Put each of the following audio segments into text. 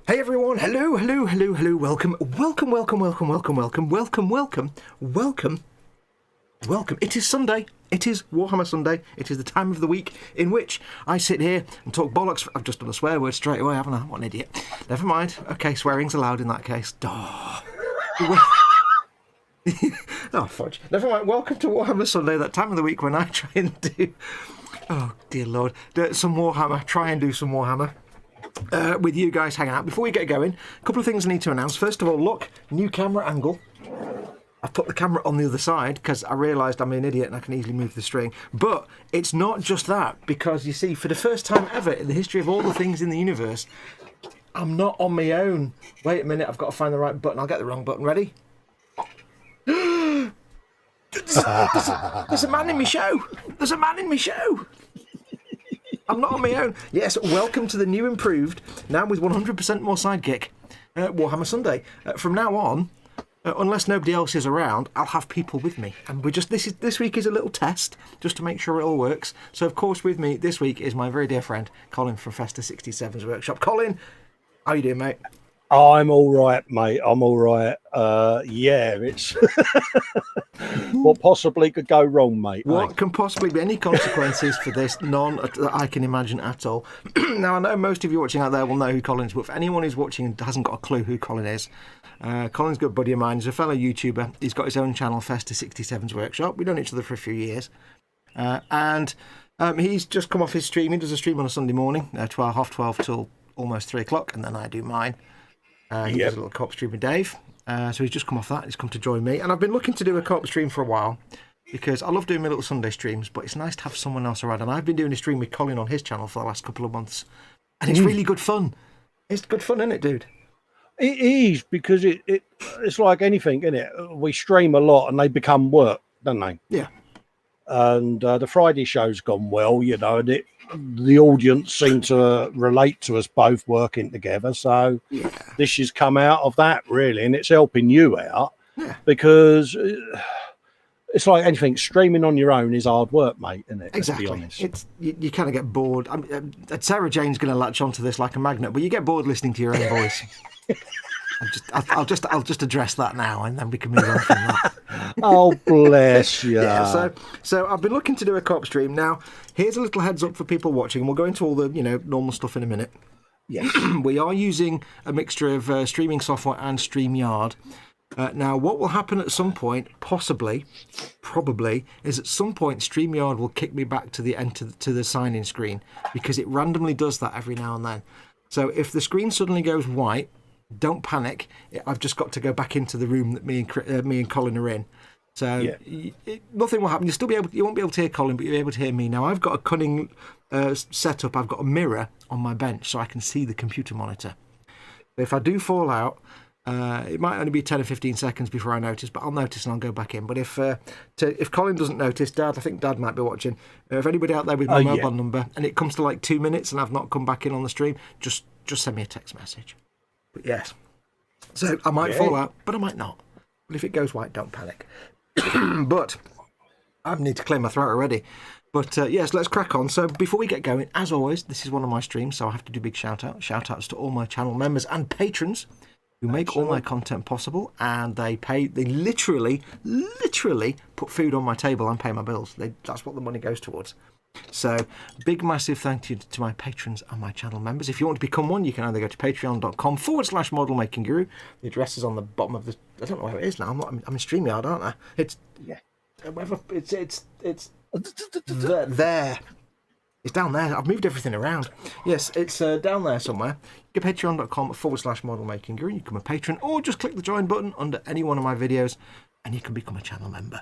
Hey everyone, hello, welcome. It is Sunday, it is Warhammer Sunday, it is the time of the week in which I sit here and talk bollocks. I've just done a swear word straight away, haven't I? What an idiot. Never mind, okay, swearing's allowed in that case. Oh, fudge. Never mind, welcome to Warhammer Sunday, that time of the week when I try and do, oh dear lord, some Warhammer, try and do some Warhammer. With you guys hanging out. Before we get going, a couple of things I need to announce. First of all, look, new camera angle. I've put the camera on the other side because I realised I'm an idiot and I can easily move the string. But it's not just that, because you see, for the first time ever in the history of all the things in the universe, I'm not on my own. Wait a minute, I've got to find the right button. I'll get the wrong button. Ready? There's a man in my show. There's a man in my show. I'm not on my own. Yes, welcome to the new improved, now with 100% more Sidekick, Warhammer Sunday. From now on, unless nobody else is around, I'll have people with me. And this week is a little test, just to make sure it all works. So, of course, with me this week is my very dear friend, Colin from Festa 67's workshop. Colin, how you doing, mate? I'm all right, mate. I'm all right. Yeah, it's what possibly could go wrong, mate. What can possibly be any consequences for this? None that I can imagine at all. Now, I know most of you watching out there will know who Colin is, but for anyone who's watching and hasn't got a clue who Colin is, Colin's a good buddy of mine. He's a fellow YouTuber. He's got his own channel, Festa 67's Workshop. We've known each other for a few years. And he's just come off his stream. He does a stream on a Sunday morning, 12 till almost 3 o'clock, and then I do mine. He does a little co-op stream with Dave. So he's just come off that. He's come to join me. And I've been looking to do a co-op stream for a while because I love doing my little Sunday streams, but it's nice to have someone else around. And I've been doing a stream with Colin on his channel for the last couple of months. And it's really good fun. It's good fun, isn't it, dude? It is, because it's like anything, isn't it? We stream a lot and they become work, don't they? Yeah. And the Friday show's gone well, you know, and the audience seem to relate to us both working together. So this has come out of that, really, and it's helping you out because it's like anything. Streaming on your own is hard work, mate, isn't it? Exactly. Let's be honest. You kind of get bored. Sarah Jane's going to latch onto this like a magnet, but you get bored listening to your own voice. I'll just address that now, and then we can move on from that. Oh, bless you. Yeah. So I've been looking to do a co-op stream. Now, here's a little heads up for people watching, and we'll go into all the normal stuff in a minute. Yes. We are using a mixture of streaming software and StreamYard. Now, what will happen at some point, probably, is at some point StreamYard will kick me back to the sign-in screen, because it randomly does that every now and then. So if the screen suddenly goes white, don't panic. I've just got to go back into the room that me and Colin are in. So nothing will happen. You won't be able to hear Colin, but you'll be able to hear me. Now, I've got a cunning setup. I've got a mirror on my bench so I can see the computer monitor. If I do fall out, it might only be 10 or 15 seconds before I notice, but I'll notice and I'll go back in. But if Colin doesn't notice, Dad, I think Dad might be watching. If anybody out there with my mobile number and it comes to like 2 minutes and I've not come back in on the stream, just send me a text message. But yes, so I might fall out, but I might not. But if it goes white, don't panic. But I need to clear my throat already. But yes, let's crack on. So before we get going, as always, this is one of my streams, so I have to do big shout-outs to all my channel members and patrons who make all my content possible, and they literally put food on my table and pay my bills. That's what the money goes towards. So, big, massive thank you to my patrons and my channel members. If you want to become one, you can either go to patreon.com/model making guru. The address is on the bottom of the. I don't know where it is now. I'm in StreamYard, aren't I? It's whatever. It's there. It's down there. I've moved everything around. Yes, it's down there somewhere. Go to patreon.com/model making guru. You become a patron, or just click the join button under any one of my videos, and you can become a channel member.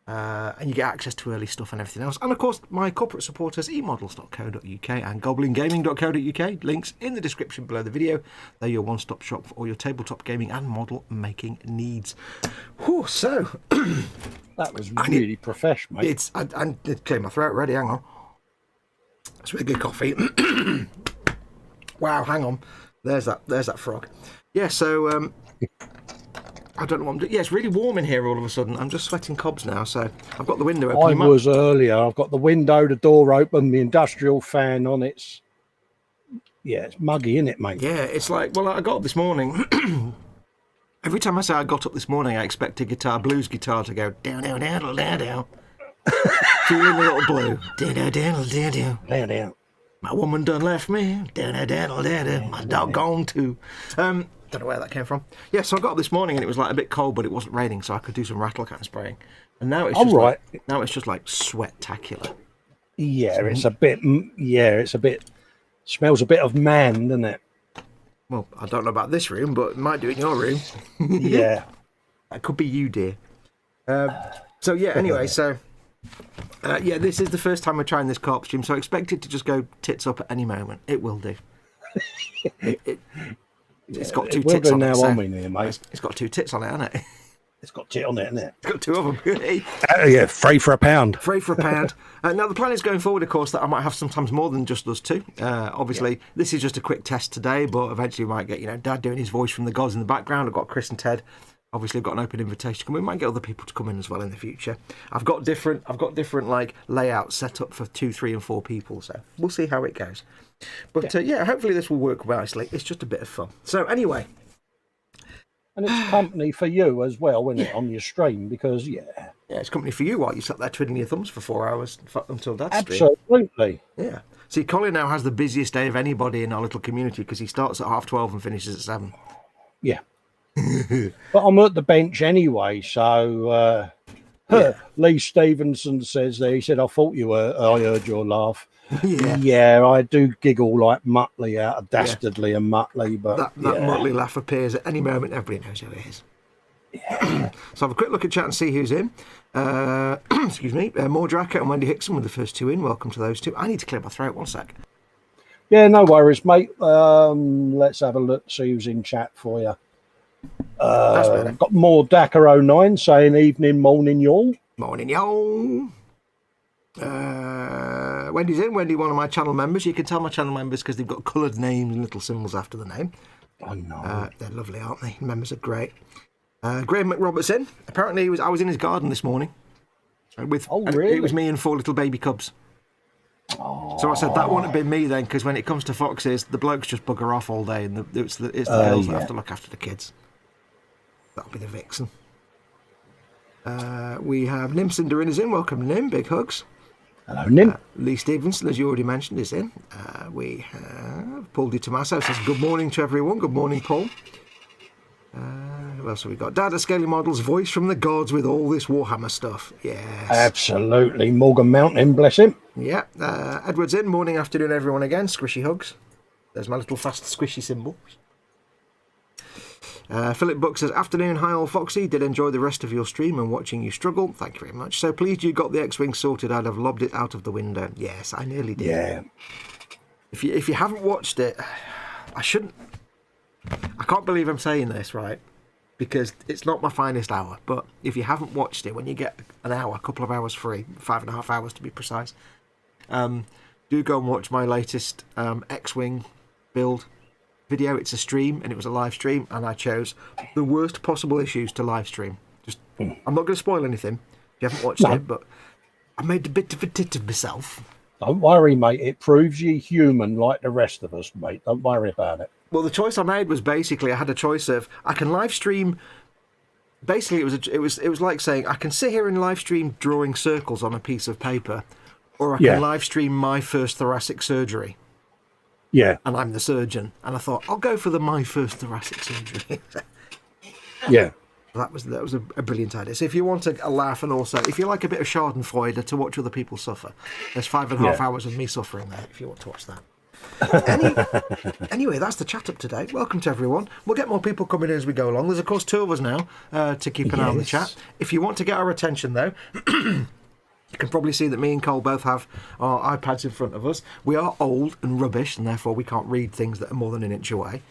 And you get access to early stuff and everything else. And of course, my corporate supporters, emodels.co.uk and goblingaming.co.uk. Links in the description below the video. They're your one-stop shop for all your tabletop gaming and model making needs. Whew, so that was really professional, mate. I did clear my throat already. Hang on. It's really good coffee. Wow, hang on. There's that frog. Yeah, so I don't know what I'm doing. Yeah, it's really warm in here all of a sudden. I'm just sweating cobs now, so I've got the window open. I was earlier. I've got the window, the door open, the industrial fan on. It's muggy, isn't it, mate? Yeah, it's like, well, I got up this morning. Every time I say I got up this morning, I expect a blues guitar to go down, down, down, down, down. Feeling a little blue. Down, down, down, down, down. Down, down. My woman done left me. Down, down, down, down, down. My dog gone too. Don't know where that came from. Yeah, so I got up this morning and it was like a bit cold, but it wasn't raining, so I could do some rattle can spraying. And now it's just like sweat-tacular. Yeah, it's a bit. Smells a bit of man, doesn't it? Well, I don't know about this room, but it might do in your room. Yeah, that could be you, dear. So yeah, anyway, this is the first time we're trying this co-op stream, so I expect it to just go tits up at any moment. It will do. It's got two tits on it. Mate. It's got two tits on it, hasn't it? It's got tit on it, hasn't it? It's got two of them. Yeah, free for a pound. Free for a pound. Now, the plan is going forward, of course, that I might have sometimes more than just us two. Obviously, this is just a quick test today, but eventually we might get, Dad doing his voice from the gods in the background. I've got Chris and Ted. Obviously, I've got an open invitation to come in. We might get other people to come in as well in the future. I've got different like layouts set up for 2, 3, and 4 people. So we'll see how it goes. But hopefully this will work nicely. It's just a bit of fun. So anyway, and it's company for you as well, isn't it, on your stream? Because it's company for you while you sat there twiddling your thumbs for 4 hours until Dad's stream. Absolutely. Yeah. See, Colin now has the busiest day of anybody in our little community because he starts at 12:30 and finishes at 7. Yeah. But I'm at the bench anyway, so Lee Stevenson says there, he said, I heard your laugh. Yeah, I do giggle like Muttley out of Dastardly and Muttley, but that Muttley laugh appears at any moment. Everybody knows who it is. Yeah. So have a quick look at chat and see who's in. Excuse me, Mordraka and Wendy Hickson were the first 2 in. Welcome to those 2. I need to clear my throat. 1 sec. Yeah, no worries, mate. Let's have a look, see who's in chat for you. I've got more Dakar09 saying evening, morning, y'all. Morning, y'all. Wendy's in. Wendy, one of my channel members. You can tell my channel members because they've got coloured names and little symbols after the name. I know. They're lovely, aren't they? Members are great. Graham McRoberts in. Apparently, I was in his garden this morning. Really? It was me and 4 little baby cubs. Oh. So I said that wouldn't have been me then, because when it comes to foxes, the blokes just bugger off all day, and it's the girls that have to look after the kids. That'll be the vixen. We have Nim Cinderin is in. Welcome, Nim. Big hugs. Hello, Nim. Lee Stevenson, as you already mentioned, is in. We have Paul Di Tommaso says good morning to everyone. Good morning, Paul. Who else have we got? Dad at Scaly Models, voice from the gods with all this Warhammer stuff. Yes. Absolutely. Morgan Mountain, bless him. Yeah. Edward's in. Morning, afternoon, everyone again. Squishy hugs. There's my little fast squishy symbol. Philip Buck says, afternoon, hi all Foxy. Did enjoy the rest of your stream and watching you struggle. Thank you very much. So pleased you got the X-Wing sorted. I'd have lobbed it out of the window. Yes, I nearly did. Yeah. If you haven't watched it, I can't believe I'm saying this, right? Because it's not my finest hour. But if you haven't watched it, when you get an hour, a couple of hours free, 5.5 hours to be precise, do go and watch my latest X-Wing build video. It's a stream, and it was a live stream, and I chose the worst possible issues to live stream. I'm not going to spoil anything if you haven't watched it, but I made a bit of a tit of myself. Don't worry, mate. It proves you human like the rest of us, mate. Don't worry about it. Well, the choice I made was basically I had a choice of I can live stream. Basically, it was like saying I can sit here and live stream drawing circles on a piece of paper, Or I can live stream my first thoracic surgery. Yeah. And I'm the surgeon. And I thought, I'll go for the my first thoracic surgery. Yeah. That was a brilliant idea. So if you want a laugh, and also if you like a bit of schadenfreude to watch other people suffer, there's 5.5 hours of me suffering there if you want to watch that. Anyway, that's the chat up today. Welcome to everyone. We'll get more people coming in as we go along. There's of course 2 of us now to keep an eye on the chat. If you want to get our attention though, you can probably see that me and Cole both have our iPads in front of us. We are old and rubbish, and therefore we can't read things that are more than an inch away.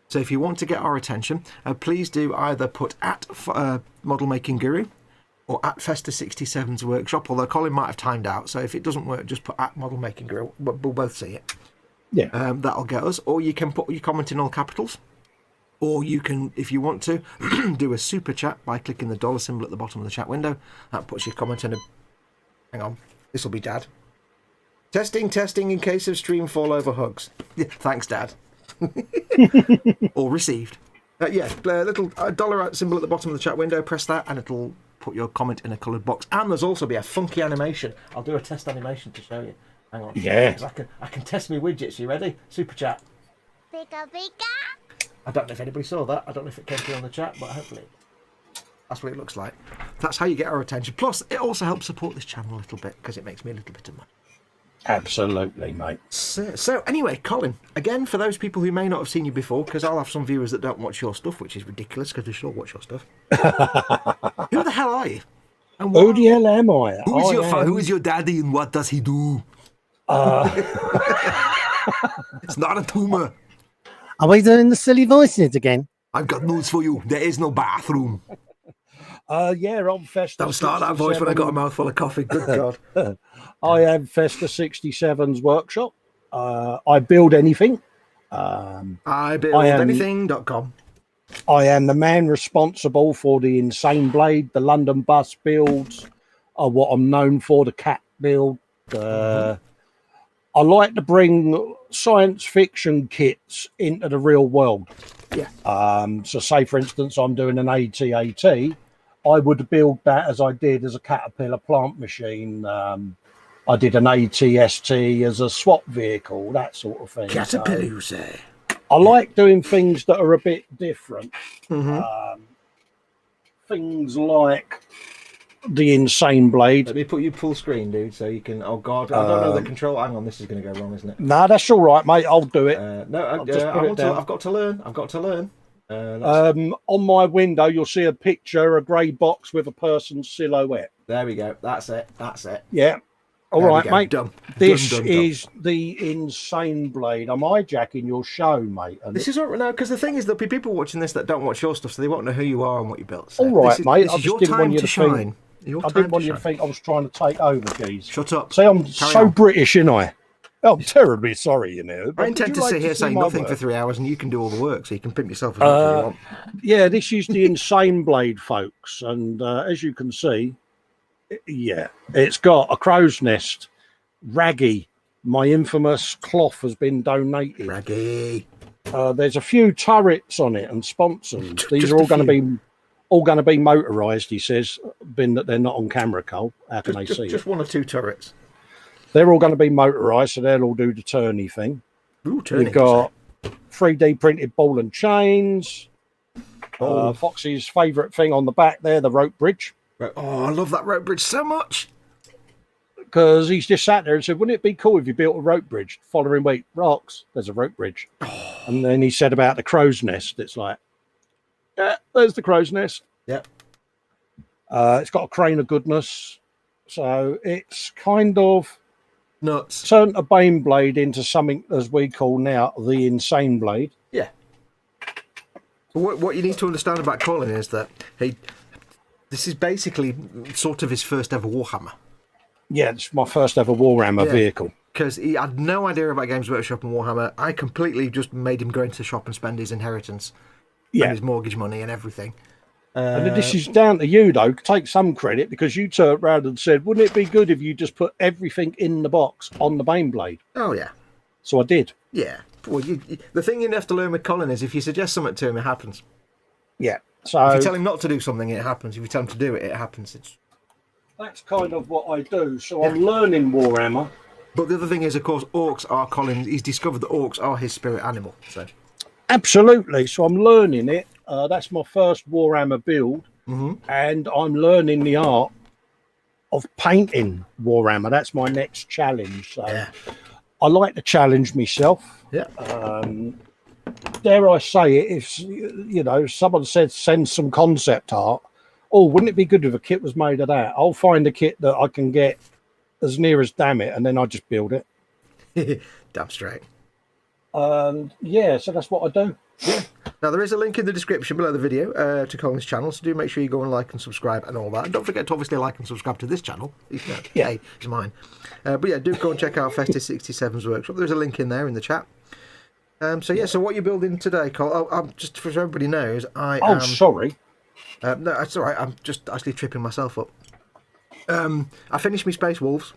So if you want to get our attention, please do either put at Model Making Guru or at Festa67's workshop, although Colin might have timed out. So if it doesn't work, just put at Model Making Guru. We'll both see it. Yeah. That'll get us. Or you can put your comment in all capitals. Or you can, if you want to, do a super chat by clicking the dollar symbol at the bottom of the chat window. That puts your comment in a... Hang on. This will be Dad. Testing in case of stream fall over hugs. Yeah, thanks, Dad. Or received. Little dollar symbol at the bottom of the chat window. Press that and it'll put your comment in a coloured box. And there's also be a funky animation. I'll do a test animation to show you. Hang on. Yeah. I can test my widgets. You ready? Super chat. Pika pika. I don't know if anybody saw that. I don't know if it came through on the chat, but hopefully that's what it looks like. That's how you get our attention. Plus, it also helps support this channel a little bit because it makes me a little bit of money. Absolutely, mate. So anyway, Colin, again, for those people who may not have seen you before, because I'll have some viewers that don't watch your stuff, which is ridiculous because they should all watch your stuff. Who the hell are you? And Who the hell am I? Who is your daddy and what does he do? It's not a tumour. Are we doing the silly voices again? I've got news for you. There is no bathroom. I'm Festa. Don't start that voice when I got a mouthful of coffee. Good God. I am Festa 67's workshop. I build anything. I build anything.com. I am the man responsible for the Insane Blade, the London bus builds, what I'm known for, the cat build. I like to bring science fiction kits into the real world. Yeah. So say, for instance, I'm doing an AT-AT. I would build that as I did as a Caterpillar plant machine. I did an ATST as a swap vehicle, that sort of thing. Caterpillar, you say? I like doing things that are a bit different. Things like the Insane Blade. Let me put you full screen, dude, so you can... Oh, God. I don't know the control. Hang on, this is going to go wrong, isn't it? No, that's all right, mate. I'll do it. I've got to learn. I've got to learn. On my window, you'll see a picture, a grey box with a person's silhouette. There we go. That's it. Yeah. All right, mate. Done. This done. is the Insane Blade. I'm hijacking your show, mate. And this is all right now, because the thing is, there'll be people watching this that don't watch your stuff, so they won't know who you are and what you built. So all right, mate. This is your time to shine. I didn't want you to think I was trying to take over, geez. Shut up. See, I'm so British, ain't I? I'm terribly sorry, you know. I intend to sit here saying nothing for 3 hours, and you can do all the work, so you can pimp yourself as much as you want. Yeah, this is the Insane Blade, folks, and as you can see, it's got a crow's nest. Raggy, my infamous cloth has been donated. Raggy. There's a few turrets on it and sponsors. These are all going to be motorised. He says, being that they're not on camera, Cole. How can they see just it? 1 or 2 turrets. They're all going to be motorised, so they'll all do the turny thing. Ooh, turny. You've got 3D printed ball and chains. Foxy's favourite thing on the back there, the rope bridge. Oh, I love that rope bridge so much. Because he's just sat there and said, wouldn't it be cool if you built a rope bridge? Following week, rocks, there's a rope bridge. And then he said about the crow's nest. It's like, yeah, there's the crow's nest. Yep. It's got a crane of goodness. So it's kind of nuts. Turned a Bane Blade into something, as we call now, the Insane Blade. Yeah. What you need to understand about Colin is that this is basically sort of his first ever Warhammer. Yeah, it's my first ever Warhammer vehicle. Because he had no idea about Games Workshop and Warhammer. I completely just made him go into the shop and spend his inheritance and his mortgage money and everything. And this is down to you, though. Take some credit, because you turned around and said, wouldn't it be good if you just put everything in the box on the Bane Blade? Oh, yeah. So I did. Yeah. Well, the thing you have to learn with Colin is if you suggest something to him, it happens. Yeah. So if you tell him not to do something, it happens. If you tell him to do it, it happens. that's kind of what I do. So I'm learning Warhammer. But the other thing is, of course, orcs are Colin. He's discovered that orcs are his spirit animal. So Absolutely. So I'm learning it. That's my first Warhammer build, and I'm learning the art of painting Warhammer. That's my next challenge. So I like to challenge myself. yeah, Dare I say it? If you know, someone said send some concept art. Oh, wouldn't it be good if a kit was made of that? I'll find a kit that I can get as near as damn it, and then I just build it. damn straight. Yeah, so that's what I do. Yeah. Now, there is a link in the description below the video to Colin's channel, so do make sure you go and like and subscribe and all that. And don't forget to obviously like and subscribe to this channel. Hey, it's mine. But yeah, do go and check out Festive67's workshop. There's a link in there in the chat. So yeah, so what you're building today, Colin? Oh, I'm just so everybody knows, Sorry. No, that's all right. I'm just actually tripping myself up. I finished my Space Wolves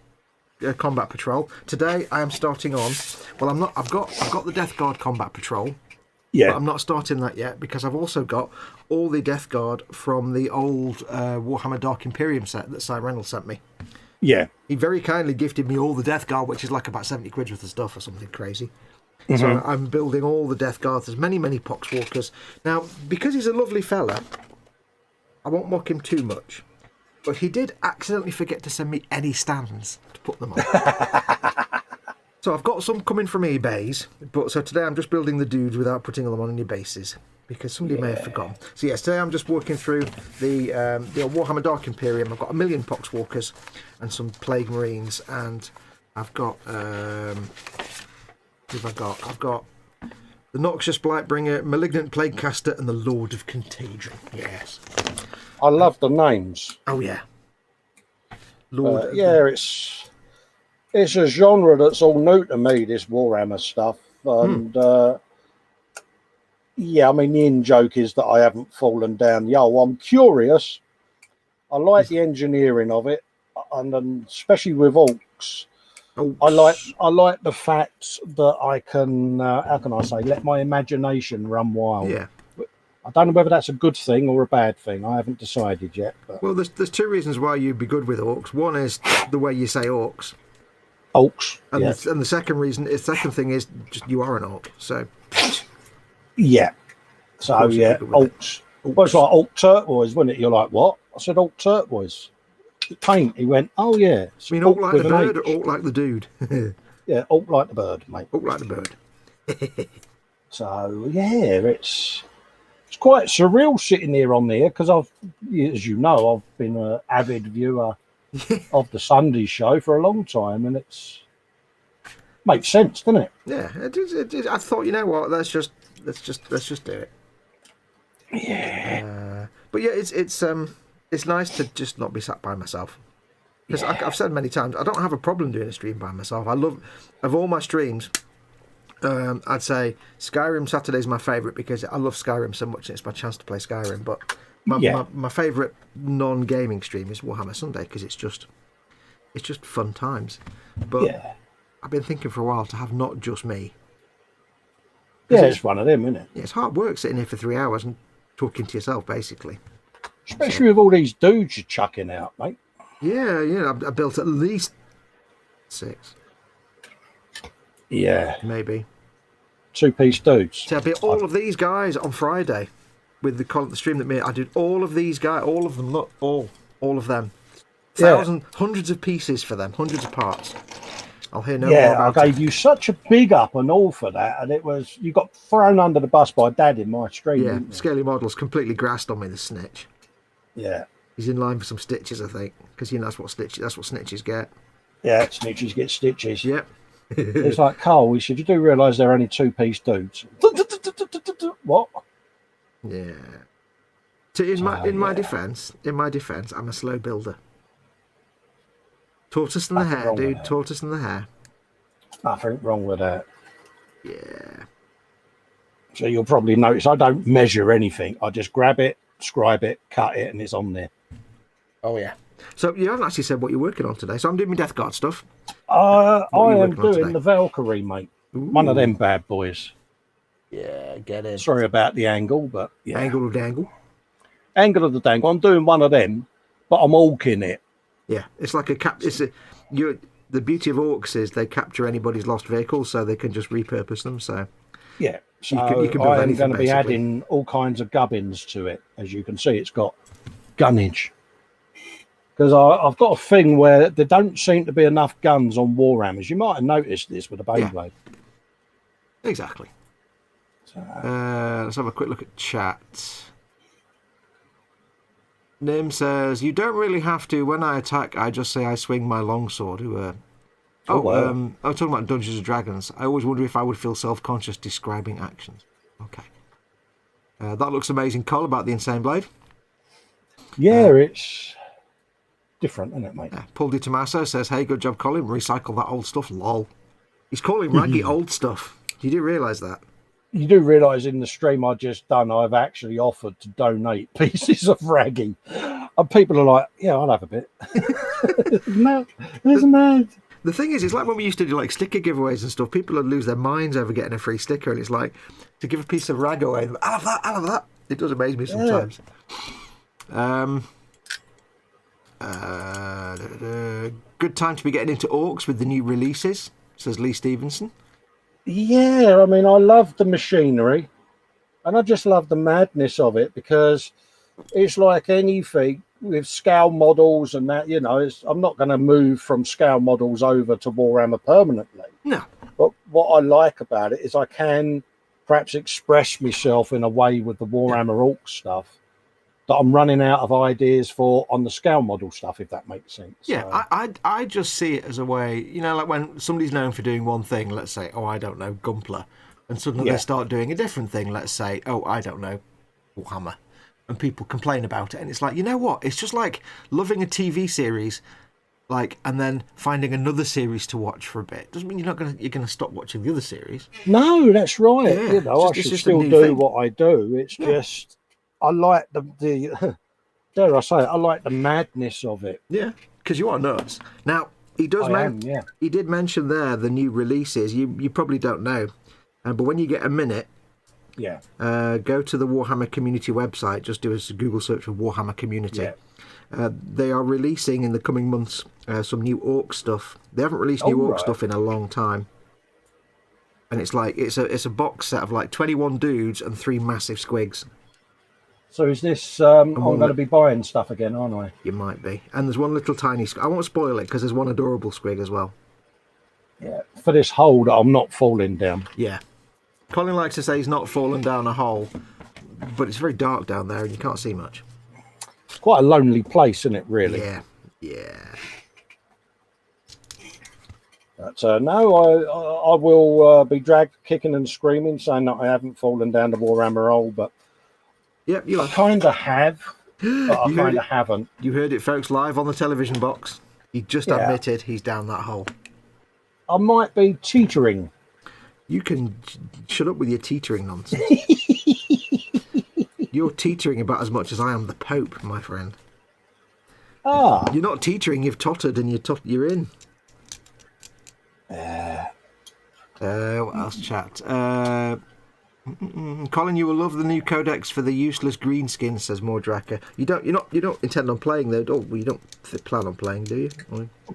Combat Patrol. Today I am starting on. Well, I'm not. I've got the Death Guard Combat Patrol. Yeah. But I'm not starting that yet because I've also got all the Death Guard from the old Warhammer Dark Imperium set that Cy Reynolds sent me. Yeah. He very kindly gifted me all the Death Guard, which is like about 70 quid worth of stuff or something crazy. So I'm building all the Death Guards. There's many Poxwalkers. Now, because he's a lovely fella, I won't mock him too much. But he did accidentally forget to send me any stands to put them on. So I've got some coming from eBays, but so today I'm just building the dudes without putting them on any bases because somebody may have forgotten. So yes, today I'm just working through the Warhammer Dark Imperium. I've got 1 million Poxwalkers and some Plague Marines, and I've got I've got the Noxious Blightbringer, Malignant Plaguecaster, and the Lord of Contagion. Yes. I love the names. Oh yeah. Lord. Yeah, it's a genre that's all new to me, this Warhammer stuff. And yeah, I mean, the in-joke is that I haven't fallen down. I'm curious. I like the engineering of it, and especially with orcs. I like the fact that I can, how can I say, let my imagination run wild. Yeah. I don't know whether that's a good thing or a bad thing. I haven't decided yet. But. Well, there's two reasons why you'd be good with orcs. One is the way you say orcs. Orcs. And, and the second thing is just you are an orc. So. Yeah. So yeah, orcs. Well, it's like orc turquoise, wasn't it? You're like, what? I said orc turquoise. Paint. He went, oh yeah. I mean, orc like the bird or orc like the dude? Yeah, orc like the bird, mate. Orc like the bird. So yeah, it's quite surreal sitting here on there because as you know, I've been an avid viewer of the Sunday show for a long time, and makes sense, doesn't it? Yeah, I thought, you know what, let's just do it. Yeah. But yeah, it's nice to just not be sat by myself. Because I've said many times, I don't have a problem doing a stream by myself. I love, of all my streams, I'd say Skyrim Saturday is my favourite because I love Skyrim so much and it's my chance to play Skyrim. But my favourite non-gaming stream is Warhammer Sunday because it's just fun times. But I've been thinking for a while to have not just me. Yeah, it's one of them, isn't it? Yeah, it's hard work sitting here for 3 hours and talking to yourself, basically. Especially with all these dudes you're chucking out, mate. Yeah, I built at least 6. Yeah. Maybe. 2-piece dudes. So I built all of these guys on Friday with the stream that I did. All of these guys, all of them, look, all of them. Hundreds of pieces for them, hundreds of parts. I'll hear no more about I gave you such a big up and all for that, and you got thrown under the bus by Dad in my stream. Yeah, Scaly Model's completely grassed on me, the snitch. Yeah. He's in line for some stitches, I think, because that's what snitches get. Yeah, snitches get stitches. Yep. It's like, Carl, you do realise they're only 2-piece dudes. What? Yeah. So in my defence, I'm a slow builder. Tortoise in the hair, dude. Tortoise in the hair. Nothing wrong with that. Yeah. So you'll probably notice I don't measure anything. I just grab it, scribe it, cut it, and it's on there. Oh, yeah. So you haven't actually said what you're working on today. So I'm doing my Death Guard stuff. I am doing the Valkyrie, mate. Ooh. One of them bad boys. Yeah, get it. Sorry about the angle, but yeah. Angle of dangle. Angle of the dangle. I'm doing one of them, but I'm orking it. Yeah, it's like the beauty of orcs is they capture anybody's lost vehicles, so they can just repurpose them. So Yeah. So you can build I am anything, going to be basically. adding all kinds of gubbins to it. As you can see, it's got gunnage. Because I've got a thing where there don't seem to be enough guns on Warhammers. You might have noticed this with the Beyblade. Exactly. So, Let's have a quick look at chat. Nim says, "You don't really have to. When I attack, I just say I swing my longsword." I was talking about Dungeons and Dragons. I always wonder if I would feel self-conscious describing actions. Okay. That looks amazing, Col, about the Insane Blade. yeah, it's different, isn't it, mate? Paul Di Tommaso says, "Hey, good job, Colin. Recycle that old stuff, lol." He's calling Raggy old stuff. You do realise that? You do realise in the stream I just done, I've actually offered to donate pieces of Raggy. And people are like, yeah, I'll have a bit. No, isn't that? The thing is, it's like when we used to do like sticker giveaways and stuff. People would lose their minds over getting a free sticker, and it's like to give a piece of rag away. I'll have that. I'll have that. It does amaze me sometimes. Good time to be getting into orcs with the new releases, says Lee Stevenson. Yeah, I mean, I love the machinery, and I just love the madness of it because it's like anything with scale models and that. I'm not going to move from scale models over to Warhammer permanently. No. But what I like about it is I can perhaps express myself in a way with the Warhammer Orc stuff that I'm running out of ideas for on the scale model stuff, if that makes sense. Yeah, I just see it as a way, like when somebody's known for doing one thing, let's say, I don't know, Gumpler, and suddenly they start doing a different thing, let's say, I don't know, Warhammer, and people complain about it, and it's like, you know what? It's just like loving a TV series, and then finding another series to watch for a bit. Doesn't mean you're gonna stop watching the other series. No, that's right. Yeah, I should still do what I do. It's just I like the dare I say it, I like the madness of it. Yeah, because you are nuts. Now he does. He did mention there the new releases. You probably don't know, but when you get a minute, go to the Warhammer community website. Just do a Google search for Warhammer community. Yeah. They are releasing in the coming months some new orc stuff. They haven't released new orc stuff in a long time, and it's a box set of like 21 dudes and 3 massive squigs. So is this, I'm going to be buying stuff again, aren't I? You might be. And there's one little tiny squig. I won't spoil it because there's one adorable squig as well. Yeah, for this hole that I'm not falling down. Yeah. Colin likes to say he's not fallen down a hole, but it's very dark down there and you can't see much. It's quite a lonely place, isn't it, really? Yeah. But no, I will be dragged kicking and screaming, saying that I haven't fallen down the Warhammer hole, but yep, you kind of have, but I kind of haven't. You heard it, folks, live on the television box. He just admitted he's down that hole. I might be teetering. You can shut up with your teetering nonsense. You're teetering about as much as I am the Pope, my friend. You're not teetering, you've tottered and you're in. What else, chat? Colin, you will love the new codex for the useless green skin, says Mordraka. You don't intend on playing though, you don't plan on playing, do you?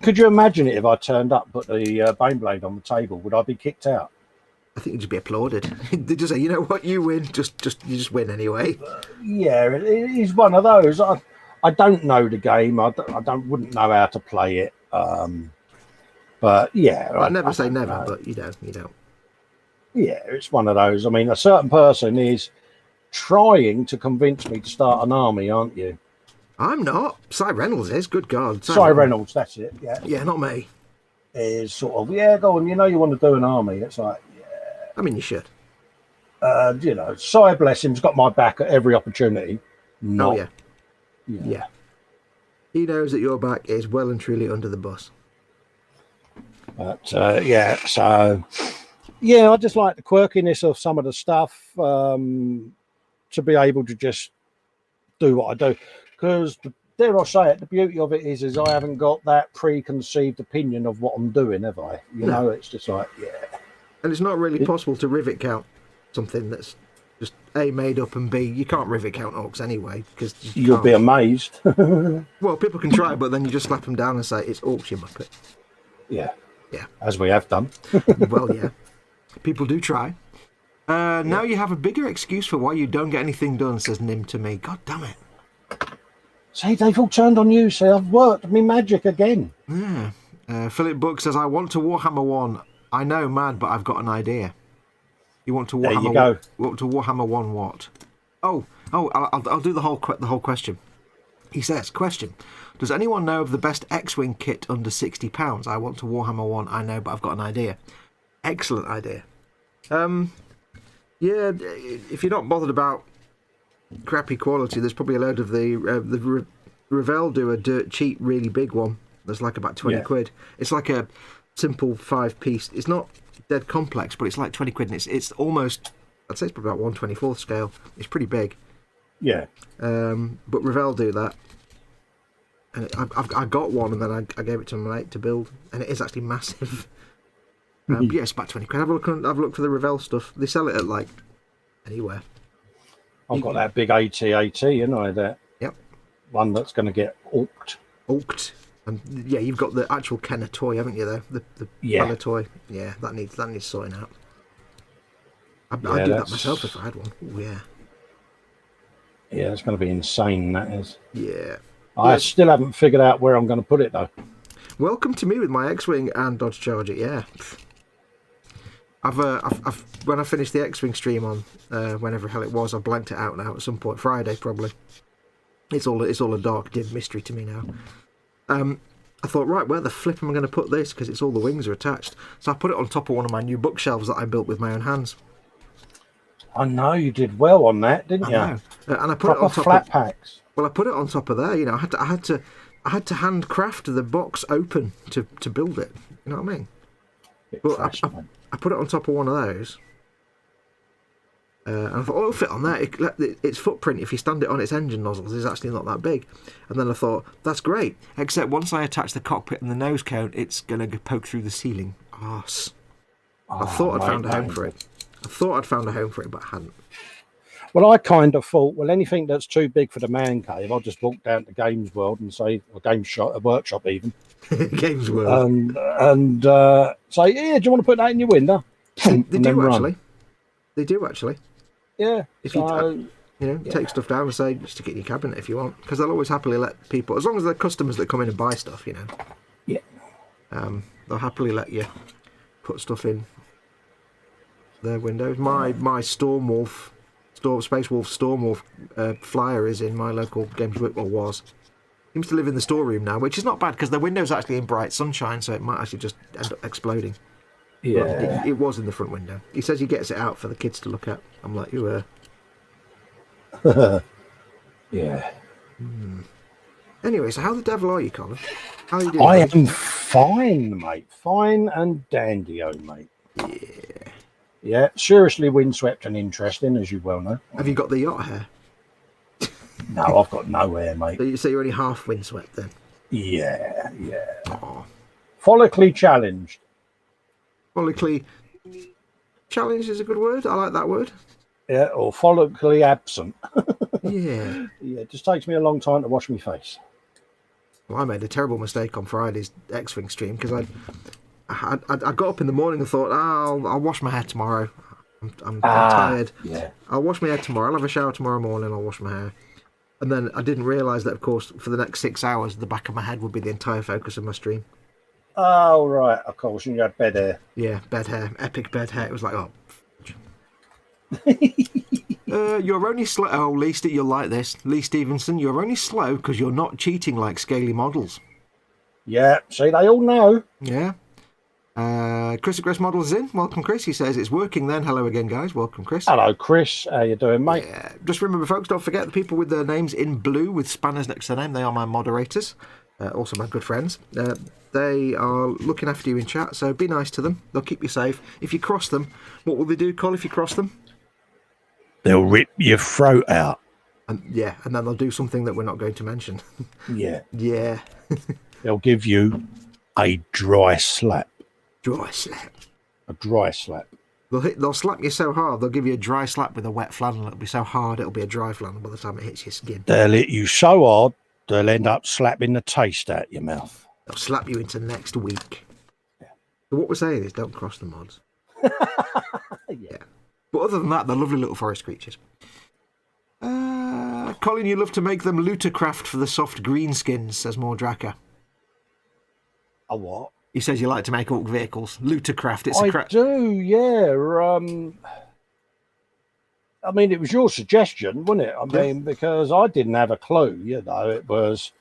Could you imagine it if I turned up, put the Baneblade on the table? Would I be kicked out? I think you'd just be applauded. They just say, you know what, you win. You just win anyway. Yeah, it is one of those. I don't know the game. I wouldn't know how to play it. But yeah, I never say never, but you don't. Yeah, it's one of those. I mean, a certain person is trying to convince me to start an army, aren't you? I'm not. Cy Reynolds is. Good God. Cy Reynolds, that's it. Yeah. Yeah, not me. Is sort of, go on, you want to do an army. It's like, I mean, you should. Cy, bless him's got my back at every opportunity. No. Oh, yeah. He knows that your back is well and truly under the bus. But, so... Yeah, I just like the quirkiness of some of the stuff to be able to just do what I do. Because, dare I say it, the beauty of it is I haven't got that preconceived opinion of what I'm doing, have I? You know, it's just like, And it's not really possible to rivet count something that's Just A, made up, and B, you can't rivet count orcs anyway. Because You'll be amazed. Well, people can try, but then you just slap them down and say, it's orcs, you muppet. Yeah. Yeah. As we have done. Well, yeah. People do try. Now you have a bigger excuse for why you don't get anything done, says Nim to me. God damn it. See, they've all turned on you. See, I've worked me magic again. Yeah. Philip Book says, I want to Warhammer 1. I know, mad, but I've got an idea. You want to Warhammer? There you go. Want to Warhammer 1 what? I'll do the whole question. He says, question: does anyone know of the best X-Wing kit under £60? I want to Warhammer 1. I know, but I've got an idea. Excellent idea. Yeah, if you're not bothered about crappy quality, there's probably a load of the Revell do a dirt cheap, really big one. There's like about 20 quid. It's like a simple 5-piece. It's not dead complex, but it's like 20 quid, and it's almost, I'd say it's probably about 1/24 scale. It's pretty big. Yeah. But Revell do that. And I got one, and then I gave it to my mate to build, and it is actually massive. Yeah, it's about 20 quid. Have a look for the Revell stuff. They sell it at like anywhere. I've got that big AT-AT, you know, that one that's going to get orked. And yeah, you've got the actual Kenner toy, haven't you? Though the Bella toy. Yeah, that needs sorting out. I'd do that myself if I had one. Ooh, yeah. Yeah, it's going to be insane. That is. Yeah. I still haven't figured out where I'm going to put it though. Welcome to me with my X-Wing and Dodge Charger. Yeah. I've when I finished the X-Wing stream on whenever the hell it was, I blanked it out now at some point, Friday probably. It's all a dark dim mystery to me now. I thought, right, where the flip am I going to put this? Because it's all the wings are attached. So I put it on top of one of my new bookshelves that I built with my own hands. I know you did well on that, didn't you? I know. And I put it on top flat packs. Well, I put it on top of there. You know, I had to handcraft the box open to build it. You know what I mean? But I put it on top of one of those. And I thought, it'll fit on there. Its footprint, if you stand it on its engine nozzles, is actually not that big. And then I thought, that's great. Except once I attach the cockpit and the nose cone, it's going to poke through the ceiling. Arse. I thought I'd found a home for it. But I hadn't. Well, I kind of thought, anything that's too big for the man cave, I'll just walk down to Games World and say, or Games Shop, a workshop even. Games World. And say, yeah, do you want to put that in your window? They do actually. They do actually. Yeah. If you take stuff down and say, stick it in your cabinet if you want, because they'll always happily let people, as long as they're customers that come in and buy stuff, you know. Yeah. They'll happily let you put stuff in their windows. My Stormwolf flyer is in my local Games Workshop, or was. Seems to live in the storeroom now, which is not bad because the window's actually in bright sunshine, so it might actually just end up exploding. Yeah. It was in the front window. He says he gets it out for the kids to look at. I'm like, you Yeah. Anyway, so how the devil are you, Colin? How are you doing? I am fine, mate. Fine and dandy-o, mate. Yeah. Yeah, seriously windswept and interesting, as you well know. Have you got the yacht hair? No, I've got no hair, mate. So you're only half windswept then? Yeah. Oh. Follically challenged. Follically challenged is a good word. I like that word. Yeah, or follically absent. Yeah. Yeah, it just takes me a long time to wash my face. Well, I made a terrible mistake on Friday's X-Wing stream because I got up in the morning and thought, I'll wash my hair tomorrow. I'm tired. Yeah. I'll wash my hair tomorrow. I'll have a shower tomorrow morning. I'll wash my hair. And then I didn't realise that, of course, for the next 6 hours, the back of my head would be the entire focus of my stream. Oh, right. Of course, you had bed hair. Yeah, bed hair. Epic bed hair. It was like, you're only slow. Oh, you'll like this. Lee Stevenson, you're only slow because you're not cheating like scaly models. Yeah, see, they all know. Yeah. Chris Aggress Models is in. Welcome, Chris. He says it's working then. Hello again, guys. Welcome, Chris. Hello, Chris. How you doing, mate? Yeah. Just remember, folks, don't forget the people with their names in blue with spanners next to their name. They are my moderators. Also my good friends. They are looking after you in chat, so be nice to them. They'll keep you safe. If you cross them, what will they do, Col, if you cross them? They'll rip your throat out. And then they'll do something that we're not going to mention. Yeah. Yeah. They'll give you a dry slap. Dry slap. A dry slap. They'll slap you so hard, they'll give you a dry slap with a wet flannel. It'll be so hard, it'll be a dry flannel by the time it hits your skin. They'll hit you so hard, they'll end up slapping the taste out your mouth. They'll slap you into next week. So what we're saying is don't cross the mods. Yeah. But other than that, they're lovely little forest creatures. Colin, you love to make them Lootercraft for the soft green skins, says Mordraka. A what? He says you like to make orc vehicles. Lootercraft, it's I do, yeah. I mean, it was your suggestion, wasn't it? I mean, because I didn't have a clue, you know. It was,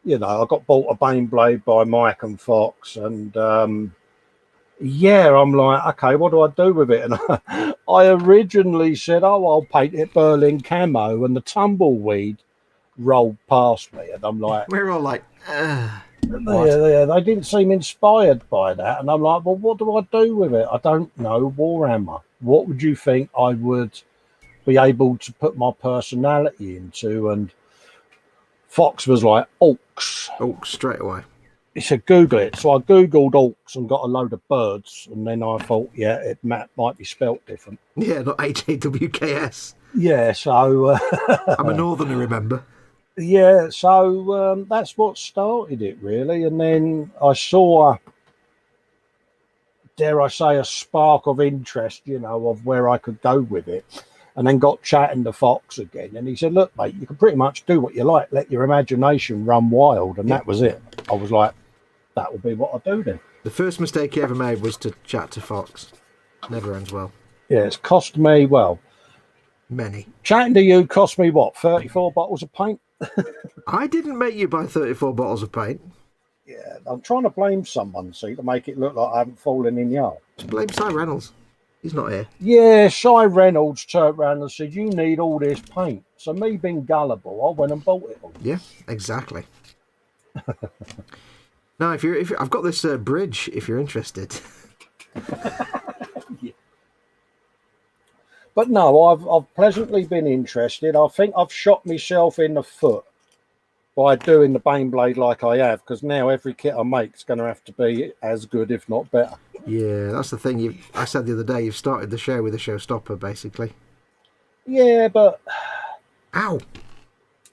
you know, I got bought a Baneblade by Mike and Fox, and yeah, I'm like, okay, what do I do with it? And I originally said, oh, I'll paint it Berlin camo, and the tumbleweed rolled past me, and I'm like, we're all like, they didn't seem inspired by that, and I'm like, well, what do I do with it? I don't know. Warhammer. What would you think I would be able to put my personality into? And Fox was like, orcs. Orcs straight away. He said, Google it. So I Googled orcs and got a load of birds. And then I thought, yeah, it might be spelt different. Yeah, not HAWKS. Yeah, so... I'm a northerner, remember? Yeah, so that's what started it, really. And then I saw, dare I say, a spark of interest, you know, of where I could go with it. And then got chatting to Fox again. And he said, look, mate, you can pretty much do what you like. Let your imagination run wild. And that was it. I was like, that will be what I do then. The first mistake he ever made was to chat to Fox. Never ends well. Yeah, it's cost me, well... Many. Chatting to you cost me, what, 34 bottles of paint? I didn't make you buy 34 bottles of paint. Yeah, I'm trying to blame someone, see, to make it look like I haven't fallen in the hole. Just blame Cy Reynolds. He's not here. Yeah, Cy Reynolds turned around and said, you need all this paint. So me being gullible, I went and bought it all. Yeah, exactly. Now, if I've got this bridge, if you're interested. Yeah. But no, I've pleasantly been interested. I think I've shot myself in the foot by doing the Baneblade like I have, because now every kit I make is going to have to be as good, if not better. Yeah, that's the thing. I said the other day, you've started the show with a showstopper, basically. Yeah, but... Ow!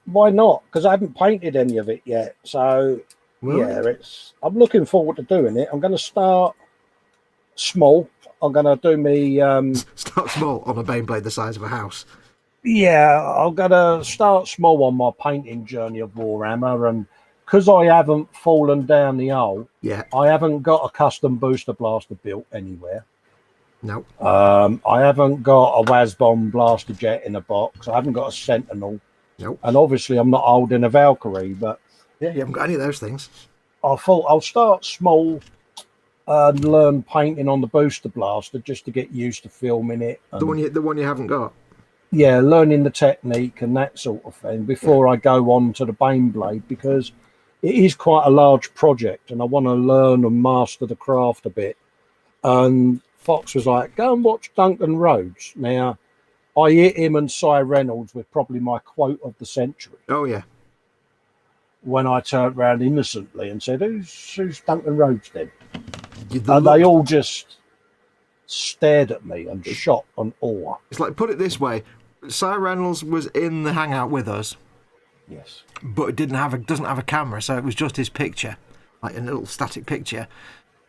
Why not? Because I haven't painted any of it yet. So, well, yeah, I'm looking forward to doing it. I'm going to start small. I'm going to do me... Start small on a Baneblade the size of a house. Yeah, I'm going to start small on my painting journey of Warhammer, and because I haven't fallen down the hole, I haven't got a custom booster blaster built anywhere. No. I haven't got a Wasbomb blaster jet in a box. I haven't got a Sentinel. Nope. And obviously I'm not holding a Valkyrie, but... Yeah, you haven't got any of those things. I thought I'll start small and learn painting on the booster blaster just to get used to filming it. And, The one you haven't got? yeah, learning the technique and that sort of thing before I go on to the Baneblade, because it is quite a large project and I want to learn and master the craft a bit. And Fox was like, go and watch Duncan Rhodes. Now, I hit him and Cy Reynolds with probably my quote of the century. Oh, yeah. When I turned around innocently and said, who's Duncan Rhodes then? And they all just stared at me and shocked and awe. It's like, put it this way, Cy Reynolds was in the hangout with us. Yes. But it doesn't have a camera, so it was just his picture, like a little static picture.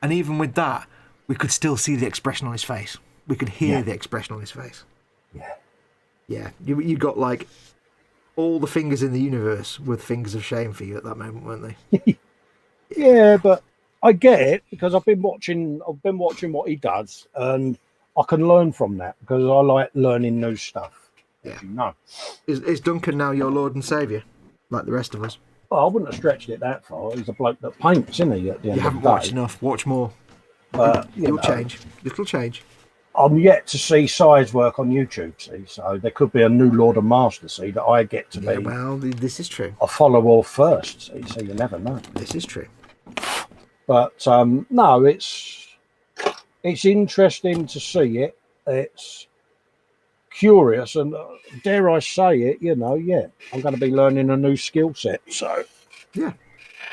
And even with that, we could still see the expression on his face. We could hear the expression on his face. Yeah. Yeah. You got like all the fingers in the universe with fingers of shame for you at that moment, weren't they? Yeah, but I get it because I've been watching what he does, and I can learn from that because I like learning new stuff. Yeah. As you know. Is Duncan now your Lord and Saviour, like the rest of us? Well, I wouldn't have stretched it that far. He's a bloke that paints, isn't he? At the end You haven't of the day. watched enough. Watch more. You'll change. It'll change. I'm yet to see Cy's work on YouTube, see, so there could be a new Lord and Master, see, that I get to be. Well, this is true. A follower first, see, so you never know. This is true. But no, it's interesting to see it. It's curious, and dare I say it, I'm going to be learning a new skill set. So yeah,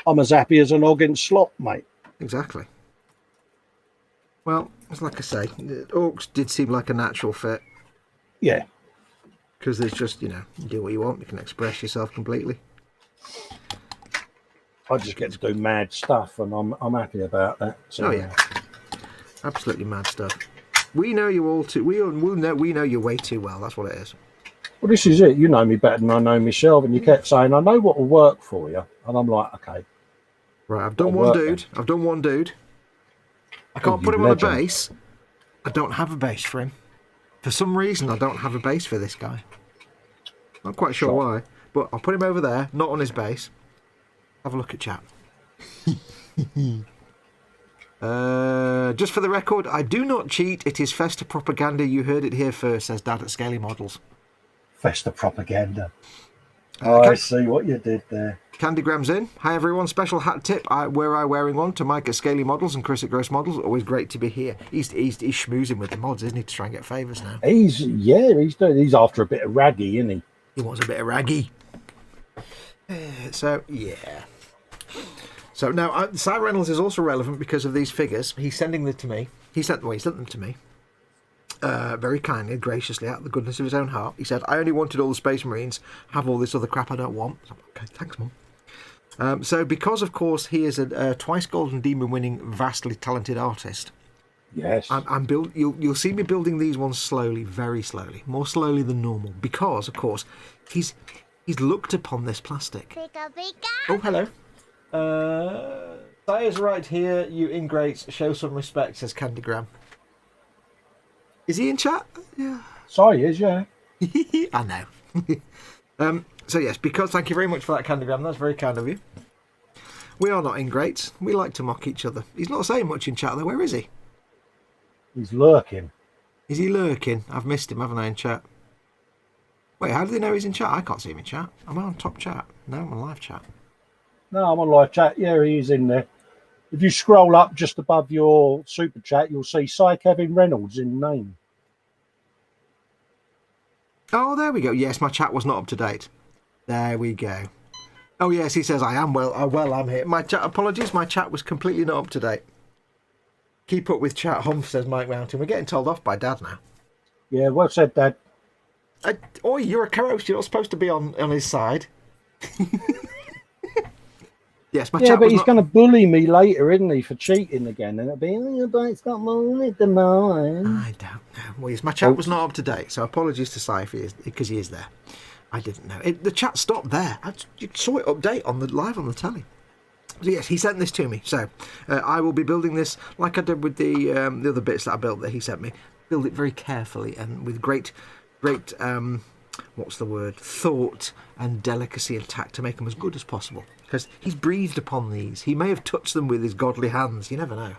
I'm as happy as an hog in slop, mate. Exactly. Well, it's like I say, the orcs did seem like a natural fit Yeah. because there's just, you do what you want. You can express yourself completely. I just get to do mad stuff, and I'm happy about that. So, Oh yeah, absolutely mad stuff. We know you all too. We know you way too well. That's what it is. Well, this is it. You know me better than I know myself, and you kept saying, "I know what will work for you," and I'm like, "Okay." Right, I've done That'll one work dude. then. I've done one dude. I can't Oh, put you him on a legend. base. I don't have a base for him. For some reason, I don't have a base for this guy. Not quite sure Shot. why, but I'll put him over there, not on his base. Have a look at chat. Just for the record, I do not cheat. It is Festa propaganda. You heard it here first, says Dad at Scaly Models. Festa propaganda. I see what you did there. Candygram's in. Hi everyone. Special hat tip. Were I wearing one to Mike at Scaly Models and Chris at Gross Models. Always great to be here. He's schmoozing with the mods, isn't he, to try and get favours now? He's after a bit of raggy, isn't he? He wants a bit of raggy. So yeah. So now, Cy Reynolds is also relevant because of these figures. He's sending them to me. He sent them to me. Very kindly, graciously, out of the goodness of his own heart. He said, I only wanted all the Space Marines, have all this other crap I don't want. So, okay, thanks, Mum. So because, of course, he is a twice Golden Demon winning, vastly talented artist, Yes. you'll see me building these ones slowly, very slowly, more slowly than normal, because, of course, he's looked upon this plastic. Pika pika. Oh, hello. Sire's right here, you ingrates. Show some respect, says Candygram. Is he in chat? Yeah. So he is, yeah. I know. So yes, because thank you very much for that, Candygram. That's very kind of you. We are not ingrates. We like to mock each other. He's not saying much in chat though. Where is he? He's lurking. Is he lurking? I've missed him, haven't I, in chat? Wait, how do they know he's in chat? I can't see him in chat. Am I on top chat? No, I'm on live chat. No, I'm on live chat. Yeah, he is in there. If you scroll up just above your super chat, you'll see Cy Kevin Reynolds in name. Oh, there we go. Yes, my chat was not up to date. There we go. Oh, yes, he says, I am well. I'm here. My chat, apologies, my chat was completely not up to date. Keep up with chat, Humph, says Mike Mountain. We're getting told off by Dad now. Yeah, well said, Dad. Oi, you're a co-host. You're not supposed to be on his side. Yes, my Yeah, chat but was he's not... going to bully me later, isn't he, for cheating again? And it'll be, oh, your bike's got more in it than mine. I don't know. Well, yes, my chat was not up to date, so apologies to Si because he is there. I didn't know. The chat stopped there. You saw it update live on the telly. So yes, he sent this to me. So I will be building this like I did with the other bits that I built that he sent me. Build it very carefully and with great what's the word? Thought and delicacy and tact to make them as good as possible. Because he's breathed upon these. He may have touched them with his godly hands. You never know.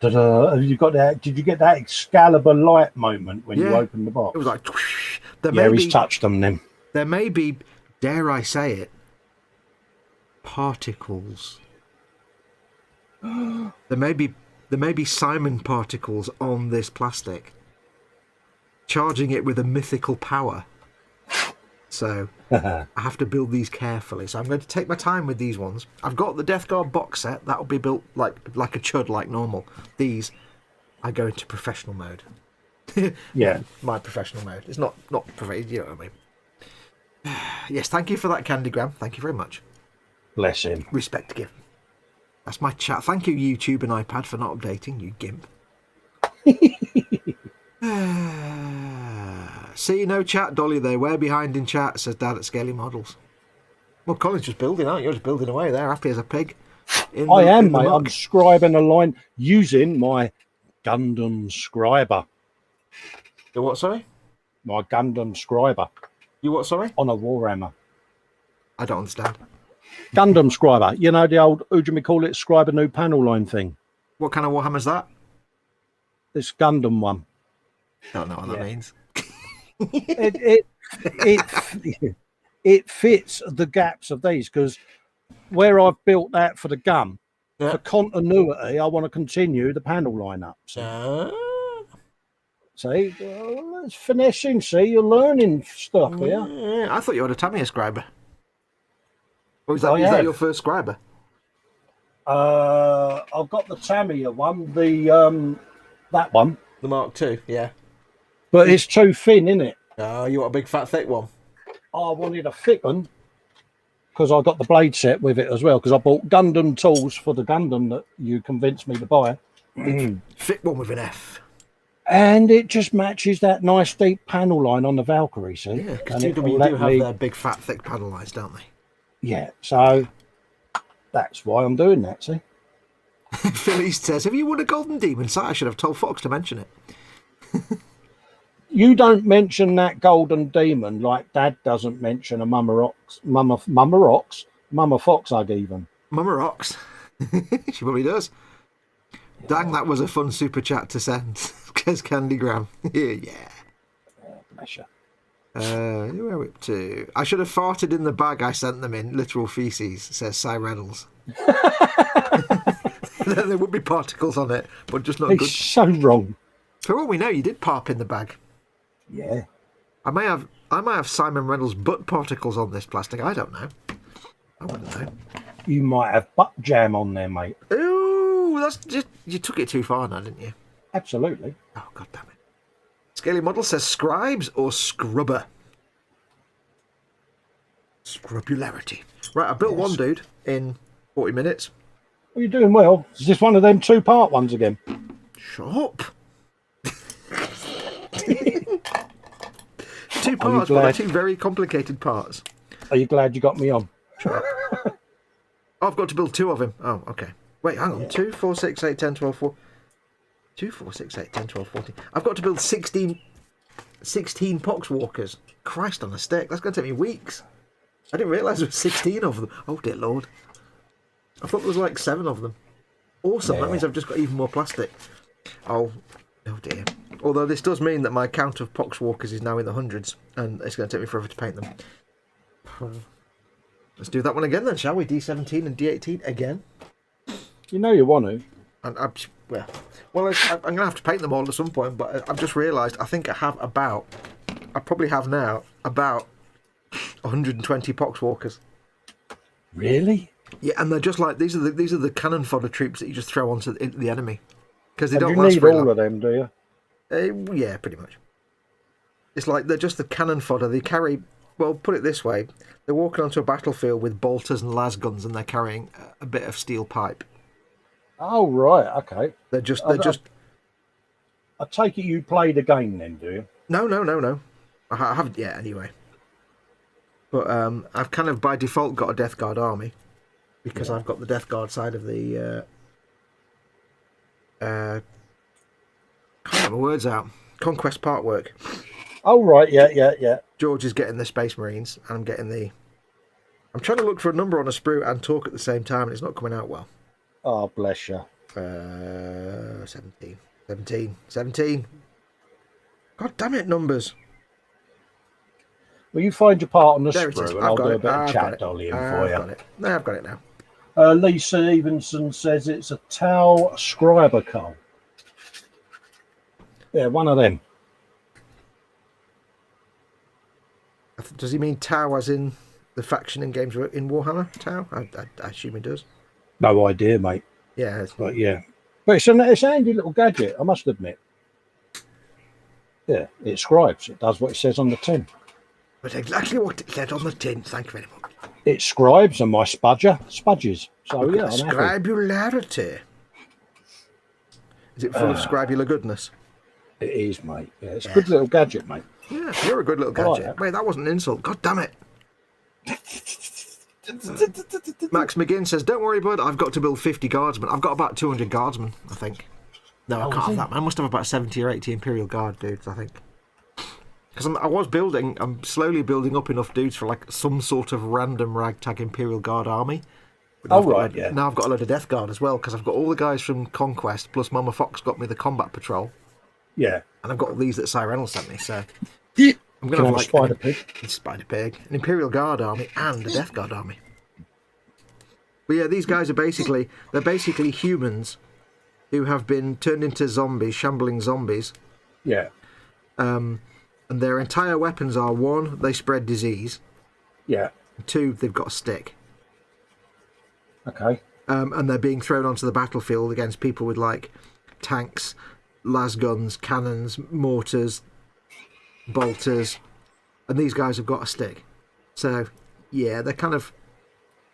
Have you got that? Did you get that Excalibur light moment when you opened the box? It was like... He's touched them then. There may be, dare I say it, particles. There may be Simon particles on this plastic, charging it with a mythical power. So I have to build these carefully. So I'm going to take my time with these ones. I've got the Death Guard box set. That will be built like a chud, like normal. These, I go into professional mode. Yeah. My professional mode. It's not professional, you know what I mean. Yes, thank you for that, Candygram. Thank you very much. Bless him. Respect given. That's my chat. Thank you, YouTube and iPad, for not updating, you gimp. See, no chat, Dolly. They were behind in chat, says Dad at Scaly Models. Well, Colin's just building, aren't you? You're just building away there, happy as a pig. I am, mate. I'm scribing a line using my Gundam Scriber. The what, sorry? My Gundam Scriber. You what, sorry? On a Warhammer. I don't understand. Gundam Scriber. You know the old, who do we call it, scribe a new panel line thing? What kind of Warhammer's that? This Gundam one. Don't know what that means. It fits the gaps of these, because where I've built that for the gun, for continuity, I want to continue the panel line up. See, it's finessing. See, you're learning stuff here. Yeah, I thought you had a Tamiya scriber. Or is that your first scriber? I've got the Tamiya one. The That one. The Mark II, yeah. But it's too thin, isn't it? Oh, you want a big fat thick one? I wanted a thick one because I got the blade set with it as well. Because I bought Gundam tools for the Gundam that you convinced me to buy. Thick one with an F. And it just matches that nice deep panel line on the Valkyrie, see? Yeah, because And TW do have their big fat thick panel lines, don't they? Yeah, so that's why I'm doing that, see? Phil East says, have you won a Golden Demon site? I should have told Fox to mention it. You don't mention that Golden Demon like Dad doesn't mention a Mama Fox hug even. Mama rocks. She probably does. Dang, that was a fun super chat to send. Says Candygram. Yeah. Bless you. Where are we up to? I should have farted in the bag I sent them in. Literal feces, says Cy Reynolds. There would be particles on it, but just not It's good. so wrong. For all we know, you did parp in the bag. Yeah. I might have Simon Reynolds butt particles on this plastic. I don't know. I wouldn't know. You might have butt jam on there, mate. Ooh, that's just, you took it too far now, didn't you? Absolutely. Oh, god damn it. Scaly Model says scribes or scrubber? Scrubularity. Right, I built one dude in 40 minutes. Well, you're doing well. Is this one of them 2-part ones again? Shut up. 2 parts, but they're 2 very complicated parts. Are you glad you got me on? Oh, I've got to build 2 of him. Oh, okay. Wait, hang on. 2, 4, 6, 8, 10, 12, 4. 2, 4, 6, 8, 10, 12, 14. I've got to build 16 poxwalkers. Christ on a stick. That's going to take me weeks. I didn't realise there were 16 of them. Oh, dear Lord. I thought there was like 7 of them. Awesome. Yeah. That means I've just got even more plastic. Oh dear. Although this does mean that my count of poxwalkers is now in the hundreds, and it's going to take me forever to paint them. Let's do that one again then, shall we? D17 and D18 again. You know you want to. And I'm going to have to paint them all at some point, but I've just realised I think I probably have now about 120 poxwalkers. Really? Yeah, and they're just like these are the cannon fodder troops that you just throw onto the enemy because they And don't you last need very all long. of them, do you? Yeah, pretty much. It's like they're just the cannon fodder. They carry, well, put it this way, they're walking onto a battlefield with bolters and las guns, and they're carrying a bit of steel pipe. Oh, right, okay. They're just. I take it you play the game then, do you? No. I haven't yet, anyway. But I've kind of by default got a Death Guard army because I've got the Death Guard side of the. Can't get my words out. Conquest part work. Oh, right, yeah. George is getting the Space Marines, and I'm getting the. I'm trying to look for a number on a sprue and talk at the same time, and it's not coming out well. Oh, bless you. 17. God damn it, numbers. Well, you find your part on the There it is. sprue, and I'll do a bit of I've got chat it. dollying I've for got you. it. No, I've got it now. Lisa Stevenson says it's a Tau Scriber Cull. Yeah, one of them. Does he mean Tau as in the faction in games in Warhammer? Tau? I assume he does. No idea, mate. Yeah. But yeah. But it's a handy little gadget, I must admit. Yeah, it scribes. It does what it says on the tin. But exactly what it said on the tin. Thank you very much. It scribes and my spudges. So Look yeah, at the I'm happy. scribularity. Is it full of scribular goodness? It is, mate. Yeah, it's a good little gadget, mate. Yeah, you're a good little I like gadget. that. Wait, that wasn't an insult. God damn it. Max McGinn says, don't worry, bud. I've got to build 50 guardsmen. I've got about 200 guardsmen, I think. No, I can't have that. I must have about 70 or 80 Imperial Guard dudes, I think. Because I'm slowly building up enough dudes for like some sort of random ragtag Imperial Guard army. But now I've got a load of Death Guard as well, because I've got all the guys from Conquest, plus Mama Fox got me the Combat Patrol. Yeah. And I've got all these that Cy Reynolds sent me, so... I'm going Can to I have have a Spider Pig, an Imperial Guard army, and a Death Guard army. But yeah, these guys are basically humans who have been turned into zombies, shambling zombies. Yeah. And their entire weapons are 1, they spread disease. Yeah. 2, they've got a stick. Okay. And they're being thrown onto the battlefield against people with like tanks, las guns, cannons, mortars, bolters, and these guys have got a stick. So, yeah, they're kind of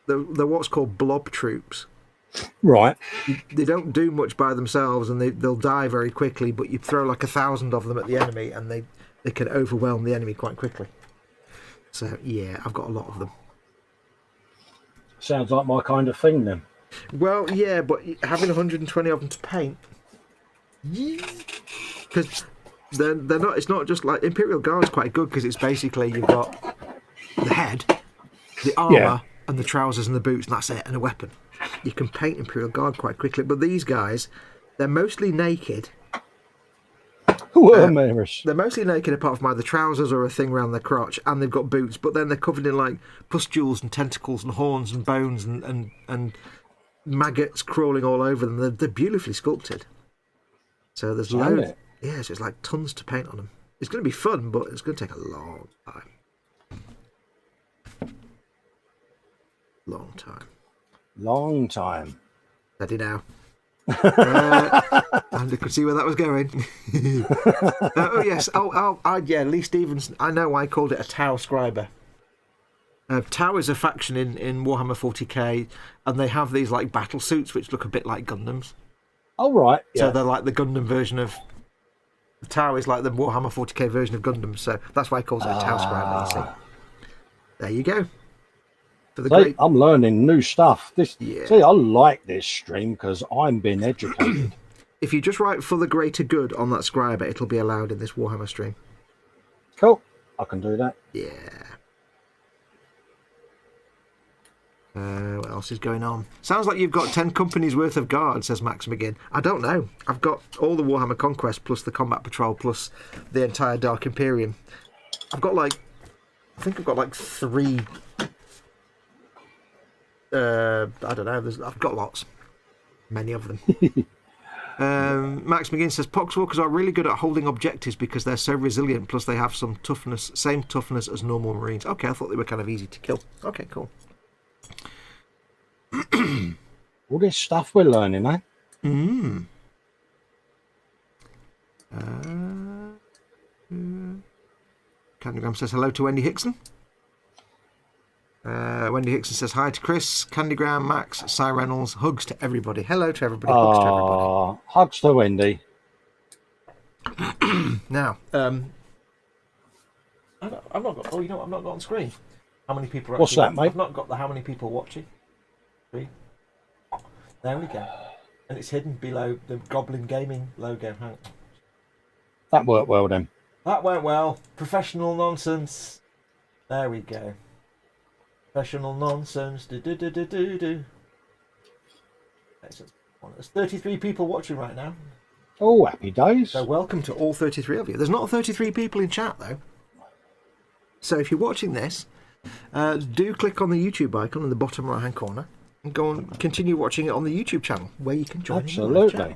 they're what's called blob troops. Right. They don't do much by themselves, and they'll die very quickly. But you throw like 1,000 of them at the enemy, and they can overwhelm the enemy quite quickly. So, yeah, I've got a lot of them. Sounds like my kind of thing then. Well, yeah, but having 120 of them to paint, because they're not. It's not just like Imperial Guard's quite good because it's basically you've got the head, the armor, and the trousers and the boots, and that's it, and a weapon. You can paint Imperial Guard quite quickly, but these guys, they're mostly naked. They're mostly naked apart from either trousers or a thing around their crotch, and they've got boots, but then they're covered in like pustules and tentacles and horns and bones and maggots crawling all over them. They're beautifully sculpted. So there's loads. Yeah, so it's like tons to paint on them. It's going to be fun, but it's going to take a long time. Long time. Ready now. And I could see where that was going. Oh yes. Yeah. Lee Stevenson. I know. I called it a Tau Scriber. Tau is a faction in Warhammer 40k, and they have these like battle suits which look a bit like Gundams. Oh right. So they're like the Gundam version of. The Tau is like the Warhammer 40k version of Gundam, so that's why I call it a Tau Scriber. You see. There you go. I'm learning new stuff. See, I like this stream because I'm being educated. If you just write "for the greater good" on that scriber, it'll be allowed in this Warhammer stream. Cool. I can do that. Yeah. What else is going on? Sounds like you've got 10 companies worth of guards, says Max McGinn. I don't know. I've got all the Warhammer Conquest plus the Combat Patrol plus the entire Dark Imperium. I think I've got like 3. I don't know. I've got lots. Many of them. Max McGinn says Poxwalkers are really good at holding objectives because they're so resilient, plus they have some toughness, same toughness as normal Marines. Okay, I thought they were kind of easy to kill. Okay, cool. All this stuff we're learning, eh? Candygram says hello to Wendy Hickson. Wendy Hickson says hi to Chris, Candygram, Max, Cy Reynolds. Hugs to everybody. Hello to everybody. Hugs to everybody. Hugs to Wendy. Now, I've not got. Oh, you know what? I've not got on screen. How many people? Are What's that, mate? I've not got the how many people watching. There we go. And it's hidden below the Goblin Gaming logo. That worked well then. That went well. Professional nonsense. There we go. Professional nonsense. There's 33 people watching right now. Oh, happy days. So welcome to all 33 of you. There's not 33 people in chat though. So if you're watching this, do click on the YouTube icon in the bottom right hand corner and go and continue watching it on the YouTube channel where you can join. Absolutely.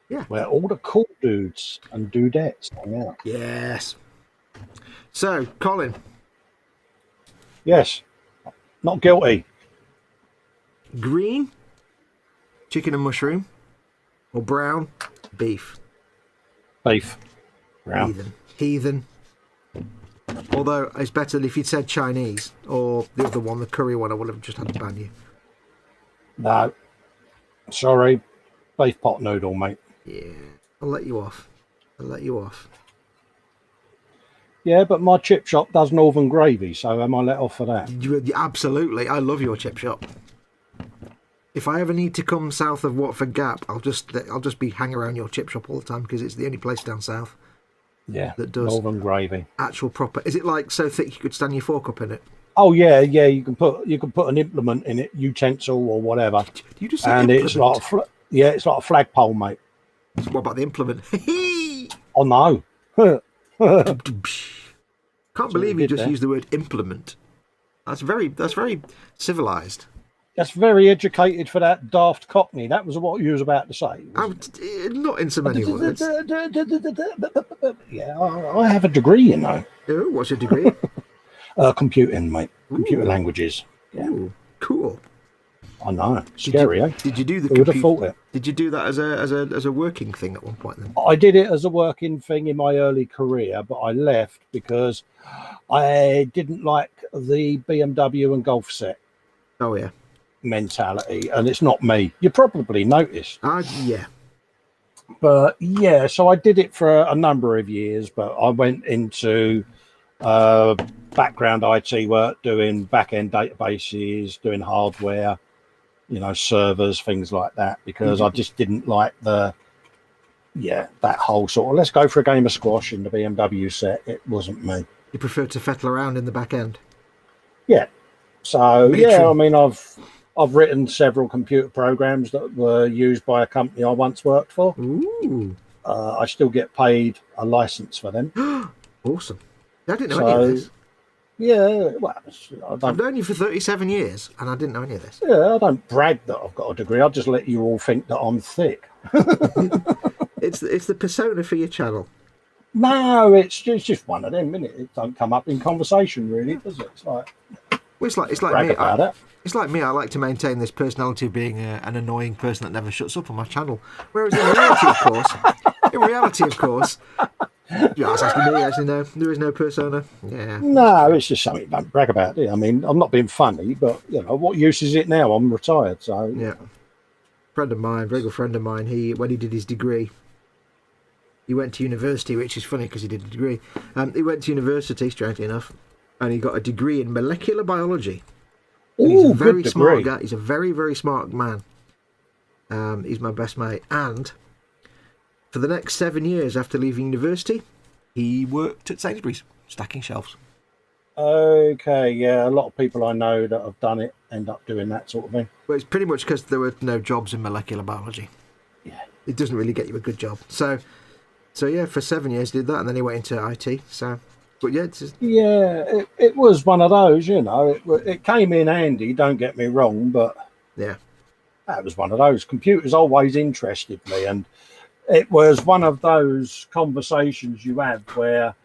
Yeah. Where all the cool dudes and dudettes hang out. Yes. So, Colin. Yes. Not guilty. Green, chicken and mushroom, or brown, beef? Beef. Brown. Heathen. Although it's better if you'd said Chinese or the other one, the curry one, I would have just had to ban you. No. Sorry. Beef pot noodle, mate. Yeah. I'll let you off. Yeah, but my chip shop does northern gravy, so am I let off for that? Absolutely. I love your chip shop. If I ever need to come south of Watford Gap, I'll just be hanging around your chip shop all the time because it's the only place down south. Yeah, that does northern gravy. Actual proper. Is it like so thick you could stand your fork up in it? Oh yeah. You can put an implement in it, utensil or whatever. You just say and implement? it's like it's like a flagpole, mate. So what about the implement? Oh no. Can't believe you just used the word implement. That's very civilized. That's very educated for that daft cockney. That was what you was about to say. Not in so many words. Yeah, I have a degree, you know. Oh, what's your degree? Computing, mate. Computer languages. Yeah. Ooh, cool. I know, scary, eh? Did you do the Who would have thought it? Did you do that as a working thing at one point then? I did it as a working thing in my early career, but I left because I didn't like the BMW and Golf set Oh yeah. mentality, and it's not me. You probably noticed. Yeah. But yeah, so I did it for a number of years, but I went into background IT work, doing back-end databases, doing hardware, servers, things like that, because I just didn't like that whole sort of, let's go for a game of squash in the BMW set. It wasn't me. You prefer to fettle around in the back end? Yeah. So, Matron. I mean, I've written several computer programs that were used by a company I once worked for. Ooh. I still get paid a license for them. Awesome. I didn't know any of this. Yeah, well, I've known you for 37 years, and I didn't know any of this. Yeah, I don't brag that I've got a degree. I just let you all think that I'm thick. It's the persona for your channel. No, it's just one of them, isn't it? It don't come up in conversation, really, does it? It's like It's like me. about it. It's like me. I like to maintain this personality of being an annoying person that never shuts up on my channel. Whereas in reality, of course, you're asking me. Actually, no, there is no persona. Yeah. No, it's just something you don't brag about. I mean, I'm not being funny, but what use is it now? I'm retired, so yeah. Friend of mine, very good friend of mine. When he did his degree, he went to university, which is funny because he did a degree. He went to university, strangely enough, and he got a degree in molecular biology. And he's a very smart guy. He's a very, very smart man. He's my best mate. And for the next 7 years after leaving university, he worked at Sainsbury's, stacking shelves. Okay, yeah, a lot of people I know that have done it end up doing that sort of thing. But it's pretty much because there were no jobs in molecular biology. Yeah. It doesn't really get you a good job. So yeah, for 7 years he did that, and then he went into IT. So, but yeah, it was one of those, it came in handy, don't get me wrong, but yeah, that was one of those. Computers always interested me, and it was one of those conversations you have where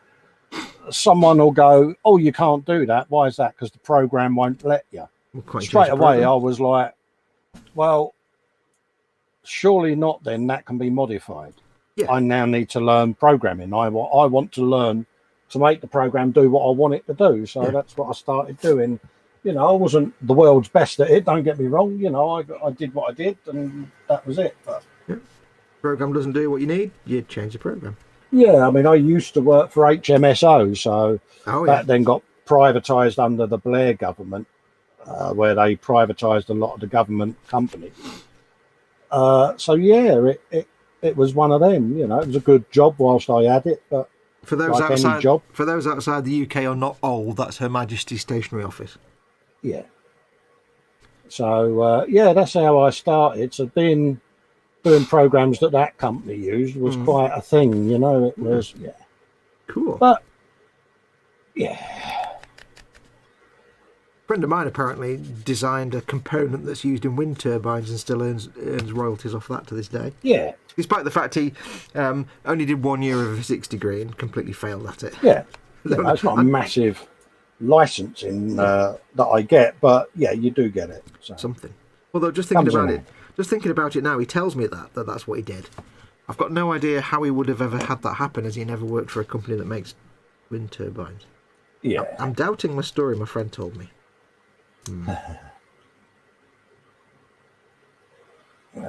someone will go, "Oh, you can't do that. Why is that? Because the program won't let you." Straight away, I was like, "Well, surely not. Then that can be modified. Yeah. I now need to learn programming. I want to learn to make the program do what I want it to do. So that's what I started doing. I wasn't the world's best at it. Don't get me wrong. I did what I did, and that was it. But program doesn't do what you need, you change the program. Yeah, I mean, I used to work for HMSO, so that then got privatised under the Blair government, where they privatised a lot of the government companies. So yeah, it was one of them. It was a good job whilst I had it, but for those outside the UK are not old, that's Her Majesty's Stationery Office. Yeah. So that's how I started. So doing programs that company used was quite a thing, It was cool. But a friend of mine apparently designed a component that's used in wind turbines and still earns royalties off that to this day. Yeah. Despite the fact he only did 1 year of a physics degree and completely failed at it. Yeah. That's not a massive licensing that I get, but yeah, you do get it. So. Something. Although just thinking about it now, he tells me that's what he did. I've got no idea how he would have ever had that happen, as he never worked for a company that makes wind turbines. Yeah. I'm doubting my story, my friend told me.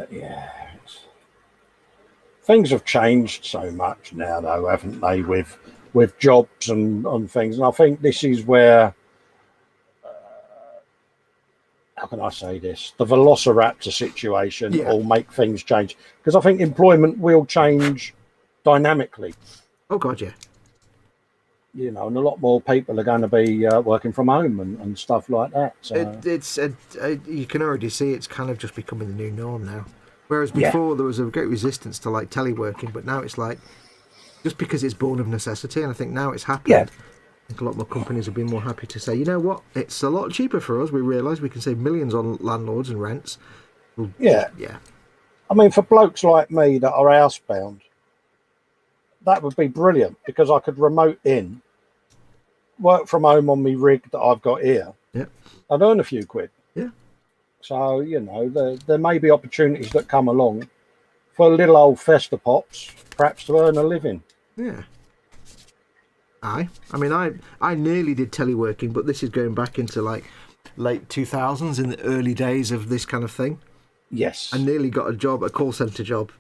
Yeah. Things have changed so much now, though, haven't they, with jobs and things. And I think this is where, how can I say this? The Velociraptor situation will make things change. Because I think employment will change dynamically. Oh, God, yeah. And a lot more people are going to be working from home and stuff like that. So. You can already see it's kind of just becoming the new norm now. Whereas before there was a great resistance to like teleworking, but now it's like just because it's born of necessity, and I think now it's happening. Yeah. I think a lot more companies have been more happy to say, you know what, it's a lot cheaper for us. We realise we can save millions on landlords and rents. Yeah. I mean, for blokes like me that are housebound, that would be brilliant because I could remote in, work from home on my rig that I've got here, yeah, and earn a few quid. Yeah. So, there may be opportunities that come along for little old fester pops, perhaps to earn a living. Yeah. I mean, I nearly did teleworking, but this is going back into like late 2000s, in the early days of this kind of thing. Yes. I nearly got a job, a call centre job,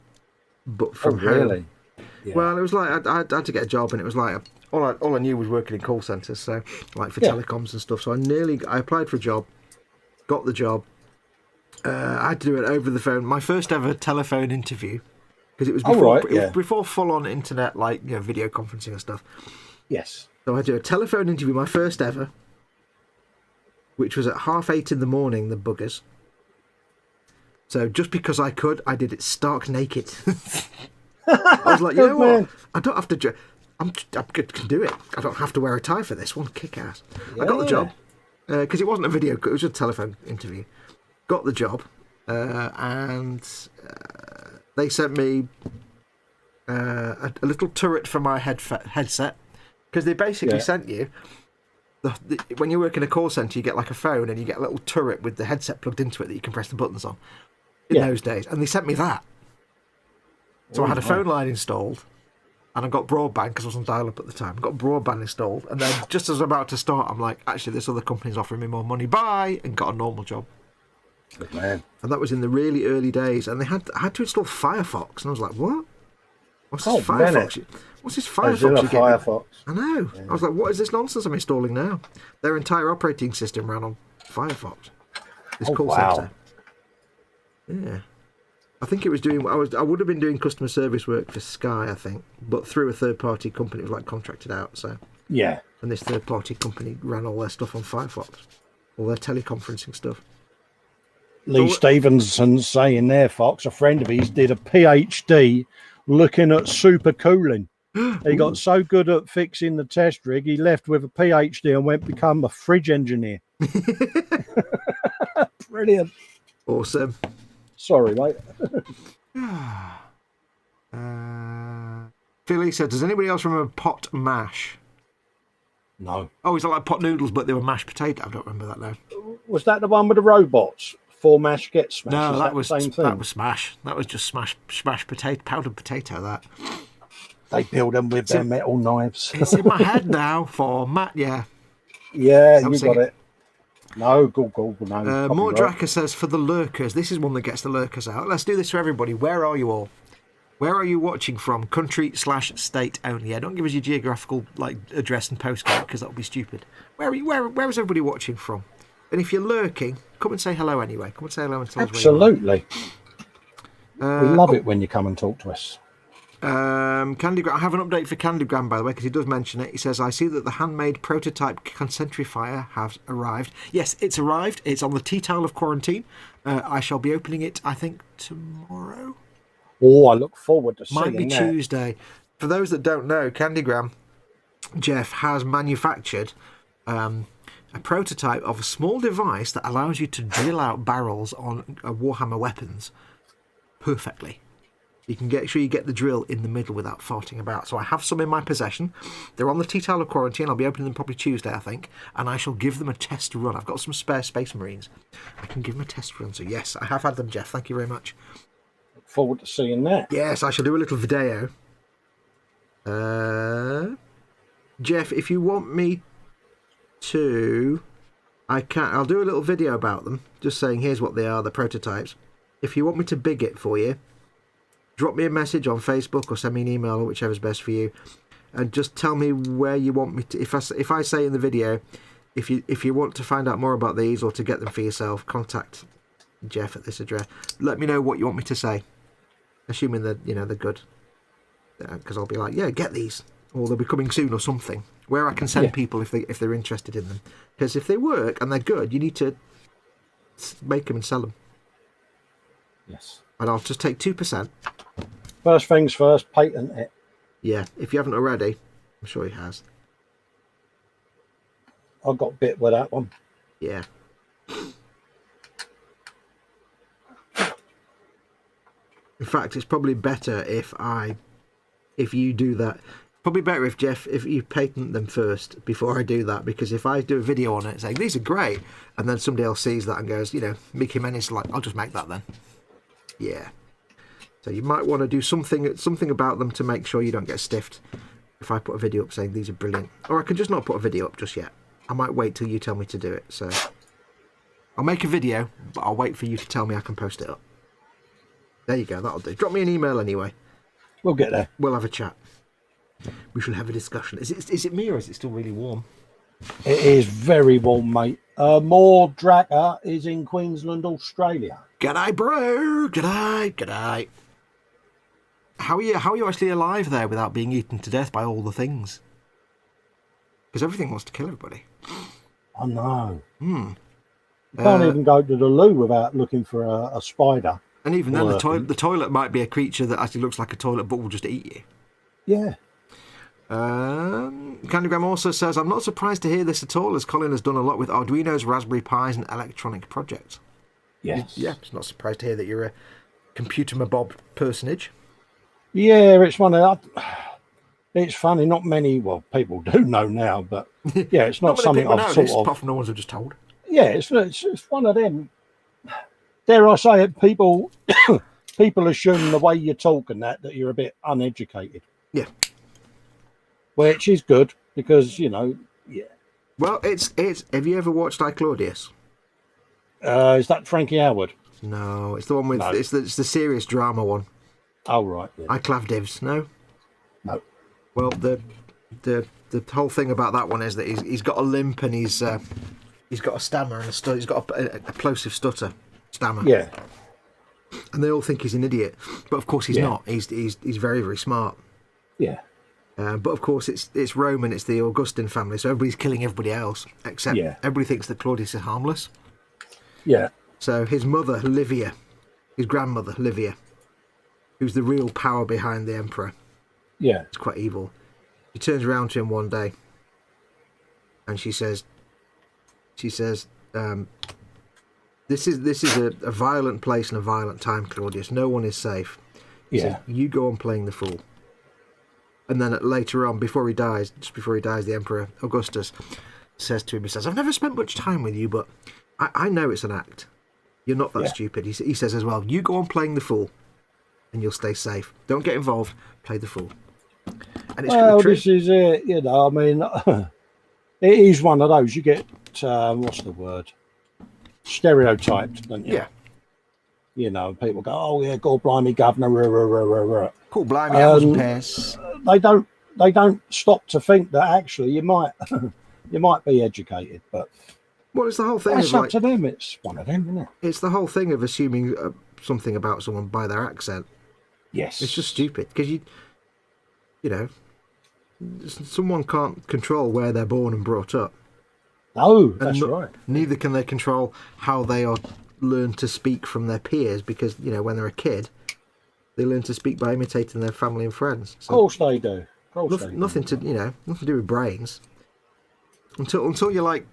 but from home. Really? Yeah. Well, it was like I had to get a job, and it was like all I knew was working in call centres, so like for telecoms and stuff. So I applied for a job, got the job. I had to do it over the phone. My first ever telephone interview, because it was before was before full on internet, like video conferencing and stuff. Yes. So I had to do a telephone interview, my first ever, which was at 8:30 in the morning. The buggers. So just because I could, I did it stark naked. I was like, you know what? I don't have to. I'm good, can do it. I don't have to wear a tie for this one. Kick ass. Yeah. I got the job because it wasn't a video. It was just a telephone interview. Got the job, and they sent me a little turret for my headset, because they basically sent you. When you work in a call centre, you get like a phone and you get a little turret with the headset plugged into it that you can press the buttons on. In those days, and they sent me that. So I had a phone line installed, and I got broadband because I was on dial-up at the time. I got broadband installed, and then just as I'm about to start, I'm like, actually, this other company's offering me more money. Bye, and got a normal job. Good man. And that was in the really early days, and I had to install Firefox, and I was like, what? What's this Firefox? What's this Firefox? Firefox. I know. Yeah. I was like, what is this nonsense I'm installing now? Their entire operating system ran on Firefox. This call centre. Yeah. I think it was doing. I would have been doing customer service work for Sky, I think, but through a third-party company. It was like contracted out. So yeah. And this third-party company ran all their stuff on Firefox, all their teleconferencing stuff. Lee Stevenson's saying there, Fox, a friend of his did a PhD looking at super cooling. He got so good at fixing the test rig, he left with a PhD and went become a fridge engineer. Brilliant. Awesome. Sorry, mate. Philly said, does anybody else remember pot mash? No. Oh, is that like pot noodles, but they were mashed potato? I don't remember that now. Was that the one with the robots? For mash, get smash? No, that was the same thing? That was smash. That was just smash potato, powdered potato, that. They build them with their metal knives. It's in my head now for Matt, yeah. Yeah, you got it. No, Google, no. More Draka says, for the lurkers, this is one that gets the lurkers out. Let's do this for everybody. Where are you all? Where are you watching from? Country/state only. Yeah, don't give us your geographical address and postcode, because that would be stupid. Where is everybody watching from? And if you're lurking, come and say hello anyway. Come and say hello and tell us where you are. Absolutely. We love it when you come and talk to us. Candygram. I have an update for Candygram, by the way, because he does mention it. He says, I see that the handmade prototype concentrifier has arrived. Yes, it's arrived. It's on the tea towel of quarantine. I shall be opening it, I think, tomorrow. Oh, I look forward to seeing that. Might be Tuesday. For those that don't know, Candygram, Jeff, has manufactured a prototype of a small device that allows you to drill out barrels on Warhammer weapons perfectly. You can get sure you get the drill in the middle without farting about. So I have some in my possession. They're on the tea towel of quarantine. I'll be opening them probably Tuesday, I think, and I shall give them a test run. I've got some spare Space Marines. I can give them a test run. So yes, I have had them, Jeff. Thank you very much. Look forward to seeing that. Yes, I shall do a little video. Jeff, if you want me to, I'll do a little video about them, just saying here's what they are, the prototypes. If you want me to big it for you, drop me a message on Facebook or send me an email, or whichever's best for you, and just tell me where you want me to. If I say in the video, if you want to find out more about these or to get them for yourself, contact Jeff at this address. Let me know what you want me to say, assuming that they're good, because I'll be like, yeah, get these, or they'll be coming soon or something, where I can send people if they're interested in them. Because if they work and they're good, you need to make them and sell them. Yes. And I'll just take 2%. First things first, patent it. Yeah, if you haven't already, I'm sure he has. I got bit with that one. Yeah. In fact, it's probably better if you do that. Probably better if Jeff, if you patent them first before I do that, because if I do a video on it saying these are great, and then somebody else sees that and goes, Mickey Menace, like, I'll just make that then. Yeah. So you might want to do something about them to make sure you don't get stiffed. If I put a video up saying these are brilliant, or I can just not put a video up just yet. I might wait till you tell me to do it. So I'll make a video, but I'll wait for you to tell me I can post it up. There you go. That'll do. Drop me an email anyway. We'll get there. We'll have a chat. We shall have a discussion. Is it me or is it still really warm? It is very warm, mate. More Draka is in Queensland, Australia. G'day, bro. G'day. How are you actually alive there without being eaten to death by all the things? Because everything wants to kill everybody. I know. You can't even go to the loo without looking for a spider. And even then, the toilet might be a creature that actually looks like a toilet but will just eat you. Yeah. Candygram also says, I'm not surprised to hear this at all, as Colin has done a lot with Arduinos, Raspberry Pis and electronic projects. Yes. Yeah, it's not surprised to hear that you're a computer mabob personage. Yeah, it's one of that. It's funny, not many, people do know now, but yeah, it's not something I've sort of... Apart from the ones who just told. Yeah, it's one of them. Dare I say it, people assume the way you talk and that you're a bit uneducated. Yeah. Which is good, because, yeah. Well, it's. Have you ever watched I, Claudius? Is that Frankie Howard? No, it's the one with... No. It's the serious drama one. Oh, right. Yeah. I, Clavdivs, no? No. Well, the whole thing about that one is that he's got a limp and he's got a stammer and he's got a plosive stutter, stammer. Yeah. And they all think he's an idiot, but of course he's not. He's very, very smart. Yeah. But of course it's Rome and it's the Augustan family, so everybody's killing everybody else except everybody thinks that Claudius is harmless. Yeah. So his mother Livia, his grandmother Livia, who's the real power behind the emperor. Yeah. It's quite evil. She turns around to him one day and she says, this is a violent place and a violent time, Claudius. No one is safe. He says, you go on playing the fool. And then later on, just before he dies, the Emperor Augustus says to him, I've never spent much time with you, but I know it's an act. You're not that stupid. He says as well, you go on playing the fool and you'll stay safe. Don't get involved. Play the fool. And it's this is it. I mean, it is one of those. You get, what's the word? Stereotyped, don't you? Yeah. People go, oh, yeah, God blimey, governor. Rah, rah, rah, rah, rah. Cool, blimey, apples and pears. They don't stop to think that actually you might be educated, but well, it's the whole thing. It's up to them. It's one of them, isn't it? It's the whole thing of assuming something about someone by their accent. Yes, it's just stupid because someone can't control where they're born and brought up. No, that's right. Neither can they control how they are learn to speak from their peers because when they're a kid, they learn to speak by imitating their family and friends. So of course they do. Nothing to do with brains. Until you're like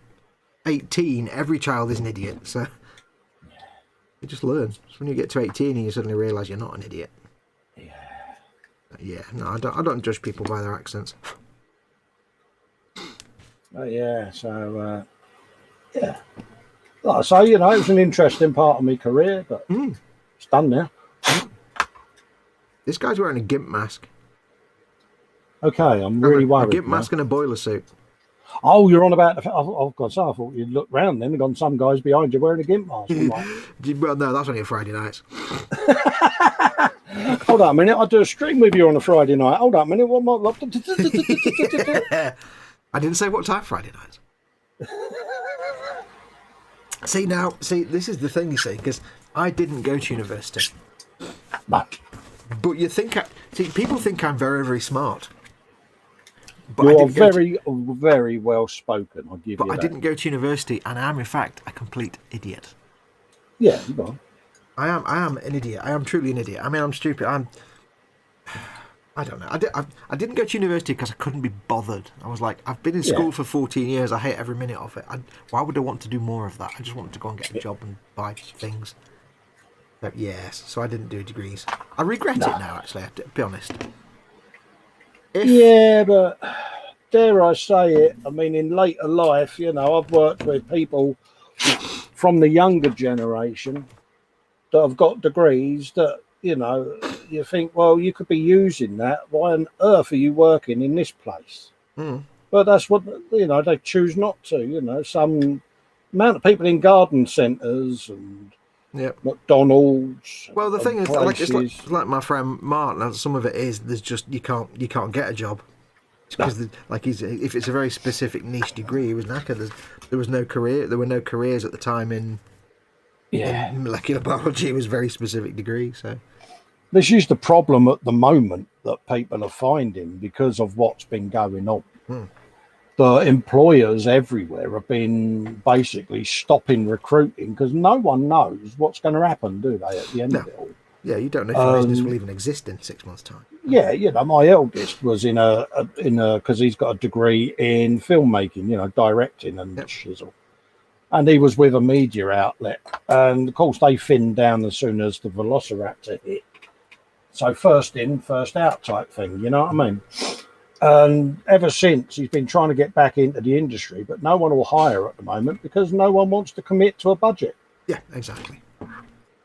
18, every child is an idiot. So you just learn. So when you get to 18 and you suddenly realise you're not an idiot. Yeah. No, I don't judge people by their accents. So like I say, it was an interesting part of my career, but it's done now. This guy's wearing a gimp mask. Okay, I'm really worried. A gimp mask and a boiler suit. Oh, you're on about the... Oh, God, so I thought you'd look round then and gone, some guys behind you wearing a gimp mask. Well, no, that's only a Friday night. Hold on a minute, I'll do a stream with you on a Friday night. Hold on a minute, what am I... I didn't say what time Friday night. See, this is the thing, you see, because I didn't go to university. But you think... people think I'm very, very smart. But you are very, very well spoken, I'll give you that. But I didn't go to university, and I am, in fact, a complete idiot. Yeah, you are. I am an idiot. I am truly an idiot. I mean, I'm stupid. I don't know. I didn't go to university because I couldn't be bothered. I was like, I've been in school for 14 years. I hate every minute of it. Why would I want to do more of that? I just wanted to go and get a job and buy things. But yes, so I didn't do degrees. I regret it now, actually, to be honest. Yeah, but dare I say it? I mean, in later life, I've worked with people from the younger generation that have got degrees that, you think, well, you could be using that. Why on earth are you working in this place? Mm. But that's what, they choose not to. Some amount of people in garden centres and Yep. McDonald's Well, the and thing is, places. it's like my friend Martin. And some of it is there's just you can't get a job because if it's a very specific niche degree, he was knackered. There was no career. There were no careers at the time in molecular biology. It was a very specific degree. So This is the problem at the moment that people are finding because of what's been going on. The employers everywhere have been basically stopping recruiting because no one knows what's going to happen, do they, at the end of it all? Yeah, you don't know if your business will even exist in 6 months' time. Yeah, my eldest was in a because he's got a degree in filmmaking, directing and shizzle. And he was with a media outlet. And of course, they thinned down as soon as the Velociraptor hit. So first in, first out type thing, you know what I mean? And ever since, he's been trying to get back into the industry, but no one will hire at the moment because no one wants to commit to a budget. Yeah, exactly.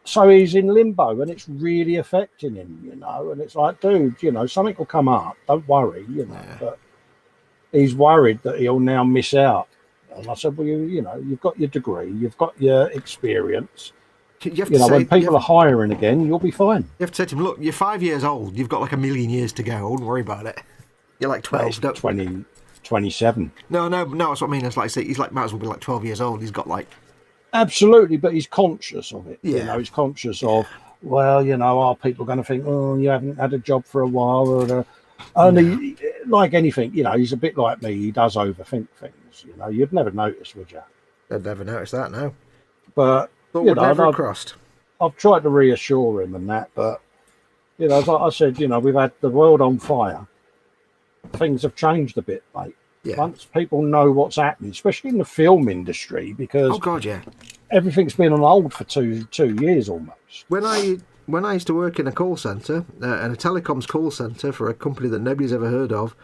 So he's in limbo, and it's really affecting him, And it's like, dude, something will come up. Don't worry, But he's worried that he'll now miss out. And I said, well, you've got your degree, you've got your experience. You have to say, when people are hiring again, you'll be fine. You have to say to him, look, you're 5 years old. You've got like 1,000,000 years to go. I wouldn't worry about it. You're like 12. 27. No, that's what I mean. It's like, he's like, might as well be like 12 years old. He's got like... Absolutely, but he's conscious of it. Yeah. He's conscious of, well, are people going to think, oh, you haven't had a job for a while? He, like anything, he's a bit like me. He does overthink things, You'd never notice, would you? I'd never notice that, no. But, never crossed. I've tried to reassure him and that, but, as I said, we've had the world on fire. Things have changed a bit, mate. Yeah. Once people know what's happening, especially in the film industry, because oh god, yeah, everything's been on hold for two years almost. When I used to work in a call centre, and a telecoms call centre for a company that nobody's ever heard of,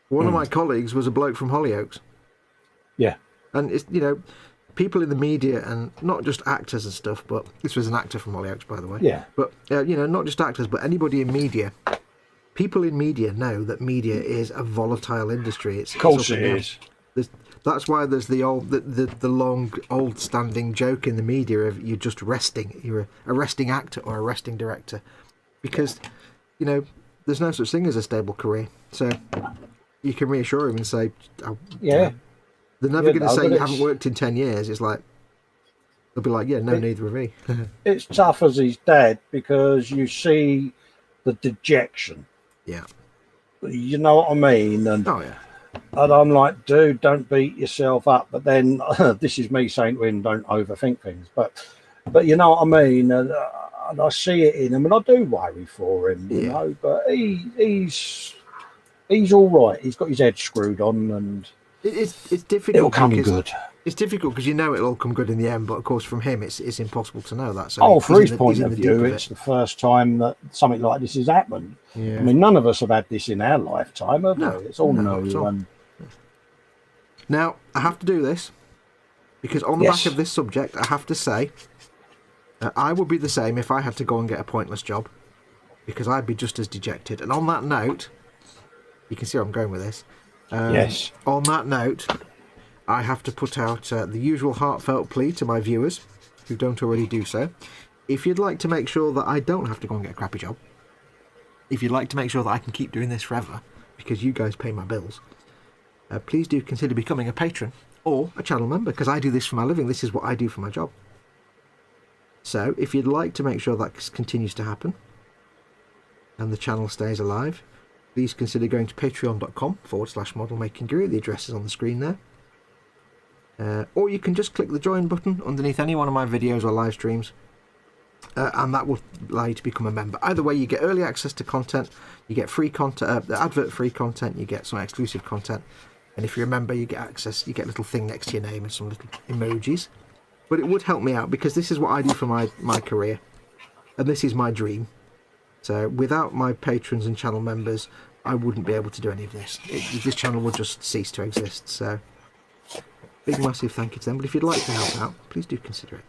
one of my colleagues was a bloke from Hollyoaks. Yeah, and it's people in the media, and not just actors and stuff, but this was an actor from Hollyoaks, by the way. Yeah, but not just actors, but anybody in media. People in media know that media is a volatile industry. Of course it is. That's why there's the long, old-standing joke in the media of you're just resting. You're a resting actor or a resting director. Because, there's no such thing as a stable career. So you can reassure him and say, they're never going to say you haven't worked in 10 years. It's like, they'll be like, yeah, no, neither have me. It's tough as his dad because you see the dejection. Yeah. You know what I mean? And, oh, yeah. And I'm like, dude, don't beat yourself up. But then this is me saying to him, don't overthink things. But you know what I mean? And I see it in him, and I do worry for him, But he's all right. He's got his head screwed on, and it's difficult. It'll come good. It's difficult because it'll all come good in the end, but of course from him it's impossible to know that. So from his point of view, it's the first time that something like this has happened. Yeah. I mean, none of us have had this in our lifetime, have we? It's all new. Now, I have to do this because on the back of this subject, I have to say I would be the same if I had to go and get a pointless job because I'd be just as dejected. And on that note, you can see where I'm going with this. Yes. On that note, I have to put out the usual heartfelt plea to my viewers who don't already do so. If you'd like to make sure that I don't have to go and get a crappy job, if you'd like to make sure that I can keep doing this forever because you guys pay my bills, please do consider becoming a patron or a channel member because I do this for my living. This is what I do for my job. So if you'd like to make sure that continues to happen and the channel stays alive, please consider going to patreon.com/modelmakingguru. The address is on the screen there. Or you can just click the join button underneath any one of my videos or live streams, and that will allow you to become a member. Either way, you get early access to content, you get free content, advert-free content, you get some exclusive content, and if you're a member, you get access, you get a little thing next to your name and some little emojis. But it would help me out because this is what I do for my career, and this is my dream. So without my patrons and channel members, I wouldn't be able to do any of this. This channel would just cease to exist. So, big massive thank you to them. But if you'd like to help out, please do consider it.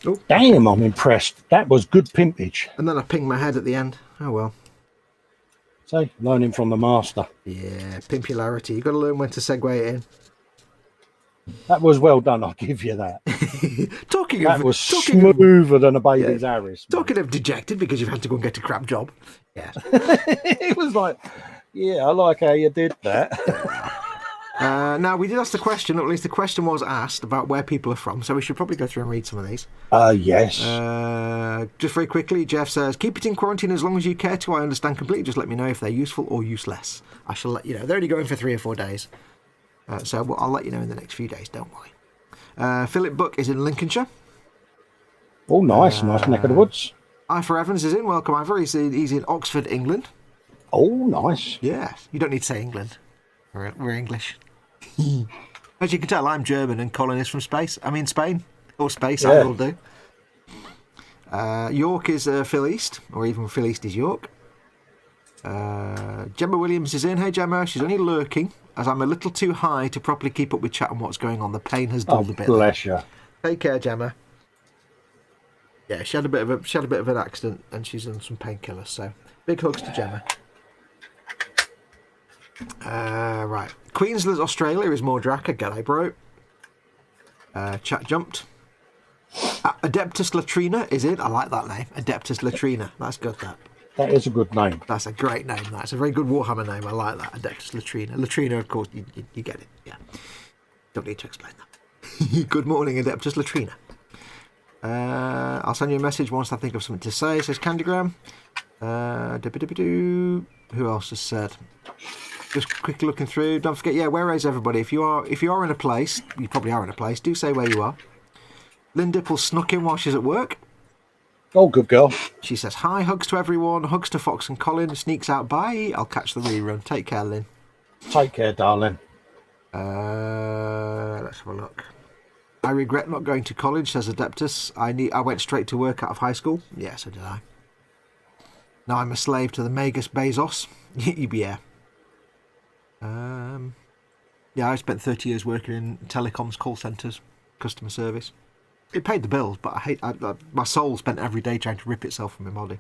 Oh, Damn, I'm impressed. That was good pimpage. and then I pinged my head at the end. Oh well. So, learning from the master. Yeah, pimpularity. You've got to learn when to segue it in. That was well done, I'll give you that. Talking That of was talking smoother than a baby's Harris. talking of dejected because you've had to go and get a crap job. Yeah. It was like, yeah, I like how you did that. Now we did ask the question, or at least the question was asked about where people are from. So we should probably go through and read some of these. Yes. Just very quickly, Jeff says, "Keep it in quarantine as long as you care to. I understand completely. Just let me know if they're useful or useless. I shall let you know. They're only going for 3 or 4 days, so I'll let you know in the next few days. Don't worry." Philip Buck is in Lincolnshire. Oh, nice neck of the woods. Ivor Evans is in. Welcome, Ivor. He's in Oxford, England. Oh, nice. Yeah, you don't need to say England. We're English. As you can tell, I'm German and Colin is from Spain. Or space, I will do. York is Phil East, or even Phil East is York. Gemma Williams is in. Hey Gemma, she's only lurking, as I'm a little too high to properly keep up with chat and what's going on. The pain has dulled a bit. Bless you. Take care, Gemma. Yeah, she had a bit of an accident and she's on some painkillers, so big hugs to Gemma. Right. Queensland, Australia is Mordraka. G'day, bro. Chat jumped. Adeptus Latrina is in. I like that name. Adeptus Latrina. That's good, that. That is a good name. That's a great name. That's a very good Warhammer name. I like that. Adeptus Latrina. Latrina, of course, you get it. Yeah. Don't need to explain that. Good morning, Adeptus Latrina. I'll send you a message once I think of something to say, says Candygram. Who else has said? Just quickly looking through. Don't forget, where is everybody? If you are in a place, you probably are in a place, do say where you are. Lynn Dipple snuck in while she's at work. Oh, good girl. She says, "Hi, hugs to everyone, hugs to Fox and Colin, sneaks out, bye. I'll catch the rerun. Take care, Lynn." Take care, darling. Let's have a look. "I regret not going to college," says Adeptus. I went straight to work out of high school. Yeah, so did I. Now I'm a slave to the Magus Bezos. Yeah. I spent 30 years working in telecoms call centres, customer service. It paid the bills, but my soul spent every day trying to rip itself from my body.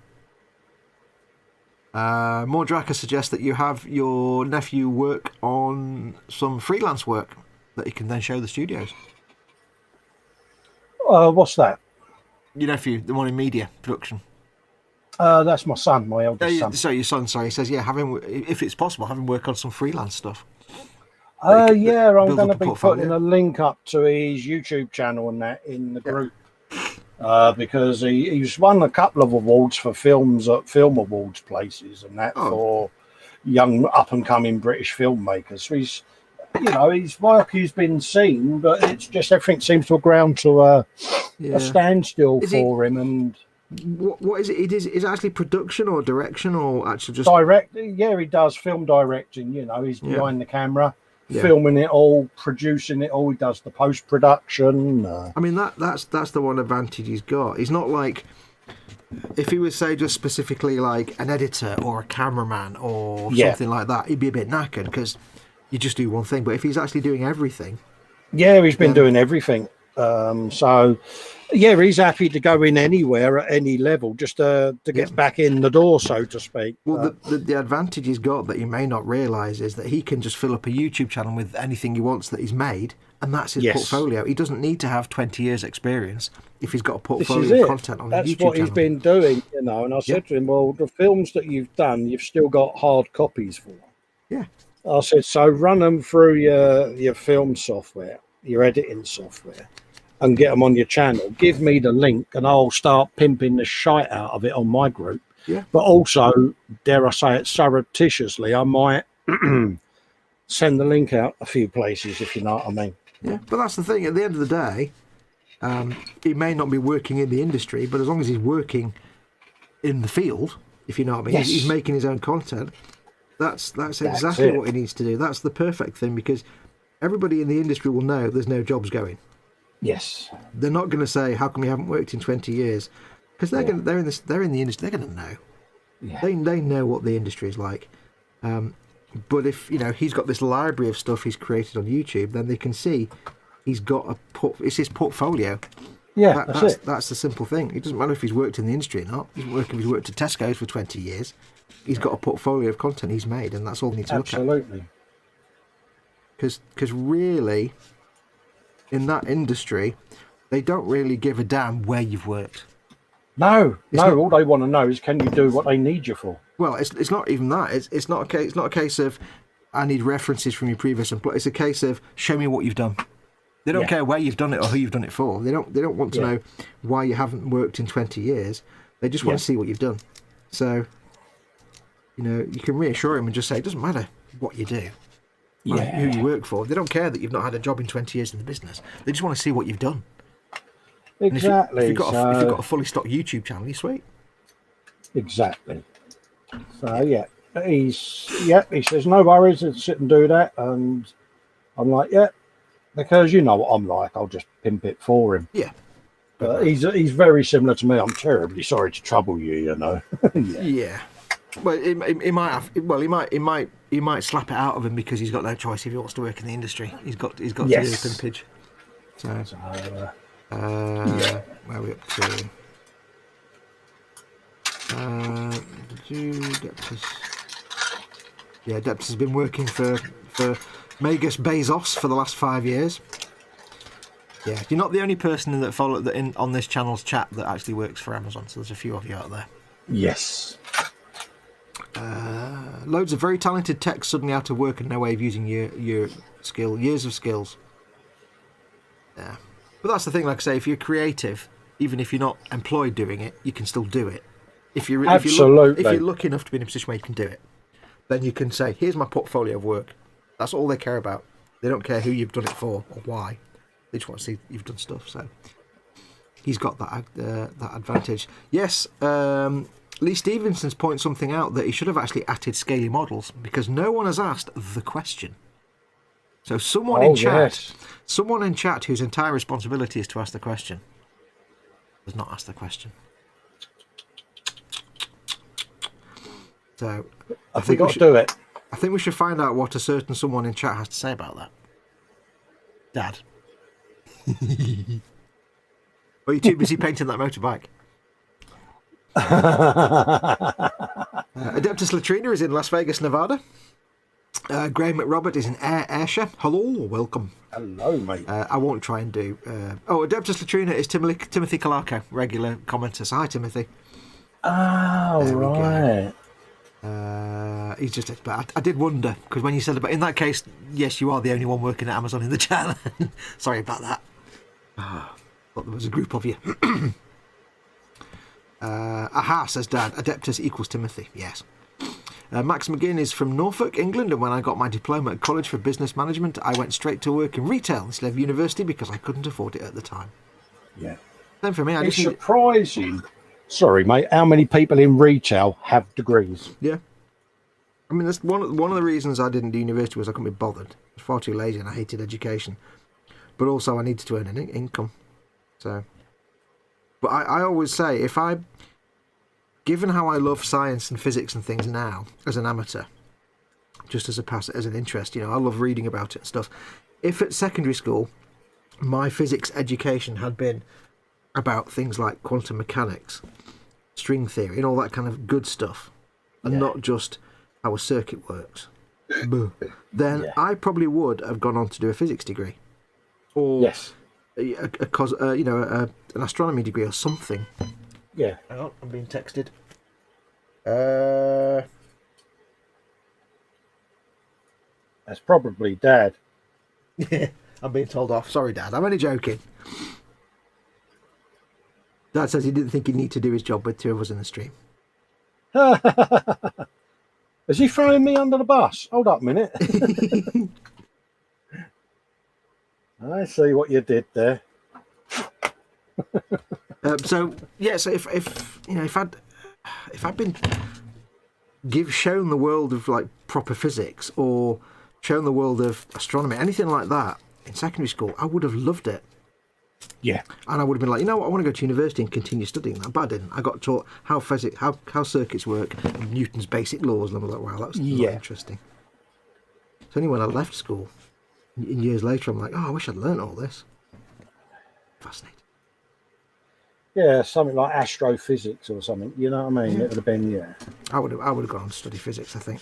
Mordraka suggests that you have your nephew work on some freelance work that he can then show the studios. What's that? Your nephew, the one in media production. That's my son, my eldest son. So your son, sorry, he says, if it's possible, have him work on some freelance stuff. I'm build going up to a be portfolio. putting a link up to his YouTube channel and that in the group. Because he's won a couple of awards for films at film awards places and that for young up and coming British filmmakers. So he's, his work has been seen, but it's just everything seems to have ground to a standstill for him. And what is it? Is it actually production or direction or actually just direct? Yeah, he does film directing. He's behind the camera. Filming it all, producing it all. He does the post production. I mean, that's the one advantage he's got. He's not like, if he was say just specifically like an editor or a cameraman or something like that, he'd be a bit knackered because you just do one thing. But if he's actually doing everything, he's been doing everything. So he's happy to go in anywhere at any level just to get back in the door, so to speak. Well, the advantage he's got that you may not realise is that he can just fill up a YouTube channel with anything he wants that he's made, and that's his portfolio. He doesn't need to have 20 years experience if he's got a portfolio of content on his YouTube channel. That's what he's been doing, and I said to him, well, the films that you've done, you've still got hard copies for. Yeah. I said, so run them through your film software, your editing software, and get them on your channel. Give me the link and I'll start pimping the shite out of it on my group. Yeah. But also, dare I say it, surreptitiously, I might send the link out a few places, if you know what I mean. Yeah, but that's the thing. At the end of the day, he may not be working in the industry, but as long as he's working in the field, if you know what I mean, he's making his own content. That's exactly what he needs to do. That's the perfect thing, because everybody in the industry will know there's no jobs going. Yes. They're not going to say, how come you haven't worked in 20 years? Because they're in the industry. They're going to know. Yeah. They know what the industry is like. But if he's got this library of stuff he's created on YouTube, then they can see he's got it's his portfolio. Yeah, that's it. That's the simple thing. It doesn't matter if he's worked in the industry or not. It doesn't matter if he's worked at Tesco's for 20 years. He's got a portfolio of content he's made, and that's all we need to look at. Absolutely. Because really, in that industry, they don't really give a damn where you've worked. No, all they want to know is, can you do what they need you for? Well, it's not even that. It's not a case of I need references from your previous employer. It's a case of show me what you've done. They don't care where you've done it or who you've done it for. They don't want to know why you haven't worked in 20 years. They just want to see what you've done. So, you can reassure him and just say it doesn't matter what you do, who you work for. They don't care that you've not had a job in 20 years in the business. They just want to see what you've done. Exactly. If you've got a fully stocked YouTube channel, you're sweet. Exactly. So he says no worries, sit and do that, and I'm like, because you know what I'm like, I'll just pimp it for him. Yeah. But he's very similar to me. I'm terribly sorry to trouble you, Yeah. Well, he might have. Well, he might slap it out of him because he's got no choice if he wants to work in the industry. He's got to do the pimpage. So where are we up to? Deptus has been working for Magus Bezos for the last 5 years. Yeah, you're not the only person that on this channel's chat that actually works for Amazon. So there's a few of you out there. Yes. Loads of very talented techs suddenly out of work and no way of using your years of skills. Yeah, but that's the thing. Like I say, if you're creative, even if you're not employed doing it, you can still do it. If you're lucky enough to be in a position where you can do it, then you can say, "Here's my portfolio of work." That's all they care about. They don't care who you've done it for or why. They just want to see you've done stuff. So he's got that advantage. Yes, Lee Stevenson's pointed something out that he should have actually added scaly models because no one has asked the question. So someone in chat whose entire responsibility is to ask the question does not ask the question. So I think we should do it. I think we should find out what a certain someone in chat has to say about that. Dad. Are you too busy painting that motorbike? Adeptus Latrina is in Las Vegas, Nevada. Graham McRobert is in Ayrshire. Hello, welcome. Hello, mate. I won't try and do... Adeptus Latrina is Timothy Calarco, regular commenter. So hi, Timothy. Oh, right. He's just... But I did wonder, because when you said about... In that case, yes, you are the only one working at Amazon in the channel. Sorry about that. Thought there was a group of you. Aha, says Dad. Adeptus equals Timothy. Yes. Max McGinn is from Norfolk, England, and when I got my diploma at college for business management, I went straight to work in retail instead of university because I couldn't afford it at the time. Yeah. Then for me, it's surprising. Sorry, mate. How many people in retail have degrees? Yeah. I mean, that's one of the reasons I didn't do university was I couldn't be bothered. I was far too lazy and I hated education. But also I needed to earn an income. So, but I always say, given how I love science and physics and things now as an amateur, just as an interest, I love reading about it and stuff. If at secondary school my physics education had been about things like quantum mechanics, string theory, and all that kind of good stuff, and not just how a circuit works, then I probably would have gone on to do a physics degree, or an astronomy degree or something. Yeah. Hang on, I'm being texted. That's probably Dad. Yeah, I'm being told off. Sorry, Dad. I'm only joking. Dad says he didn't think he'd need to do his job with two of us in the stream. Is he throwing me under the bus? Hold up a minute. I see what you did there. So if I'd been shown the world of like proper physics or shown the world of astronomy, anything like that in secondary school, I would have loved it. Yeah. And I would have been like, you know what, I want to go to university and continue studying that, but I didn't. I got taught how circuits work, and Newton's basic laws, and I was like, wow, that's not interesting. It's only when I left school, years later, I'm like, oh, I wish I'd learnt all this. Fascinating. Yeah, something like astrophysics or something. You know what I mean? Yeah. It would have been I would have gone on to study physics, I think.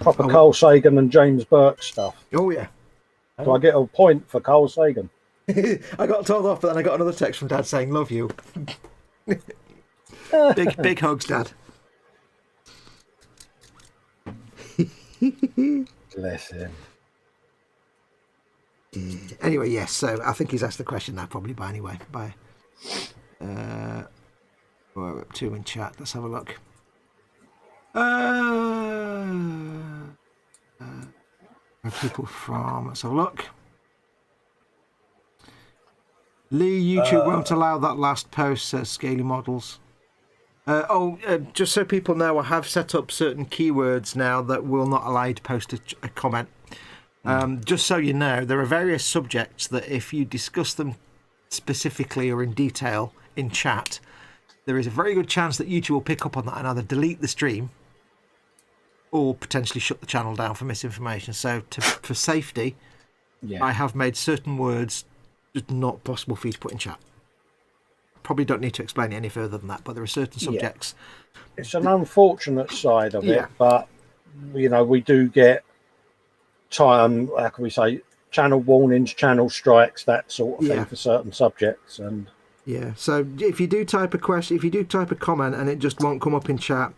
proper Carl Sagan and James Burke stuff. Oh yeah. Do I get a point for Carl Sagan? I got told off, but then I got another text from Dad saying, "Love you." big hugs, Dad. Bless him. Anyway, yes. So I think he's asked the question now, probably we're up to in chat. Let's have a look. People from. Let's have a look. Lee, YouTube won't allow that last post, says Scaly Models. Just so people know, I have set up certain keywords now that will not allow you to post a comment. Just so you know, there are various subjects that if you discuss them specifically or in detail in chat, there is a very good chance that YouTube will pick up on that and either delete the stream or potentially shut the channel down for misinformation. So for safety, I have made certain words just not possible for you to put in chat. Probably don't need to explain it any further than that, but there are certain subjects. It's an unfortunate side of it, but we do get time, how can we say, channel warnings, channel strikes, that sort of thing for certain subjects. And so if you do type a question, if you do type a comment and it just won't come up in chat,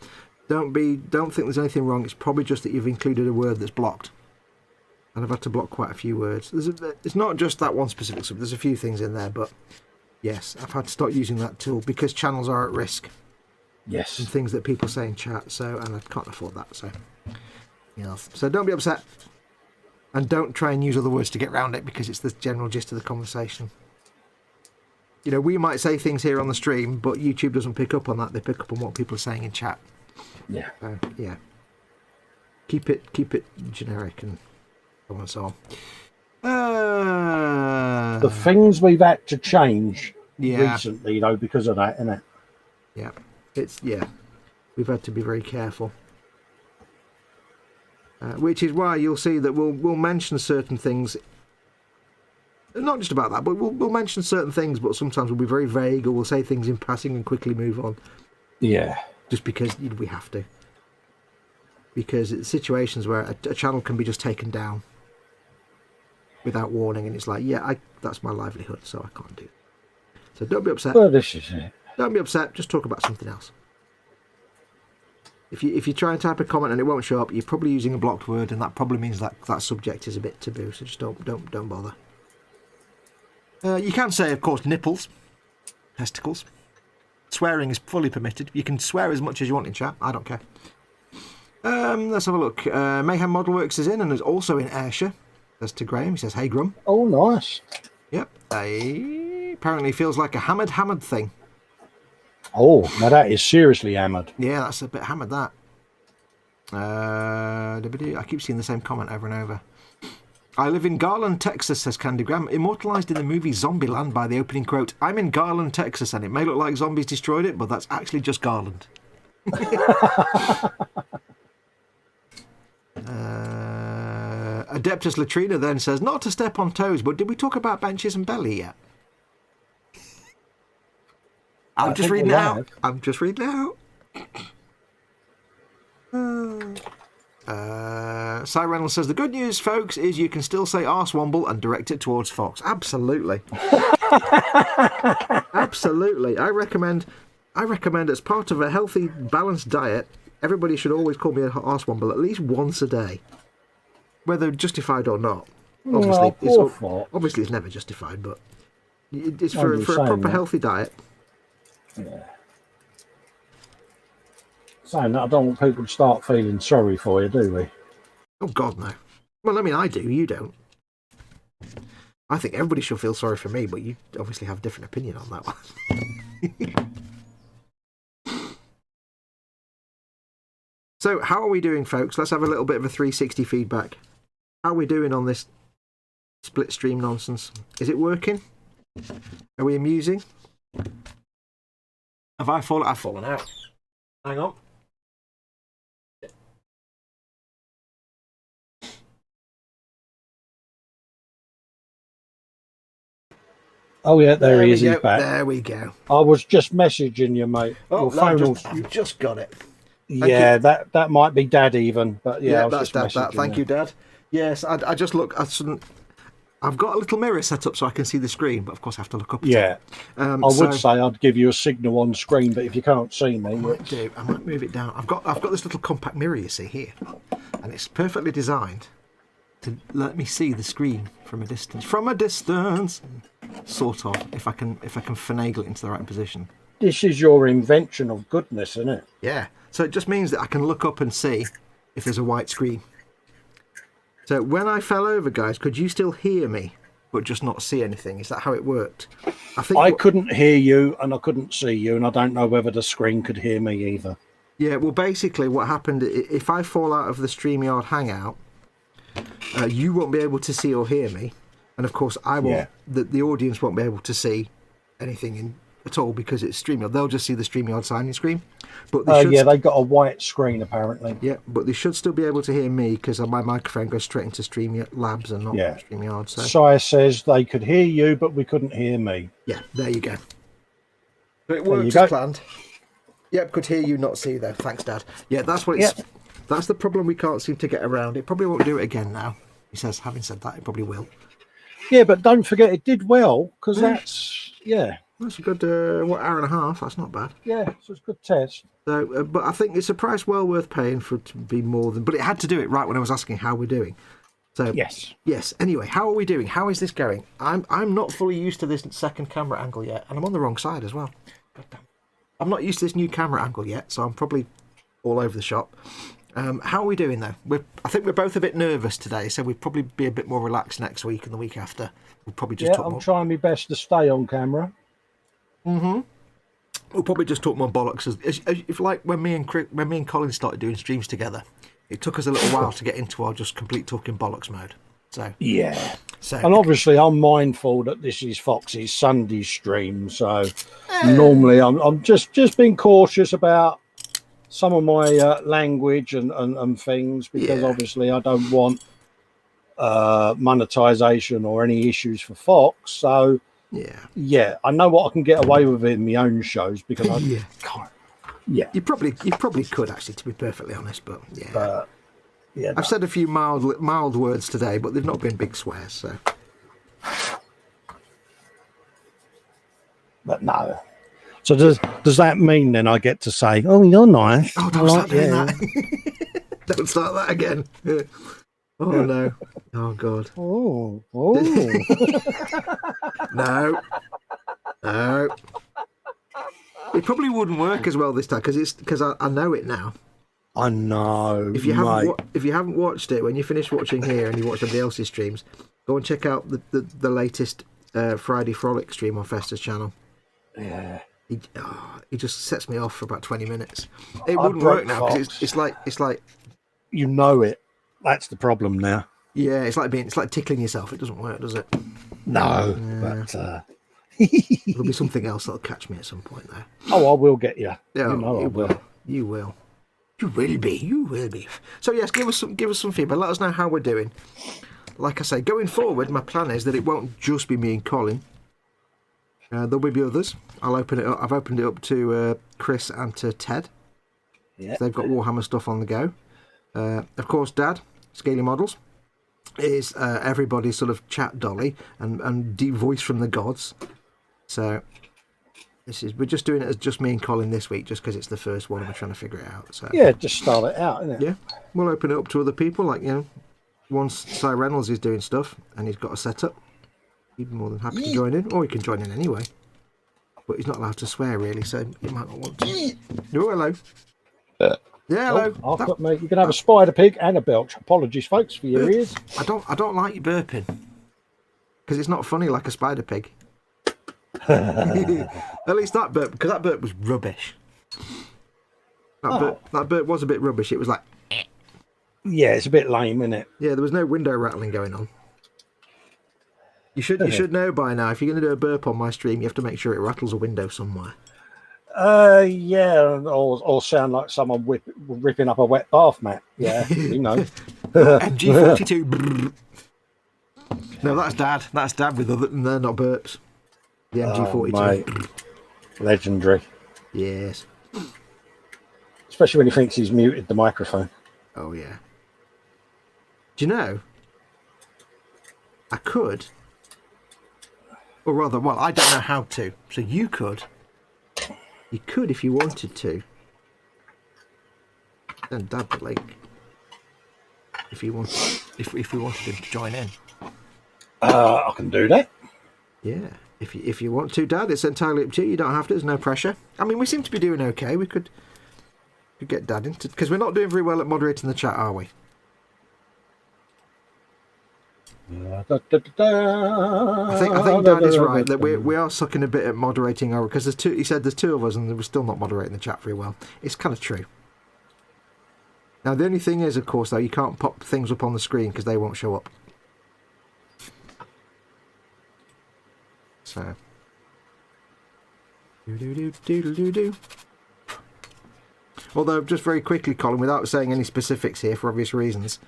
don't think there's anything wrong. It's probably just that you've included a word that's blocked. And I've had to block quite a few words. It's not just that one specific subject. There's a few things in there, but yes, I've had to start using that tool because channels are at risk. Yes. And things that people say in chat, and I can't afford that. So don't be upset. And don't try and use other words to get around it because it's the general gist of the conversation. You know, we might say things here on the stream, but YouTube doesn't pick up on that. They pick up on what people are saying in chat. Yeah. Keep it generic and so on and so on. The things we've had to change recently, though, because of that, isn't it? We've had to be very careful. Which is why you'll see that we'll mention certain things. Not just about that, but we'll mention certain things, but sometimes we'll be very vague, or we'll say things in passing and quickly move on. Yeah. Just because we have to. Because it's situations where a channel can be just taken down without warning, and it's like, that's my livelihood, so I can't do it. So don't be upset. Well, this is it. Don't be upset. Just talk about something else. If you try and type a comment and it won't show up, you're probably using a blocked word, and that probably means that subject is a bit taboo. So just don't bother. You can say, of course, nipples, testicles. Swearing is fully permitted. You can swear as much as you want in chat. I don't care. Let's have a look. Mayhem Model Works is in and is also in Ayrshire. Says to Graham. He says, "Hey, Grum." Oh, nice. Yep. Apparently feels like a hammered thing. Oh, now that is seriously hammered. Yeah, that's a bit hammered, that. I keep seeing the same comment over and over. I live in Garland, Texas, says Candygram, immortalised in the movie Zombieland by the opening quote, "I'm in Garland, Texas, and it may look like zombies destroyed it, but that's actually just Garland." Adeptus Latrina then says, "Not to step on toes, but did we talk about benches and belly yet?" I'm just reading out. Cy Reynolds says, "The good news, folks, is you can still say arsewomble and direct it towards Fox." Absolutely. Absolutely. I recommend as part of a healthy, balanced diet, everybody should always call me an arsewomble at least once a day. Whether justified or not. Obviously it's never justified, but it's for a proper healthy diet. Yeah. Saying that, I don't want people to start feeling sorry for you, do we? Oh, God, no. Well, I mean, I do. You don't. I think everybody should feel sorry for me, but you obviously have a different opinion on that one. So, how are we doing, folks? Let's have a little bit of a 360 feedback. How are we doing on this split stream nonsense? Is it working? Are we amusing? Have I fallen? I've fallen out. Hang on. Oh yeah, there he is. He's back. There we go. I was just messaging you, mate. Oh, Your phone I've just got it. yeah, that might be Dad even, but yeah, I was that's just Dad. Thank you, Dad. Yes, I just look. I've got a little mirror set up so I can see the screen, but of course I have to look up. Yeah, I would say I'd give you a signal on screen, but if you can't see me, I might move it down. I've got this little compact mirror you see here, and it's perfectly designed to let me see the screen from a distance. Sort of, if I can finagle it into the right position. This is your invention of goodness, isn't it? Yeah. So it just means that I can look up and see if there's a white screen. So when I fell over, guys, could you still hear me, but just not see anything? Is that how it worked? I couldn't hear you and I couldn't see you, and I don't know whether the screen could hear me either. Yeah, well, basically what happened, if I fall out of the StreamYard Hangout, you won't be able to see or hear me. And of course, I won't. Yeah. The audience won't be able to see anything at all because it's StreamYard. They'll just see the StreamYard signing screen. But they've got a white screen apparently. Yeah, but they should still be able to hear me because my microphone goes straight into StreamYard Labs and not StreamYard. So Sire says they could hear you, but we couldn't hear me. Yeah, there you go. So it worked as planned. Yep, could hear you, not see though. Thanks, Dad. Yeah, that's what it's. Yep. That's the problem we can't seem to get around. It probably won't do it again now. He says, having said that, it probably will. Yeah, but don't forget it did well because that's that's a good hour and a half. That's not bad. Yeah, so it's a good test. So, but I think it's a price well worth paying for it to be more than. But it had to do it right when I was asking how we're doing. So yes. Anyway, how are we doing? How is this going? I'm not fully used to this second camera angle yet, and I'm on the wrong side as well. God damn. I'm not used to this new camera angle yet, so I'm probably all over the shop. How are we doing though? I think we're both a bit nervous today, so we'll probably be a bit more relaxed next week and the week after. We'll probably just talk I'm trying my best to stay on camera. We'll probably just talk more bollocks. If like when me and Colin started doing streams together, it took us a little while to get into our just complete talking bollocks mode. So yeah. So and obviously I'm mindful that this is Fox's Sunday stream, so normally I'm just being cautious about some of my language and things because obviously I don't want monetization or any issues for Fox. So I know what I can get away with in my own shows because I can't. Yeah, you probably could actually, to be perfectly honest, but I've said a few mild words today, but they've not been big swears. So, but no. So does that mean then I get to say, "Oh, you're nice"? Oh, don't start doing that. Don't start that again. Oh no! Oh God! Oh! No. It probably wouldn't work as well this time because I know it now. I know. If you haven't watched it, when you finish watching here and you watch somebody else's streams, go and check out the latest Friday Frolic stream on Festa's channel. Yeah. He just sets me off for about 20 minutes. It wouldn't work now because it's like you know it. That's the problem now. Yeah, it's like tickling yourself. It doesn't work, does it? No, but there'll be something else that'll catch me at some point though. Oh, I will get you. Yeah, you will. You will. You will be. So yes, give us some feedback. Let us know how we're doing. Like I say, going forward, my plan is that it won't just be me and Colin. There'll be others. I'll open it up. I've opened it up to Chris and to Ted. Yeah, so they've got Warhammer stuff on the go. Of course, Dad, Scaly Models, is everybody's sort of chat dolly and deep voice from the gods. So we're just doing it as just me and Colin this week, just because it's the first one and we're trying to figure it out. So yeah, just start it out, isn't it? Yeah, we'll open it up to other people. Like once Cy Reynolds is doing stuff and he's got a setup, he'd be more than happy to join in, or he can join in anyway. But he's not allowed to swear really, so he might not want to. Oh, hello. Yeah, hello. I've got me. You can have a spider pig and a belch. Apologies, folks, for your ears. I don't like you burping because it's not funny like a spider pig. At least that burp, because that burp was rubbish. That burp was a bit rubbish. It was like, yeah, it's a bit lame, isn't it? Yeah, there was no window rattling going on. You should know by now. If you're going to do a burp on my stream, you have to make sure it rattles a window somewhere. Yeah, or sound like someone ripping up a wet bath mat. Yeah, we know. MG42. No, that's Dad. That's Dad with other, and they're not burps. The MG42. Mate. Legendary. Yes. Especially when he thinks he's muted the microphone. Oh, yeah. Do you know? I could. Or rather, well, I don't know how to. So you could. You could if you wanted to. Send Dad the link. If you want, if we wanted him to join in. I can do that. Yeah. If you want to, Dad, it's entirely up to you. You don't have to. There's no pressure. I mean, we seem to be doing okay. We could get Dad into, because we're not doing very well at moderating the chat, are we? I think Dad is right that we are sucking a bit at moderating our, because he said there's two of us and we're still not moderating the chat very well. It's kind of true. Now the only thing is, of course, though, you can't pop things up on the screen because they won't show up. So do. Although, just very quickly, Colin, without saying any specifics here for obvious reasons.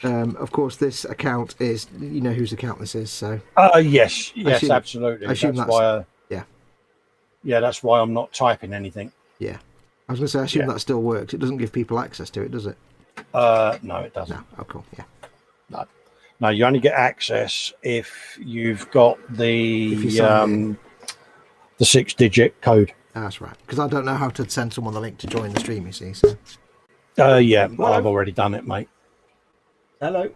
Of course, this account is, you know whose account this is, so... Yes, absolutely. I assume that's why... yeah. Yeah, that's why I'm not typing anything. Yeah. I was going to say, I assume that still works. It doesn't give people access to it, does it? No, it doesn't. No. Oh, cool, yeah. No, you only get access if you've got the 6-digit code. That's right. Because I don't know how to send someone the link to join the stream, you see, so... Yeah, well, I've already done it, mate. Hello.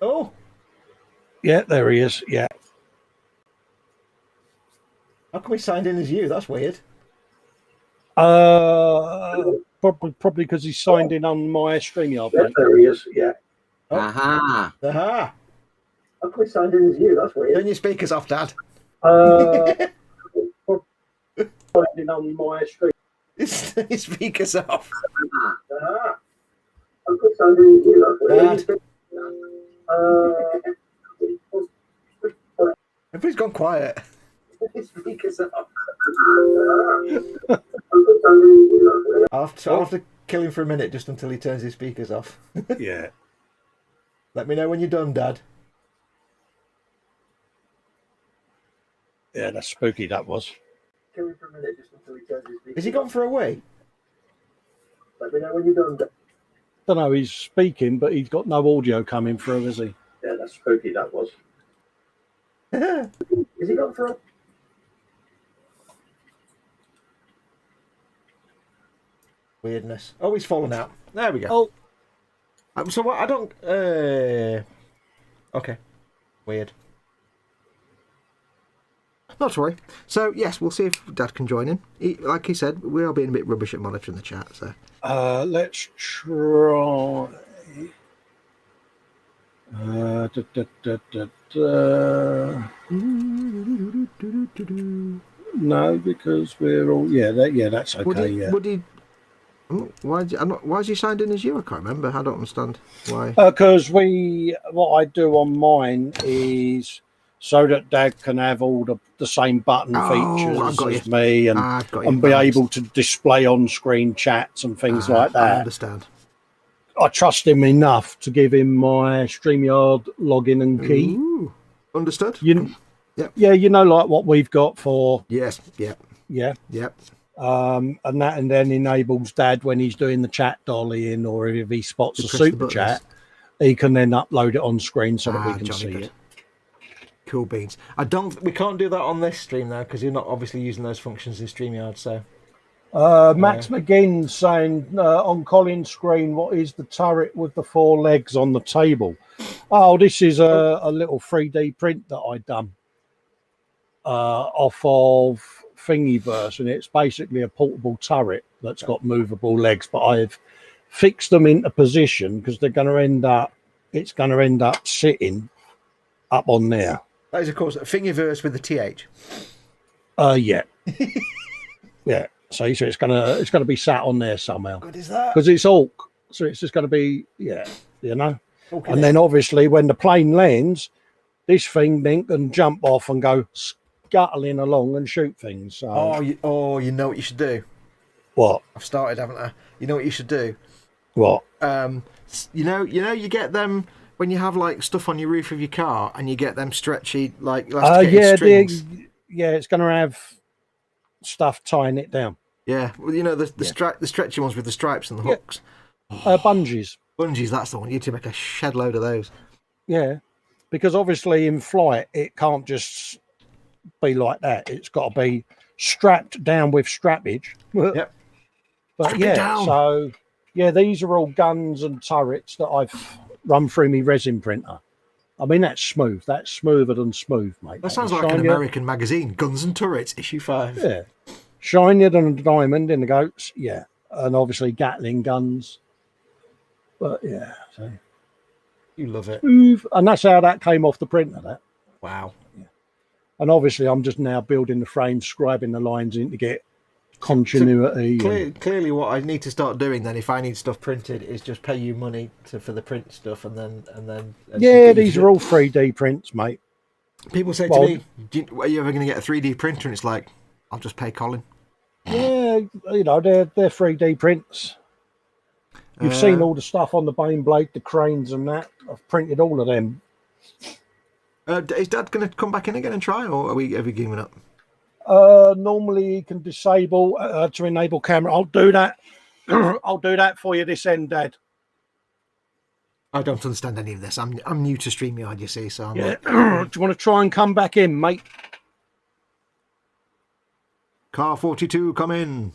Oh. Yeah, there he is. Yeah. How come he signed in as you? That's weird. Probably because he signed in on my StreamYard. Yeah, there he is. Yeah. Oh. Aha. How come he signed in as you? That's weird. Turn your speakers off, Dad. Signed in on my stream. His speakers off. Dad. Everybody's gone quiet. His speakers off. I'll have to kill him for a minute just until he turns his speakers off. Yeah. Let me know when you're done, Dad. Yeah, that's spooky, that was. Kill him for a minute just until he turns his speakers. Has he gone for a wee? Let me know when you're done, Dad. I don't know, he's speaking, but he's got no audio coming through, is he? Yeah, that's spooky, that was. Has he gone for a... Weirdness. Oh, he's fallen out. There we go. Oh. So what? I don't... Okay. Weird. Not to worry. So, yes, we'll see if Dad can join in. Like he said, we are being a bit rubbish at monitoring the chat, so... Let's try... No, because we're all... Yeah, that's okay, Would he... Why is he signed in as you? I can't remember. I don't understand why. Because what I do on mine is so that Dad can have all the same button features as me and be able to display on-screen chats and things like that. I understand. I trust him enough to give him my StreamYard login and key. Ooh, understood. Yeah, you know, like what we've got for... Yes, yep. Yeah. Yep. And then enables Dad when he's doing the chat dollying, or if he spots a super chat, he can then upload it on screen so that we can see it. Cool beans. We can't do that on this stream though, because you're not obviously using those functions in StreamYard. So Max McGinn saying on Colin's screen, what is the turret with the 4 legs on the table? Oh, this is a little 3D print that I done off of Thingiverse, and it's basically a portable turret that's got movable legs, but I've fixed them into position because it's going to end up sitting up on there. That is, of course, Thingiverse with the TH. Yeah. Yeah. So it's gonna be sat on there somehow. What is that? Because it's Orc, so it's just going to be, you know. Okay. And then obviously when the plane lands, This thing then can jump off and go scuttling along and shoot things. So You know what you should do? what? I've started, haven't I? You know what you should do? What? You get them when you have like stuff on your roof of your car, and you get them stretchy like elasticated strings. It's going to have stuff tying it down. Yeah, well, the stretchy ones with the stripes and the hooks. Bungees. Bungees, that's the one. You need to make a shed load of those. Yeah, because obviously in flight it can't just be like that. It's got to be strapped down with strappage. Yep. But Strap it down. so these are all guns and turrets that I've run through my resin printer. I mean, that's smooth. That's smoother than smooth, mate. That sounds like an American magazine. Guns and Turrets, issue 5. Yeah. Shinier than a diamond in the goats. Yeah. And obviously Gatling guns. But yeah. So. You love it. And that's how that came off the printer, that. Wow. Yeah. And obviously I'm just now building the frame, scribing the lines in to get continuity. Clearly what I need to start doing then, if I need stuff printed, is just pay you money for the print stuff, and then these are all 3D prints, mate. People say to me, are you ever going to get a 3D printer? And it's like, I'll just pay Colin. Yeah, they're 3D prints. You've seen all the stuff on the Bane Blade, the cranes and that. I've printed all of them. Is Dad going to come back in again and try, or have we given up? Normally you can disable to enable camera. I'll do that. I'll do that for you this end, Dad. I don't understand any of this. I'm new to StreamYard, you see. So I'm do you want to try and come back in, mate? Car 42, come in.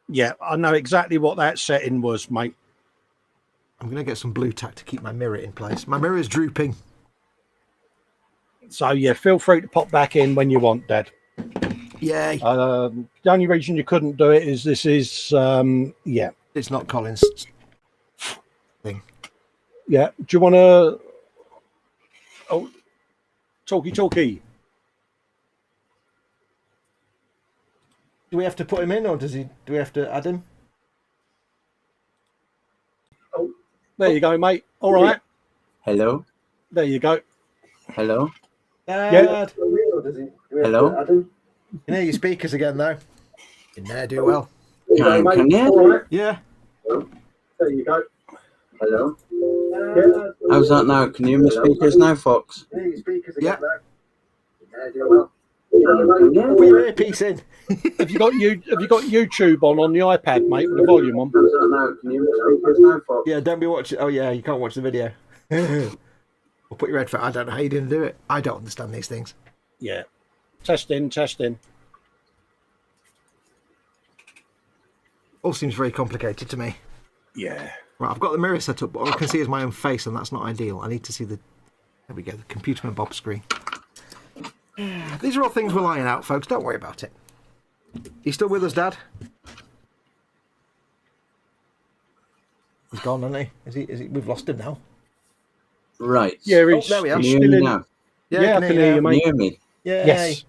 Yeah, I know exactly what that setting was, mate. I'm going to get some blue tack to keep my mirror in place. My mirror is drooping. So yeah, feel free to pop back in when you want, Dad. Yay. The only reason you couldn't do it is this is it's not Colin's thing. Yeah. Do you want to talkie? Do we have to put him in, or do we have to add him? Oh, there you go, mate. All right. Hello. There you go. Hello. Dad. Hello. You know your speakers again, though. In there, do well. Can you? Yeah. There you go. Hello. How's that now? Can you hear my speakers now, Fox? Yeah. Put your earpiece in. Have you got YouTube on the iPad, mate, with the volume on? How's that now? Can you hear my speakers now, Fox? Yeah, don't be watching. Oh, yeah, you can't watch the video. Or put your headphone. I don't know how you didn't do it. I don't understand these things. Yeah. Testing. All seems very complicated to me. Yeah. Right, I've got the mirror set up, but all I can see is my own face, and that's not ideal. I need to see the... There we go, the Computerman Bob screen. These are all things we're lying out, folks. Don't worry about it. You still with us, Dad? He's gone, hasn't he? Is he? We've lost him now. Right. Yeah, there we are. Can you hear me now? Yeah, I can hear you, Can mate. you hear me? Yeah. Yes.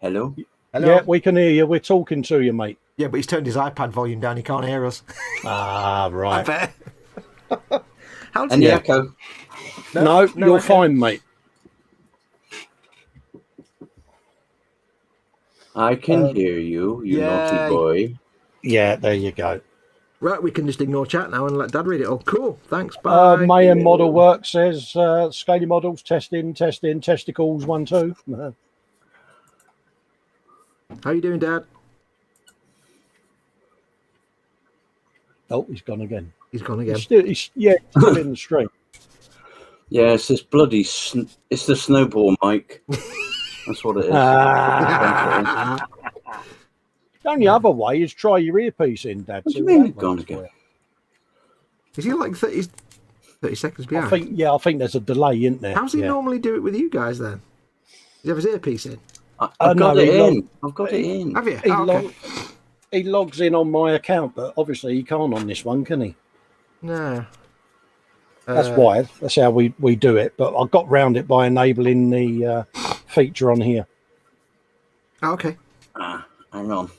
Hello. Hello. Yeah, we can hear you. We're talking to you, mate. Yeah, but he's turned his iPad volume down. He can't hear us. Ah, I right. bet. How does Any he... echo? No, you're echo. fine, mate. I can hear you, you naughty boy. Yeah, there you go. Right, we can just ignore chat now and let Dad read it all. Cool, thanks, bye. Mayhem model work says scaly models, testing, testicles, 1, 2. How you doing, Dad? Oh, he's gone again. He's gone again. He's still in the stream. Yeah, it's this bloody... it's the snowball mic. That's what it is. The only other way is try your earpiece in, Dad. What do you mean he's gone again? Is he like 30 seconds behind? I think there's a delay, isn't there? How does he normally do it with you guys then? Does he have his earpiece in? I've got it in. I've got it in. Have you? He logs in on my account, but obviously he can't on this one, can he? No. That's why. That's how we do it. But I got round it by enabling the feature on here. Okay. Hang on.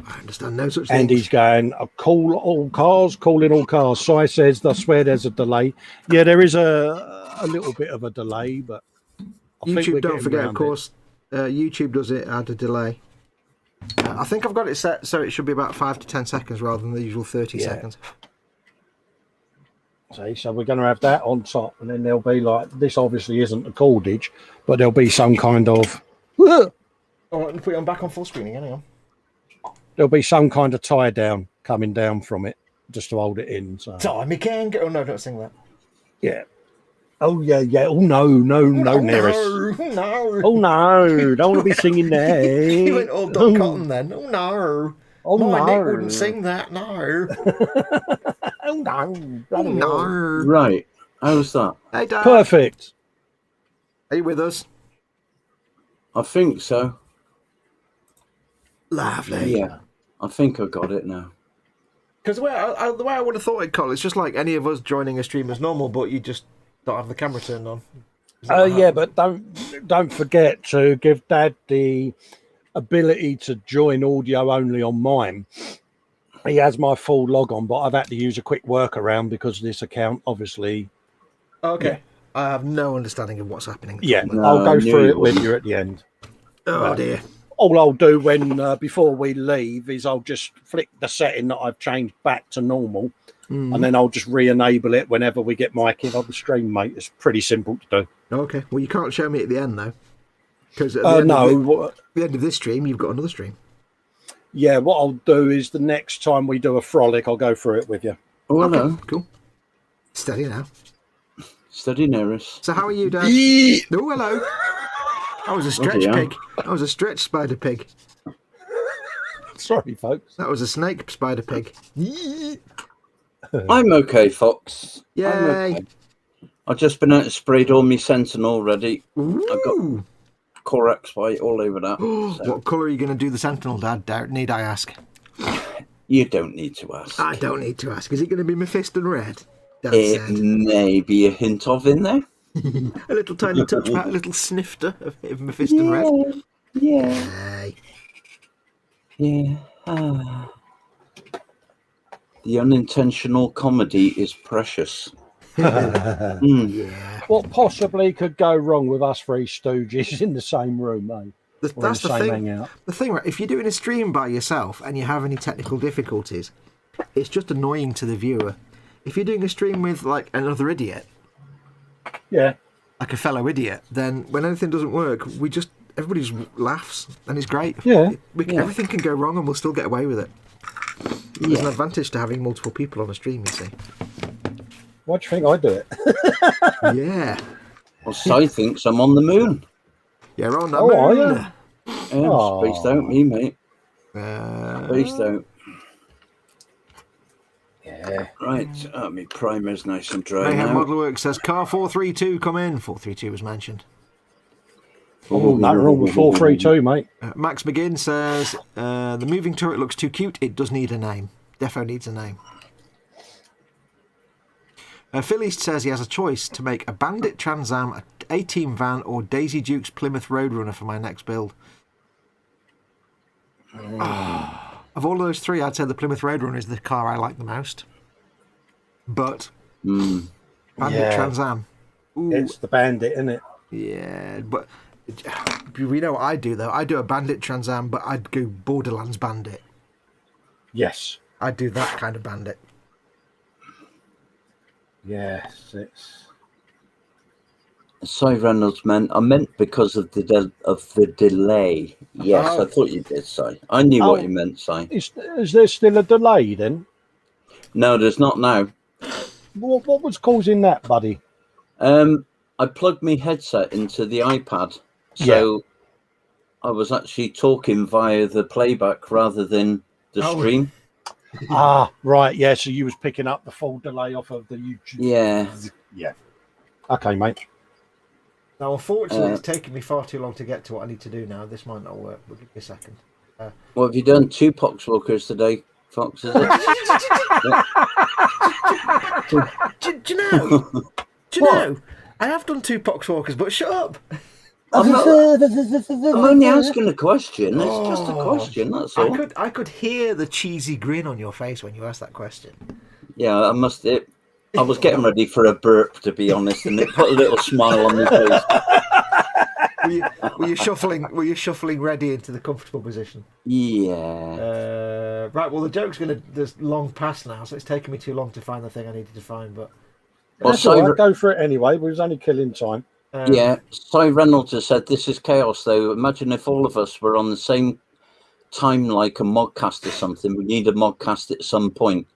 I understand no such thing. And he's going, call all cars, calling all cars. So I says, I swear there's a delay. Yeah, there is a a little bit of a delay, but I think we're YouTube, don't getting forget, of round it. course, YouTube does it add a delay. I think I've got it set so it should be about 5 to 10 seconds rather than the usual 30 Yeah. seconds. See, so we're going to have that on top, and then there'll be like, this obviously isn't a cordage, but there'll be some kind of, Oh, let me put it on back on full screen again. Hang on. there'll be some kind of tie down coming down from it just to hold it in. So Tommy can go. Oh no, don't sing that. yeah. Oh yeah, yeah. Oh no, nearest. No. Oh no, don't want to be singing there. You went all Doc Cotton then. Oh no. Oh My no. Nick wouldn't sing that. No. Oh no. Oh Bloody hell. no. Right. How's that? Hey Dad. Perfect. Are you with us? I think so. Lovely. Yeah. I think I got it now. Because the way I would have thought it, Colin, it's just like any of us joining a stream as normal, but you just don't have the camera turned on. Is that what Yeah, happened? but don't forget to give Dad the ability to join audio only on mine. He has my full log on, but I've had to use a quick workaround because this account obviously. Okay. I have no understanding of what's happening. Yeah, No, I'll I go knew through it it with wasn't. you at the end. Oh dear. All I'll do when before we leave is I'll just flick the setting that I've changed back to normal, and then I'll just re-enable it whenever we get Mike in on the stream, mate. It's pretty simple to do. Okay. Well, you can't show me at the end though, because at No, the end of this stream, you've got another stream. yeah. What I'll do is the next time we do a frolic, I'll go through it with you. Oh, hello. Cool. Steady now. Steady nearest. So how are you, Dad? Oh, hello. That was a stretch yeah. pig. That was a stretch spider pig. Sorry, folks. That was a snake spider pig. I'm okay, Fox. I'm Yay. okay. I've just been out and sprayed all my Sentinel already. I've got Ooh. Corax white all over that. So What colour are you going to do the Sentinel, Dad? Need I ask? you don't need to ask. I don't need to ask. Is it going to be Mephiston red? Dad It said. may be a hint of in there. A little tiny touch, a little snifter of Mephiston red. Yeah. Hey. Yeah. Ah. The unintentional comedy is precious. Yeah. What possibly could go wrong with us three stooges in the same room, eh? Or That's in the same thing. hangout. The thing, right? If you're doing a stream by yourself and you have any technical difficulties, it's just annoying to the viewer. If you're doing a stream with like another idiot, Yeah. like a fellow idiot, then when anything doesn't work, everybody just laughs and it's great. Yeah. Everything can go wrong and we'll still get away with it. There's an advantage to having multiple people on a stream, you see. Why do you think I do it? Yeah. Well, Si thinks I'm on the moon. You're on the Oh, are moon. you? Yeah, Oh. spaced out me, mate. Spaced out. Yeah. Right, my primer's nice and dry Mayhem now. Model Works says car 432 come in. 432 was mentioned. Oh, nothing wrong with 432, mate. Max McGinn says the moving turret looks too cute. It does need a name. Defo needs a name. Phil East says he has a choice to make a Bandit Trans Am, a A-Team van, or Daisy Duke's Plymouth Roadrunner for my next build. Of all those three, I'd say the Plymouth Roadrunner is the car I like the most. But Bandit Yeah. Trans Am. Ooh, It's the Bandit, isn't it? yeah, but we know what I do though. I do a Bandit Trans Am, but I'd go Borderlands Bandit. Yes. I'd do that kind of bandit. Yes, it's... Si Reynolds I meant because of the delay. Yes, Oh. I thought you did, Si. I knew what you meant, Si. Is there still a delay then? No, there's not now. What was causing that, buddy? I plugged my headset into the iPad, so I was actually talking via the playback rather than the stream. Ah, right, yeah, so you was picking up the full delay off of the YouTube. Yeah. Yeah. Okay, mate. Now, unfortunately, it's taken me far too long to get to what I need to do now. This might not work, but give me a second. What have you done? 2 poxwalkers today, Fox, is it? Do you know? Do you know? I have done 2 poxwalkers, but shut up. I'm only asking a question. It's just a question, that's all. I could hear the cheesy grin on your face when you asked that question. Yeah, I must. I was getting ready for a burp, to be honest, and it put a little smile on my face. Were you shuffling? Were you shuffling ready into the comfortable position? Yeah. Right. Well, the joke's there's long past now, so it's taken me too long to find the thing I needed to find. But Well, That's all right. Go for it anyway. We was only killing time. yeah, Cy Reynolds has said this is chaos, though. Imagine if all of us were on the same time, like a modcast or something. We need a modcast at some point.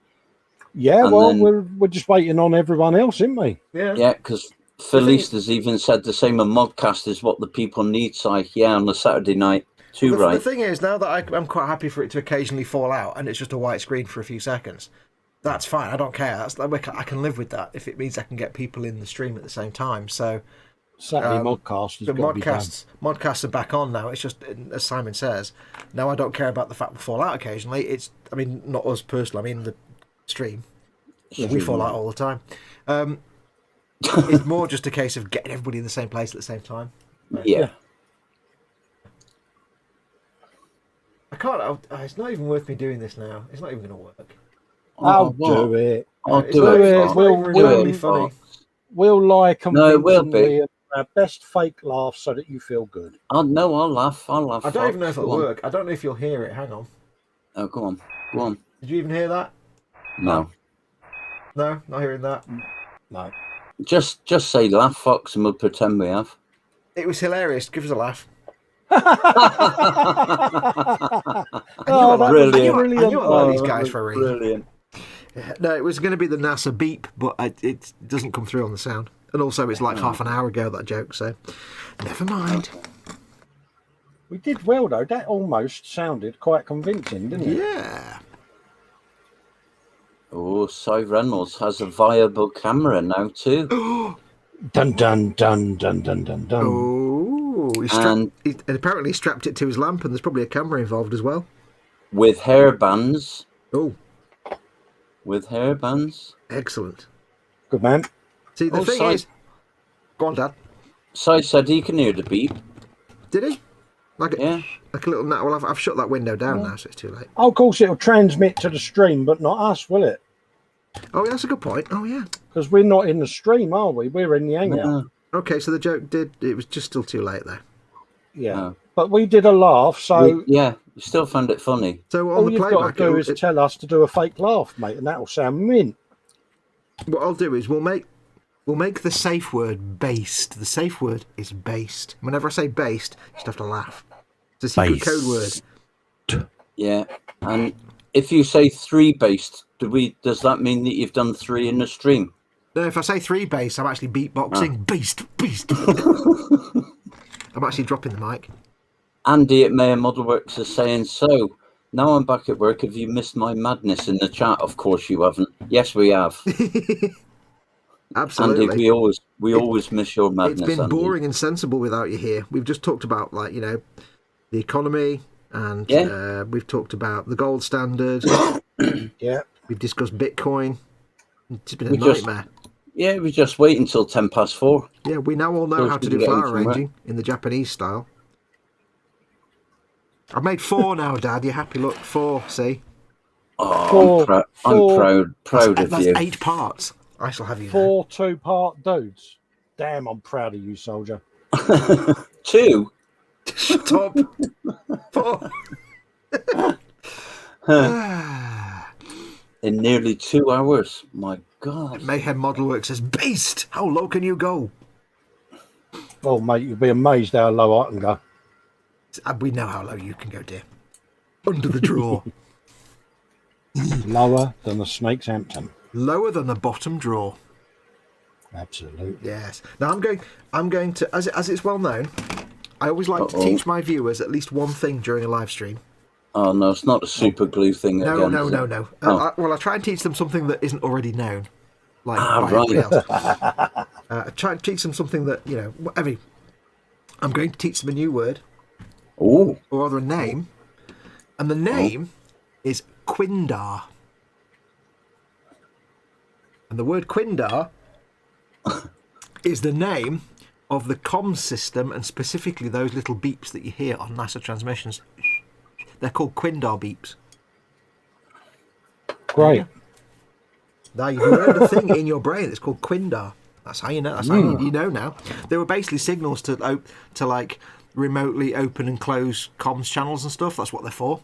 Yeah, And well, then- we're just waiting on everyone else, isn't we? Yeah, because Felice has even said the same. A modcast is what the people need, Cy. Yeah, on a Saturday night. Too right. The thing is, now that I'm quite happy for it to occasionally fall out, and it's just a white screen for a few seconds. That's fine. I don't care. I can live with that if it means I can get people in the stream at the same time. So Saturday modcast. the modcasts are back on now. It's just, as Simon says, now I don't care about the fact we fall out occasionally. I mean, not us personally. I mean the stream. We fall out all the time. It's more just a case of getting everybody in the same place at the same time. Yeah. I can't. It's not even worth me doing this now. It's not even going to work. I'll do it. I'll It's do not- it. it's not even remotely it. funny. We'll lie No, it will be. convincingly and our best fake laugh so that you feel good. Oh, no, I'll laugh. I'll laugh. I don't even know if it'll Go on. work. I don't know if you'll hear it. Hang on. Oh, go on. Go on. Did you even hear that? No. No, not hearing that. No. Just say laugh, Fox, and we'll pretend we have. It was hilarious. Give us a laugh. Oh, that was Brilliant. brilliant. I knew I like these guys for a reason. Brilliant. No, it was going to be the NASA beep, but it doesn't come through on the sound. And also, it's like half an hour ago, that joke, so never mind. We did well, though. That almost sounded quite convincing, didn't it? Yeah. Oh, Cy Reynolds has a viable camera now, too. Dun, dun, dun, dun, dun, dun, dun. Oh, he apparently strapped it to his lamp, and there's probably a camera involved as well. With hairbands. Oh, With hairbands. excellent. Good man. See, the thing is... Go on, Dad. Cy said he can hear the beep. Did he? Like Yeah. a little... Well, I've shut that window down now, so it's too late. Oh, of course, it'll transmit to the stream, but not us, will it? Oh, that's a good point. Oh, yeah. Because we're not in the stream, are we? We're in the hangout. No. Okay, so the joke did... It was just still too late there. Yeah. No. But we did a laugh, so Yeah, you still found it funny. So on all the you've playback... got to do is tell us to do a fake laugh, mate, and that'll sound mint. What I'll do is we'll make the safe word based. The safe word is based. Whenever I say based, you just have to laugh. It's a secret code word. Yeah. And if you say 3 based, does that mean that you've done 3 in the stream? No, if I say 3 bass, I'm actually beatboxing. Beast. I'm actually dropping the mic. Andy at Mayor Model Works is saying, so, now I'm back at work. Have you missed my madness in the chat? Of course you haven't. Yes, we have. Absolutely. Andy, we always miss your madness. It's been Andy. boring and sensible without you here. We've just talked about, the economy, and we've talked about the gold standard. Yeah. We've discussed Bitcoin. It's been a nightmare. We just wait until 4:10. Yeah, we now all know Course how to we do can get flower anything right. arranging in the Japanese style. I've made 4 now, Dad. You happy? Look, 4. See, Oh, I'm proud of that's you. 8 parts. I shall have you. 4 2-part dudes. Damn, I'm proud of you, soldier. 2. Shut up. 4. In nearly 2 hours. My God. Mayhem Model Works says, "Beast. How low can you go?" Oh, mate, you'll be amazed how low I can go. We know how low you can go, dear. Under the drawer. Lower than the snake's Hampton. Lower than the bottom drawer. Absolutely. Yes. Now I'm going to, as it's well known, I always like to teach my viewers at least one thing during a live stream. Oh, no, it's not a super glue thing No, again. no, is no, it? no. Oh. I try and teach them something that isn't already known. Like by right. everybody else. I try and teach them something that, I'm going to teach them a new word, Oh, or rather a name, and the name is Quindar. And the word Quindar is the name of the comms system, and specifically those little beeps that you hear on NASA transmissions. They're called Quindar beeps. Great. Now you've learned a thing in your brain. It's called Quindar. That's how you know. That's how you know now. They were basically signals to like remotely open and close comms channels and stuff. That's what they're for.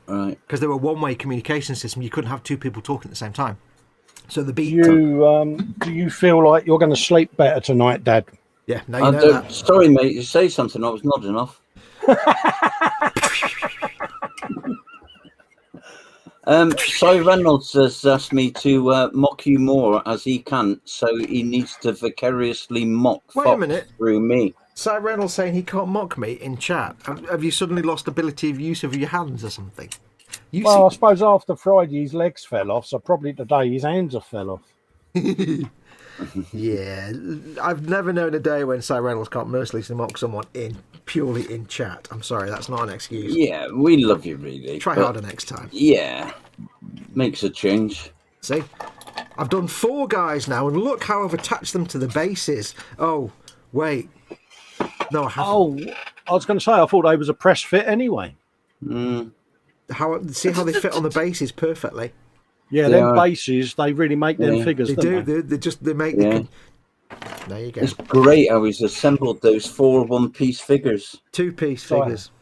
Right. Because they were a one-way communication system. You couldn't have two people talking at the same time. So the beat. Do you feel like you're going to sleep better tonight, Dad? Yeah. Now you know that. Sorry, mate. You say something. I was nodding off. Cy Reynolds has asked me to mock you more as he can't, so he needs to vicariously mock Wait a Fox minute. through me. Cy Reynolds saying he can't mock me in chat. Have you suddenly lost ability of use of your hands or something? Well, I suppose after Friday his legs fell off, so probably today his hands have fell off. Yeah, I've never known a day when Cy Reynolds can't mercilessly mock someone purely in chat. I'm sorry, that's not an excuse. Yeah, we love you, really. Try harder next time. Yeah, makes a change. See, I've done 4 guys now, and look how I've attached them to the bases. Oh, wait. No, I haven't. Oh, I was going to say, I thought they was a press fit anyway. See how they fit on the bases perfectly. Yeah, them bases, they really make them figures. They do. They make. Yeah. There you go. It's great how he's assembled those 4 one-piece figures. 2-piece figures.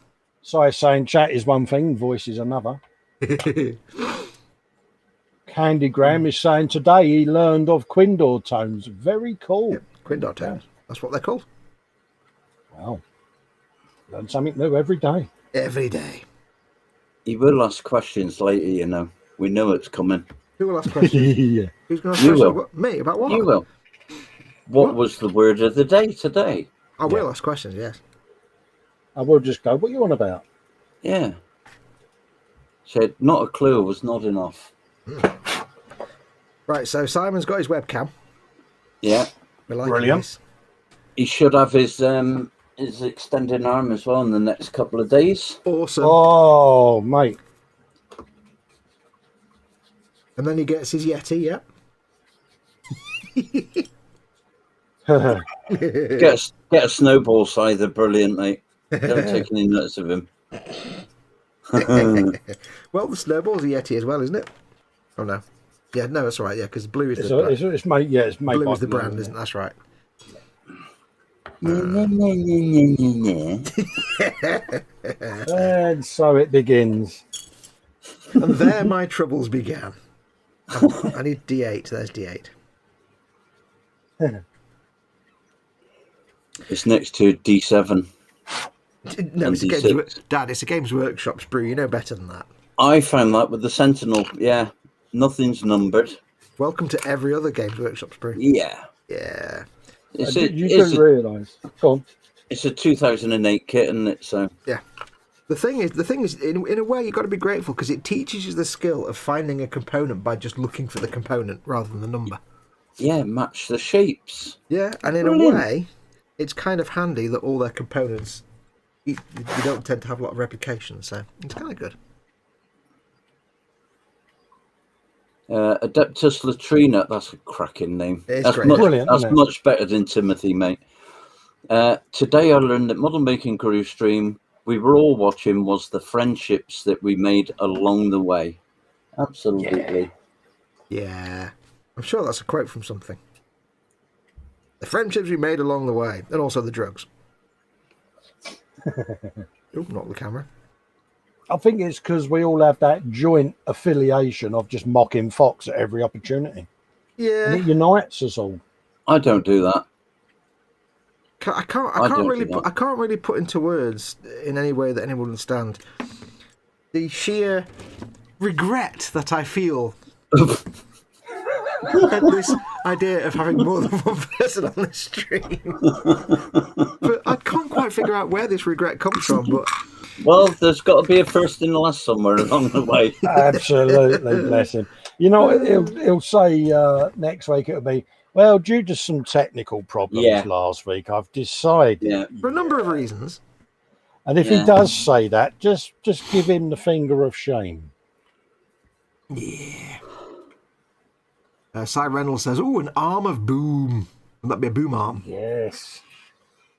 So saying chat is one thing, voice is another. Candy Graham is saying today he learned of Quindor tones. Very cool. Yep, Quindar tones. That's what they're called. Wow. Learn something new every day. Every day. He will ask questions later, you know. We know it's coming. Who will ask questions? Yeah. Who's going to ask You questions? will. Me? About what? You will. What was the word of the day today? I will ask questions, yes. I will just go, what are you on about? Yeah. Said, not a clue was not enough. Right, so Simon's got his webcam. Yeah. We like Brilliant. this. He should have his extended arm as well in the next couple of days. Awesome. Oh, mate. And then he gets his Yeti, yeah. Get a snowball scyther, brilliant, mate. Don't take any notice of him. Well, the snowball's a Yeti as well, isn't it? Oh, no. Yeah, no, that's all right, yeah, because blue is the brand. It's made, yeah, it's made Blue by is the Blue, brand, yeah. isn't it? That's right. And so it begins. And there my troubles began. I need D8. There's D8. It's next to D7. No, And it's a D6. Dad, it's a Games Workshop sprue. You know better than that. I found that with the Sentinel. Yeah, nothing's numbered. Welcome to every other Games Workshop sprue. Yeah. Yeah. You You do realise. Go on. It's a 2008 kit, isn't it? So Yeah. The thing is, in a way, you've got to be grateful because it teaches you the skill of finding a component by just looking for the component rather than the number. yeah, match the shapes. Yeah, and in Brilliant. a way, it's kind of handy that all their components, you don't tend to have a lot of replication, so it's kind of good. Adeptus Latrina, that's a cracking name. It is That's great. much, Brilliant, that's isn't it? much better than Timothy, mate. Today I learned that Model Making Guru stream we were all watching was the friendships that we made along the way. Absolutely. Yeah. I'm sure that's a quote from something. The friendships we made along the way, and also the drugs. Oh, not the camera. I think it's because we all have that joint affiliation of just mocking Fox at every opportunity. Yeah. And it unites us all. I don't do that. I can't don't really do that. I can't really put into words in any way that anyone will understand the sheer regret that I feel at this idea of having more than one person on the stream. But I can't quite figure out where this regret comes from. But Well, there's got to be a first and last somewhere along the way. Absolutely, bless him. You know, he'll say next week it'll be, well, due to some technical problems last week, I've decided. Yeah. for a number of reasons. And if he does say that, just give him the finger of shame. Yeah. Cy Reynolds says, "Oh, an arm of boom. Would that be a boom arm?" Yes.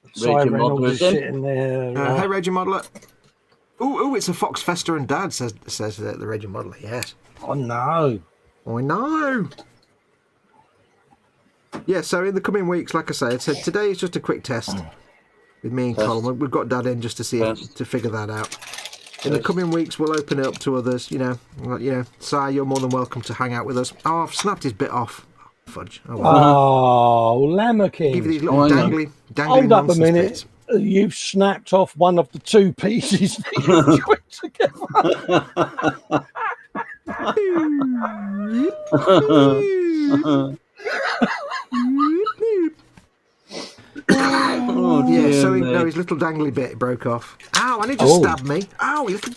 Reggie Cy Reynolds Modeler is in. sitting there. Hey, Reggie Modeler. Oh, it's a Fox Fester and Dad, says the Reggie Modeler. Yes. Oh, no. I know. Yeah, so in the coming weeks, like I said, so today is just a quick test with me and Test. Colin. We've got Dad in just to see to figure that out. In the coming weeks, we'll open it up to others. Si, you're more than welcome to hang out with us. Oh, I've snapped his bit off. Fudge. Oh, well. Oh, Lammerkin. Give you these little dangly Hold up a nonsense minute. bits. You've snapped off one of the two pieces that you joined together. Oh, Yeah, dear so me. his little dangly bit broke off. Ow, and he just stabbed me. Ow, you little...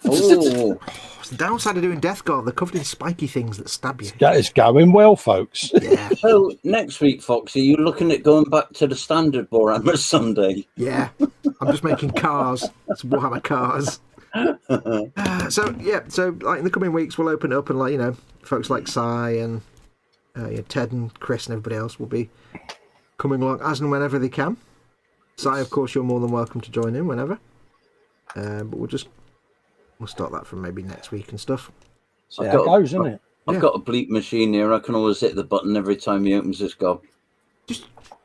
Oh, It's the downside of doing Death Guard. They're covered in spiky things that stab you. That is going well, folks. Yeah, so next week, Fox, are you looking at going back to the standard Warhammer Sunday? yeah. I'm just making cars. It's Warhammer cars. So like in the coming weeks, we'll open it up and folks like Si and Ted and Chris and everybody else will be coming along as and whenever they can. Si, of course, you're more than welcome to join in whenever. But we'll start that from maybe next week and stuff. See how it goes, isn't it? I've got a bleep machine here. I can always hit the button every time he opens his gob.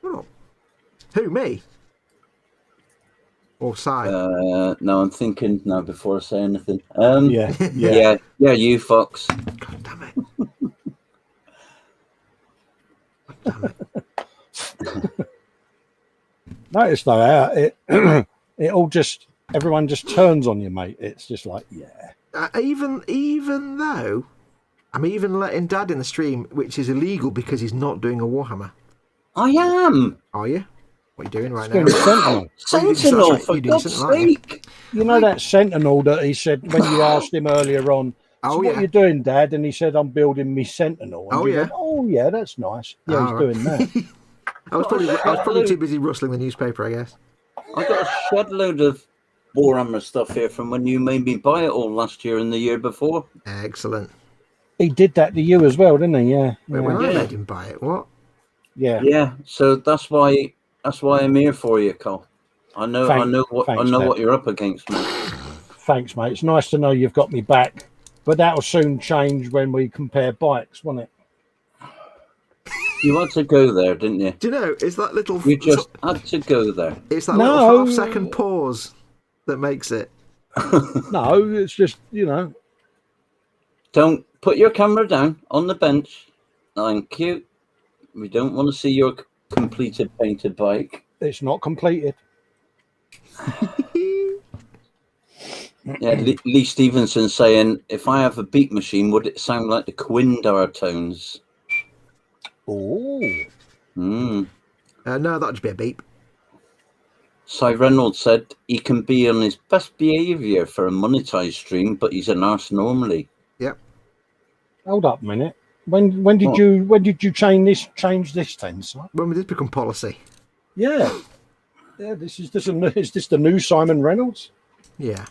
Who, me? Or Si? No, I'm thinking now before I say anything. Yeah. Yeah, you, Fox. God damn it. Notice though, how it all just everyone just turns on you, mate. It's just like, yeah. Even though I'm even letting Dad in the stream, which is illegal because he's not doing a Warhammer. I am. Are you? What are you doing right Doing now? Sentinel. Sentinel, That's right, for you're doing God's Sentinel, aren't you? sake. You know that Sentinel that he said when you asked him earlier on, Oh, what yeah. are you doing, Dad? And he said, I'm building me Sentinel. And Oh, you yeah. went, oh, yeah, that's nice. Yeah, Oh, he's right. doing that. I was probably too busy rustling the newspaper, I guess. I got a shed load of Warhammer stuff here from when you made me buy it all last year and the year before. Excellent. He did that to you as well, didn't he? Yeah. Wait, when I Yeah. made him buy it, what? Yeah. Yeah, so that's why I'm here for you, Cole. I know Thanks, what you're up against, mate. Thanks, mate. It's nice to know you've got me back. But that'll soon change when we compare bikes, won't it? You had to go there, didn't you? Do you know, it's that little... You just had to go there. It's that No. little half-second pause that makes it. No, it's just, Don't put your camera down on the bench. Thank you. We don't want to see your completed painted bike. it's not completed. Yeah, Lee Stevenson saying, if I have a beat machine, would it sound like the Quindar tones? Oh. Mm. No, that'd just be a beep. Cy Reynolds said he can be on his best behaviour for a monetised stream, but he's an arse normally. Yep. Hold up a minute. When did you change this then, son? When we did become policy. Yeah. Yeah, is this the new Simon Reynolds? Yeah.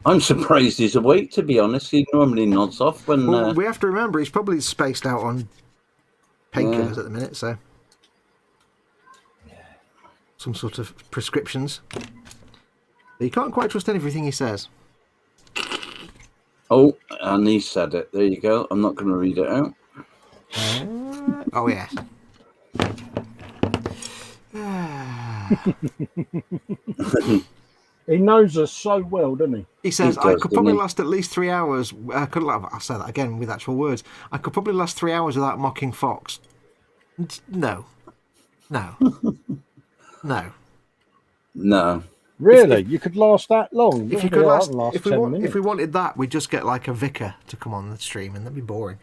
I'm surprised he's awake, to be honest. He normally nods off when... Well, we have to remember he's probably spaced out on painkillers at the minute, so... Some sort of prescriptions. But you can't quite trust everything he says. Oh, and he said it. There you go. I'm not going to read it out. Oh, yes. He knows us so well, doesn't he? He says, He I does, could doesn't probably he? last at least 3 hours. I'll say that again with actual words. I could probably last 3 hours without mocking Fox. No. No. No. No. Really? You could last that long? If you Yeah, could I last, can last if we 10 want, minutes. if we wanted that, we'd just get like a vicar to come on the stream, and that'd be boring.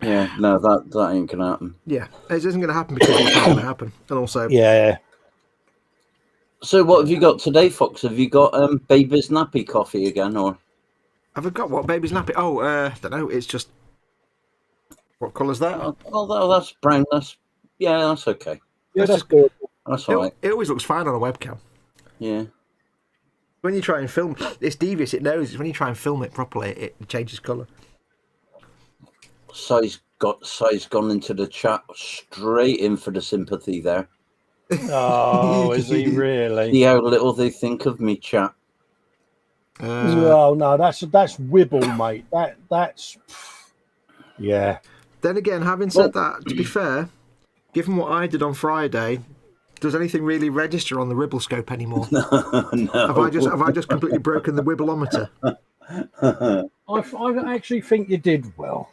Yeah, no, that ain't going to happen. Yeah, it isn't going to happen because it's not going to happen, and also, Yeah. So what have you got today, Fox? Have you got Baby's Nappy coffee again, or...? have I got what baby's nappy? Oh, don't know. It's just what colour's that? Oh, that's brown. That's okay. Yeah, That's that's good. That's all right. It always looks fine on a webcam. Yeah. When you try and film, it's devious. It knows. When you try and film it properly, it changes colour. Si's gone into the chat straight in for the sympathy there. Oh, is he really? See how little they think of me, chat. Oh no, that's Wibble, mate. That's yeah. Then again, having said that, to be fair, given what I did on Friday, does anything really register on the Ribble scope anymore? No. Have I just completely broken the Wibbleometer? I actually think you did well,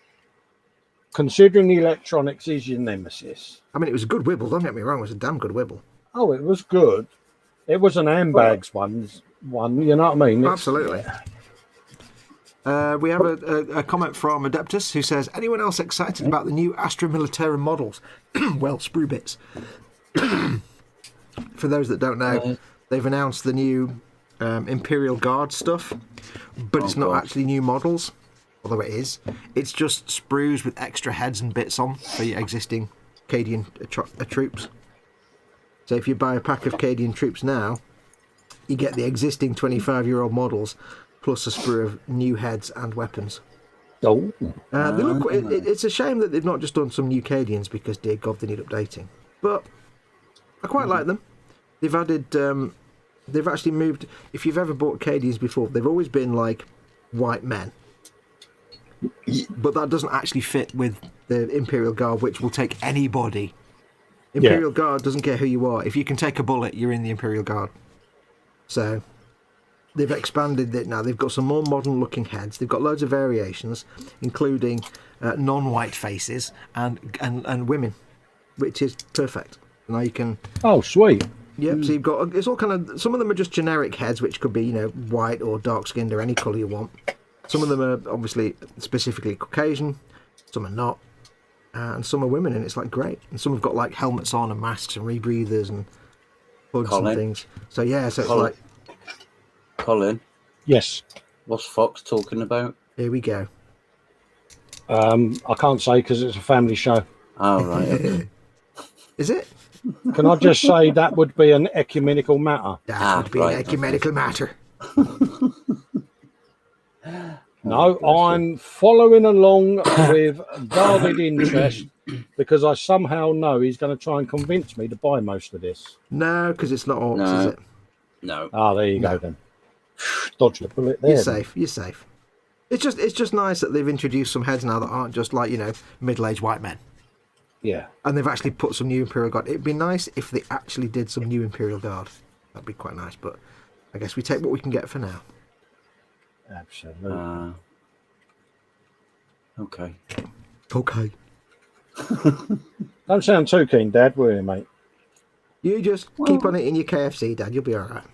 considering the electronics is your nemesis. I mean, it was a good Wibble. Don't get me wrong; it was a damn good Wibble. Oh, it was good. It was an handbags one. You know what I mean? Absolutely. We have a comment from Adeptus who says, anyone else excited about the new Astra Militarum models? Well, sprue bits. For those that don't know, they've announced the new Imperial Guard stuff, but it's not actually new models, although it is. It's just sprues with extra heads and bits on for your existing Cadian troops. So if you buy a pack of Cadian troops now, you get the existing 25-year-old models plus a sprue of new heads and weapons. Oh. They look, it's a shame that they've not just done some new Cadians because, dear God, they need updating. But I quite like them. They've added, they've actually moved. If you've ever bought Cadians before, they've always been like white men. But that doesn't actually fit with the Imperial Guard, which will take anybody. Imperial Guard doesn't care who you are. If you can take a bullet, you're in the Imperial Guard. So they've expanded it now. They've got some more modern looking heads. They've got loads of variations, including non-white faces and women, which is perfect. Now you can... Oh, sweet. Yep, so you've got... It's all kind of... Some of them are just generic heads, which could be, you know, white or dark-skinned or any colour you want. Some of them are obviously specifically Caucasian. Some are not. And some are women, and it's like great. And some have got like helmets on and masks and rebreathers and hoods and things. So yeah, so it's like... Colin? Yes. What's Fox talking about? Here we go. I can't say because it's a family show. Oh, right. Is it? Can I just say that would be an ecumenical matter? That would be an ecumenical matter. No, I'm following along with guarded interest because I somehow know he's going to try and convince me to buy most of this. No, because it's not orcs, is it? No. Ah, there you go then. Dodged the bullet there. You're safe. You're safe. It's just nice that they've introduced some heads now that aren't just like, you know, middle-aged white men. Yeah. And they've actually put some new Imperial Guard. It'd be nice if they actually did some new Imperial Guard. That'd be quite nice, but I guess we take what we can get for now. Absolutely. Okay. Okay. Don't sound too keen, Dad, will you, mate? You just keep on eating your KFC, Dad. You'll be all right.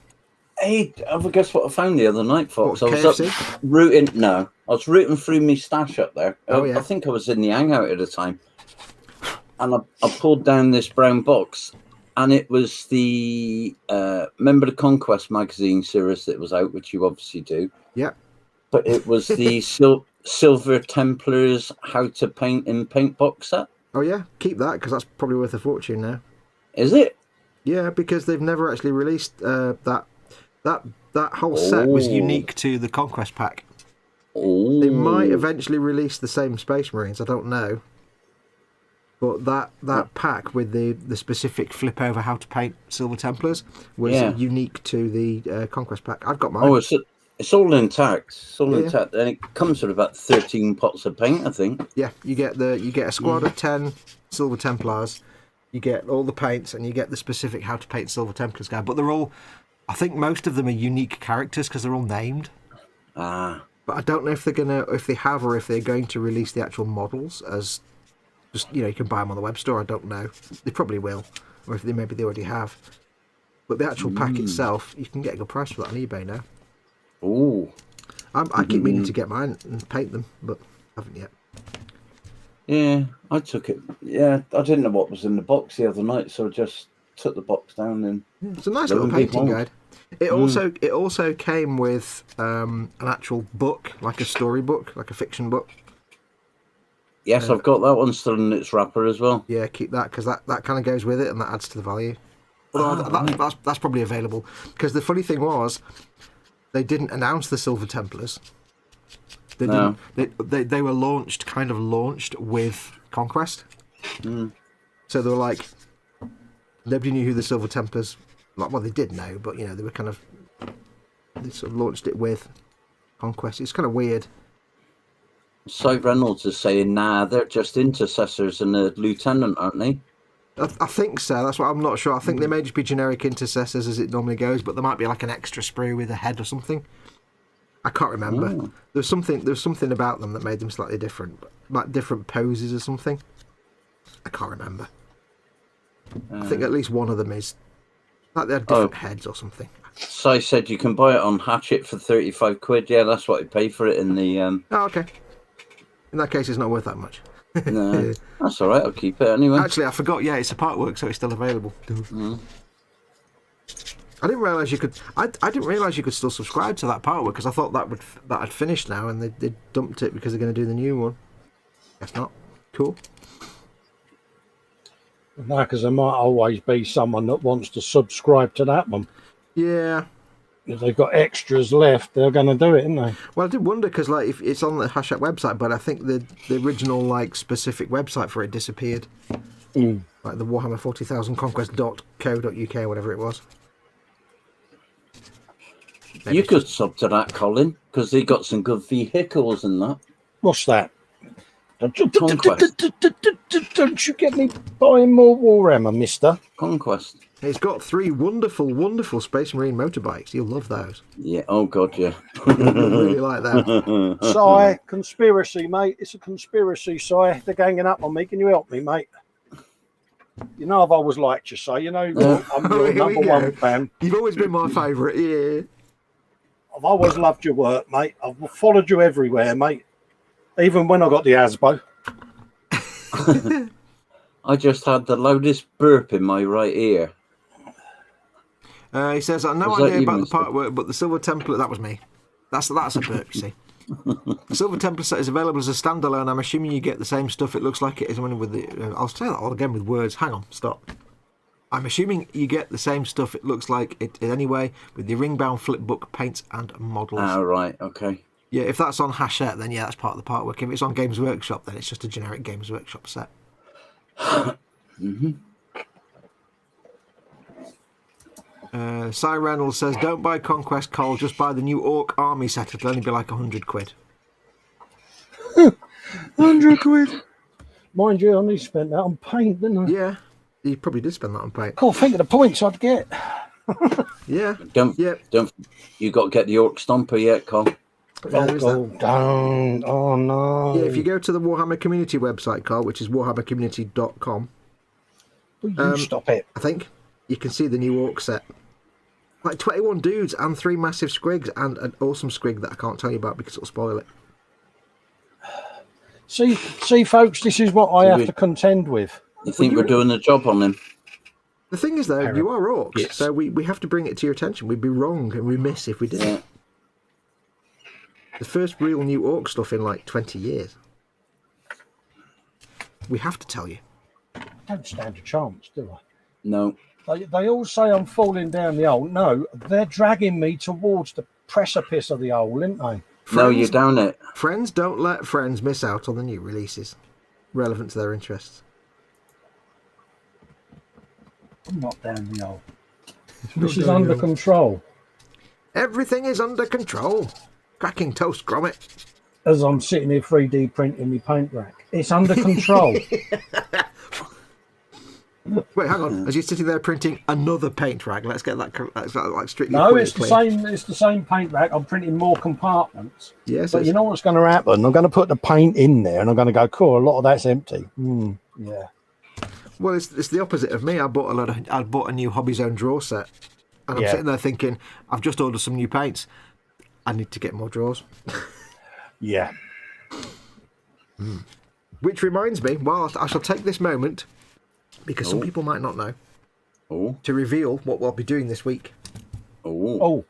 Hey, guess what I found the other night, Fox? What, I was KFC? up rooting. No, I was rooting through my stash up there. Oh, yeah. I think I was in the hangout at the time, and I pulled down this brown box, and it was the Member of the Conquest magazine series that was out, which you obviously do. Yeah. But it was the Silver Templars How to Paint in Paint box set. Oh yeah, keep that because that's probably worth a fortune now. Is it? Yeah, because they've never actually released that whole set was unique to the Conquest pack. Oh. They might eventually release the same Space Marines. I don't know. But that pack with the specific flip over how to paint Silver Templars was unique to the Conquest pack. I've got mine. Oh, it's all intact. It's all intact, and it comes with about 13 pots of paint, I think. Yeah, you get a squad of 10 Silver Templars. You get all the paints, and you get the specific how to paint Silver Templars guide. But they're all, I think, most of them are unique characters because they're all named. Ah. But I don't know if they're if they're going to release the actual models as just, you know, you can buy them on the web store. I don't know. They probably will, or if maybe they already have. But the actual pack itself, you can get a good price for that on eBay now. Oh. I keep meaning to get mine and paint them, but haven't yet. Yeah, I took it. Yeah, I didn't know what was in the box the other night, so I just took the box down and. It's a nice little painting guide. It also came with an actual book, like a storybook, like a fiction book. Yes, I've got that one still in its wrapper as well. Yeah, keep that because that kind of goes with it and that adds to the value. Although that's probably available because the funny thing was, they didn't announce the Silver Templars. They didn't. They were launched with Conquest. Mm. So they were like, nobody knew who the Silver Templars. Well, they did know, but you know they sort of launched it with Conquest. It's kind of weird. Cy Reynolds is saying, nah, they're just intercessors and a lieutenant, aren't they? I think so. That's what I'm not sure. I think they may just be generic intercessors as it normally goes, but there might be like an extra sprue with a head or something. I can't remember. Oh. There's something about them that made them slightly different, like different poses or something. I can't remember. I think at least one of them is like they had different heads or something. Cy said you can buy it on Hatchet for 35 quid. Yeah, that's what I pay for it in the. Oh, okay. In that case, it's not worth that much. No, that's all right. I'll keep it anyway. Actually, I forgot. Yeah, it's a part work, so it's still available. I didn't realise you could. I didn't realise you could still subscribe to that part work because I thought that had finished now, and they dumped it because they're going to do the new one. Guess not. Cool. No, because there might always be someone that wants to subscribe to that one. Yeah. If they've got extras left, they're going to do it, aren't they? Well, I did wonder because like if it's on the Hashtag website, but I think the original like specific website for it disappeared. Like the Warhammer 40,000 Conquest.co.uk or whatever it was. Maybe. You You could sub to that, Colin, because they got some good vehicles and that. What's that? Conquest. Don't you get me buying more Warhammer, mister? Conquest. It's got 3 wonderful, wonderful Space Marine motorbikes. You'll love those. Yeah. Oh God, yeah. You'll really like that. Cy, conspiracy, mate. It's a conspiracy, Cy. They're ganging up on me. Can you help me, mate? You know I've always liked you, Cy. You know I'm your Here we number go. one fan. You've always been my favourite. Yeah. I've always loved your work, mate. I've followed you everywhere, mate. Even when I got the ASBO. I just had the loudest burp in my right ear. He says, "I've no Was that idea you, about the mister? part work, but the Silver Template, that was me. That's a burp, you see. The Silver Template set is available as a standalone. I'm assuming you get the same stuff. It looks like it is when with the... I'll say that all again with words. Hang on, stop. I'm assuming you get the same stuff. It looks like it anyway, with the ring-bound flip book, paints and models. Ah, right. Okay. Yeah, if that's on Hachette, then yeah, that's part of the part work. If it's on Games Workshop, then it's just a generic Games Workshop set. Cy Reynolds says, don't buy Conquest, Cole, just buy the new Orc Army set. It'll only be like 100 quid. 100 quid. Mind you, I only spent that on paint, didn't I? Yeah, you probably did spend that on paint. Can't think of the points I'd get. Yeah. Don't. You got to get the Orc Stomper yet, Col? Yeah, there is that. Don't. Oh, no. Yeah, if you go to the Warhammer Community website, Carl, which is warhammercommunity.com, Will you stop it? I think, you can see the new Orc set. Like 21 dudes and 3 massive squigs and an awesome squig that I can't tell you about because it'll spoil it. See, folks, this is what I have to contend with. You think we're doing the job on him? The thing is, though, you are Orcs, so we have to bring it to your attention. We'd be wrong and remiss if we didn't. Yeah. The first real new Orc stuff in like 20 years. We have to tell you. Don't stand a chance, do I? No. They all say I'm falling down the hole. No, they're dragging me towards the precipice of the hole, aren't they? No, you're down it. Friends don't let friends miss out on the new releases relevant to their interests. I'm not down the hole. This is under control. Everything is under control. Cracking toast, Gromit. As I'm sitting here 3D printing my paint rack. It's under control. Wait, hang on. As you're sitting there printing another paint rack, let's get that like strictly. No, it's the clear. same. It's the same paint rack. I'm printing more compartments. Yes, But you know what's going to happen? I'm going to put the paint in there, and I'm going to go, cool. A lot of that's empty. Yeah. Well, it's the opposite of me. I bought a new Hobby Zone drawer set, and I'm sitting there thinking, I've just ordered some new paints. I need to get more drawers. Yeah. Which reminds me, well, I shall take this moment, because some people might not know, to reveal what we'll be doing this week. Oh.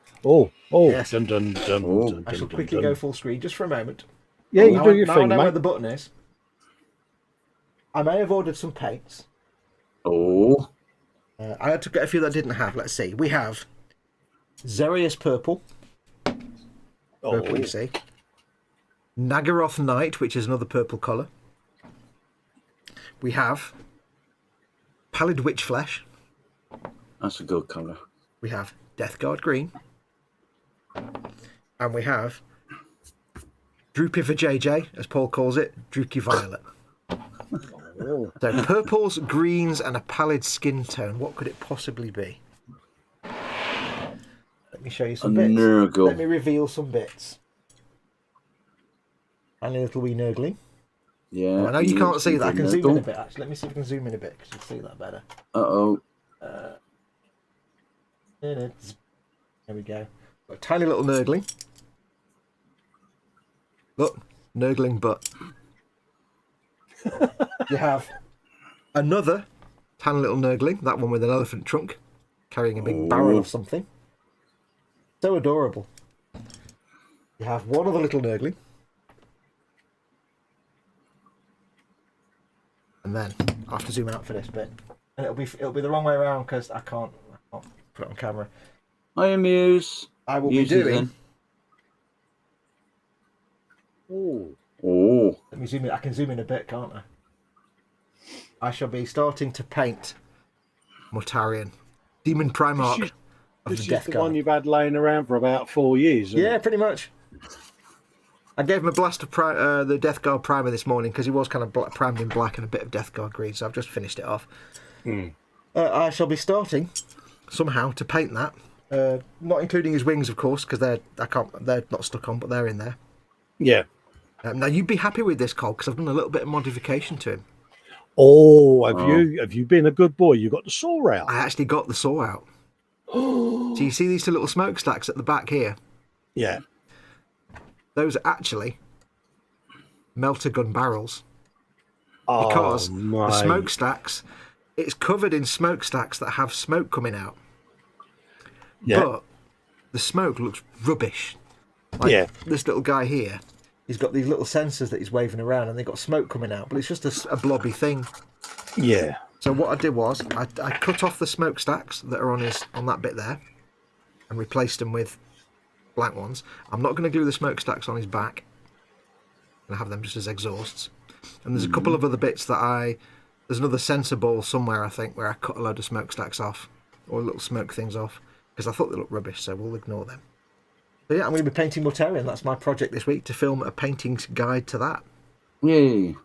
Yes. Dun, dun, dun, I shall quickly go full screen just for a moment. Yeah, you do your now thing, I know mate. where the button is. I may have ordered some paints. Oh. I had to get a few that I didn't have. Let's see. We have Xerius Purple. Purple, you see. Nagaroth Knight, which is another purple colour. We have Pallid Witch Flesh. That's a good colour. We have Death Guard Green. And we have Droopy for JJ, as Paul calls it, Drooky Violet. So purples, greens, and a pallid skin tone. What could it possibly be? Let me show you some bits. Nurgle. Let me reveal some bits. And a little wee nurgling. Yeah. Oh, I know you can't see that. I can zoom in a bit, actually. Let me see if I can zoom in a bit, because you can see that better. Uh-oh. There we go. Got a tiny little nurgling. Look, nurgling butt. You have another tiny little nurgling, that one with an elephant trunk, carrying a big barrel of something. So adorable. You have one other little nurgling. And then I'll have to zoom out for this bit. And it'll be the wrong way around because I can't put it on camera. I amuse. I will be doing. Oh. Let me zoom in. I can zoom in a bit, can't I? I shall be starting to paint Mortarion, Demon Primarch of This the is Death the Guard. one you've had laying around for about 4 years. Isn't Yeah, it? pretty much. I gave him a blast of the Death Guard primer this morning because he was kind of primed in black and a bit of Death Guard green, so I've just finished it off. I shall be starting somehow to paint that, not including his wings, of course, because they're not stuck on, but they're in there. Yeah. Now you'd be happy with this, Cole, because I've done a little bit of modification to him. Oh, have you been a good boy? You got the saw out. I actually got the saw out. So you see these two little smokestacks at the back here? Yeah. Those are actually melter gun barrels. Because the smokestacks, it's covered in smokestacks that have smoke coming out. Yeah. But the smoke looks rubbish. Like this little guy here, he's got these little sensors that he's waving around and they've got smoke coming out, but it's just a blobby thing. Yeah. So what I did was I cut off the smokestacks that are on that bit there and replaced them with blank ones. I'm not going to glue the smokestacks on his back. I'm going to have them just as exhausts. And there's a couple of other bits that there's another sensor ball somewhere, I think, where I cut a load of smokestacks off, or little smoke things off, because I thought they looked rubbish, so we'll ignore them. So yeah, I'm going to be painting Mortarion. That's my project this week, to film a painting guide to that. Yay.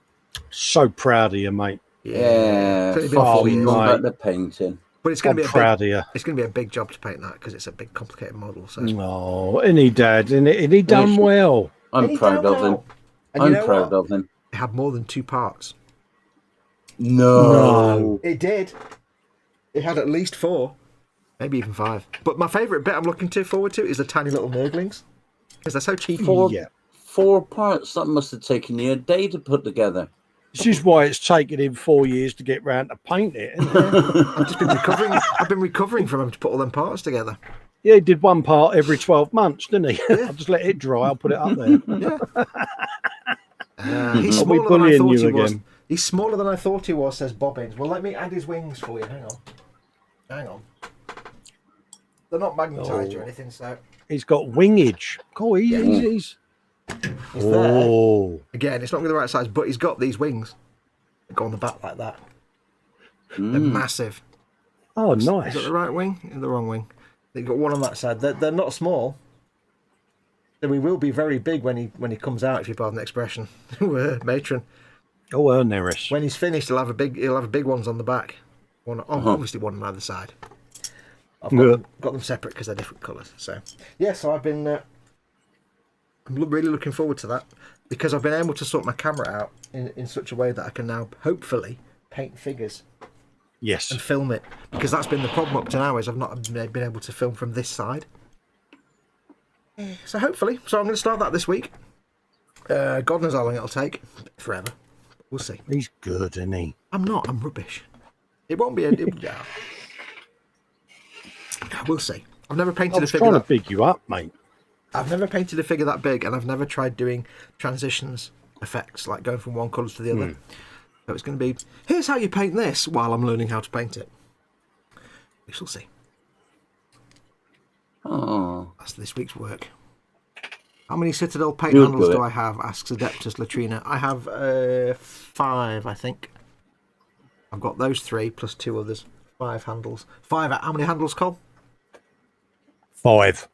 So proud of you, mate. Yeah. It's only been 4 years. About the painting. But it's going to be proud of you. It's going to be a big job to paint that because it's a big, complicated model. So. Oh, and he did, and he done well. I'm proud of him. I'm proud of him. It had more than 2 parts. No. It did. It had at least 4, maybe even 5. But my favourite bit I'm looking forward to is the tiny little nurglings, because they're so cheeky. 4 parts. That must have taken you a day to put together. This is why it's taken him 4 years to get round to paint it, isn't it? I've just been recovering. I've been recovering from him to put all them parts together. Yeah, he did one part every 12 months, didn't he? I'll just let it dry. I'll put it up there. He's smaller than I thought he was. He's smaller than I thought he was, says Bobbins. Well, let me add his wings for you. Hang on. They're not magnetised or anything, so... He's got wingage. Oh, he's there. Again, it's not going to be the right size, but he's got these wings. They go on the back like that. They're massive. Oh, nice. Is that the right wing? The wrong wing. They've got one on that side. They're not small. So he will be very big when he comes out, if you pardon the expression. Matron. Oh, well, Neris. When he's finished, he'll have big ones on the back. Obviously one on either side. I've got them separate because they're different colours. So so I've been I'm really looking forward to that, because I've been able to sort my camera out in such a way that I can now hopefully paint figures. Yes. And film it, because that's been the problem up to now, is I've not been able to film from this side. So hopefully, I'm going to start that this week. God knows how long it'll take. Forever. We'll see. He's good, isn't he? I'm not. I'm rubbish. It won't be we'll see. I've never painted a figure. I'm trying to big you up, mate. I've never painted a figure that big, and I've never tried doing transitions effects, like going from one colour to the other. So it's going to be, here's how you paint this, while I'm learning how to paint it. We shall see. Oh. That's this week's work. How many Citadel paint handles do I have? Asks Adeptus Latrina. I have 5, I think. I've got those 3 plus 2 others. 5 handles. 5. How many handles, Cole? 5.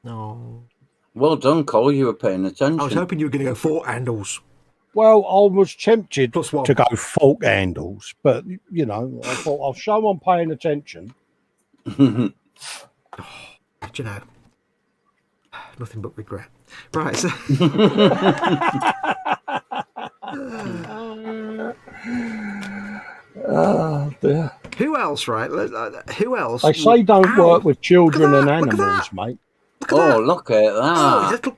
No. Well done, Cole. You were paying attention. I was hoping you were going to go 4 handles. Well, I was tempted +1. to go fork handles, but you know, I thought I'll show I'm paying attention. But you know, nothing but regret. Right. So Oh dear. who else? Right? Who else? They say don't Ow! work with children Look and at that, look at animals, that. mate. Look at Oh, that. little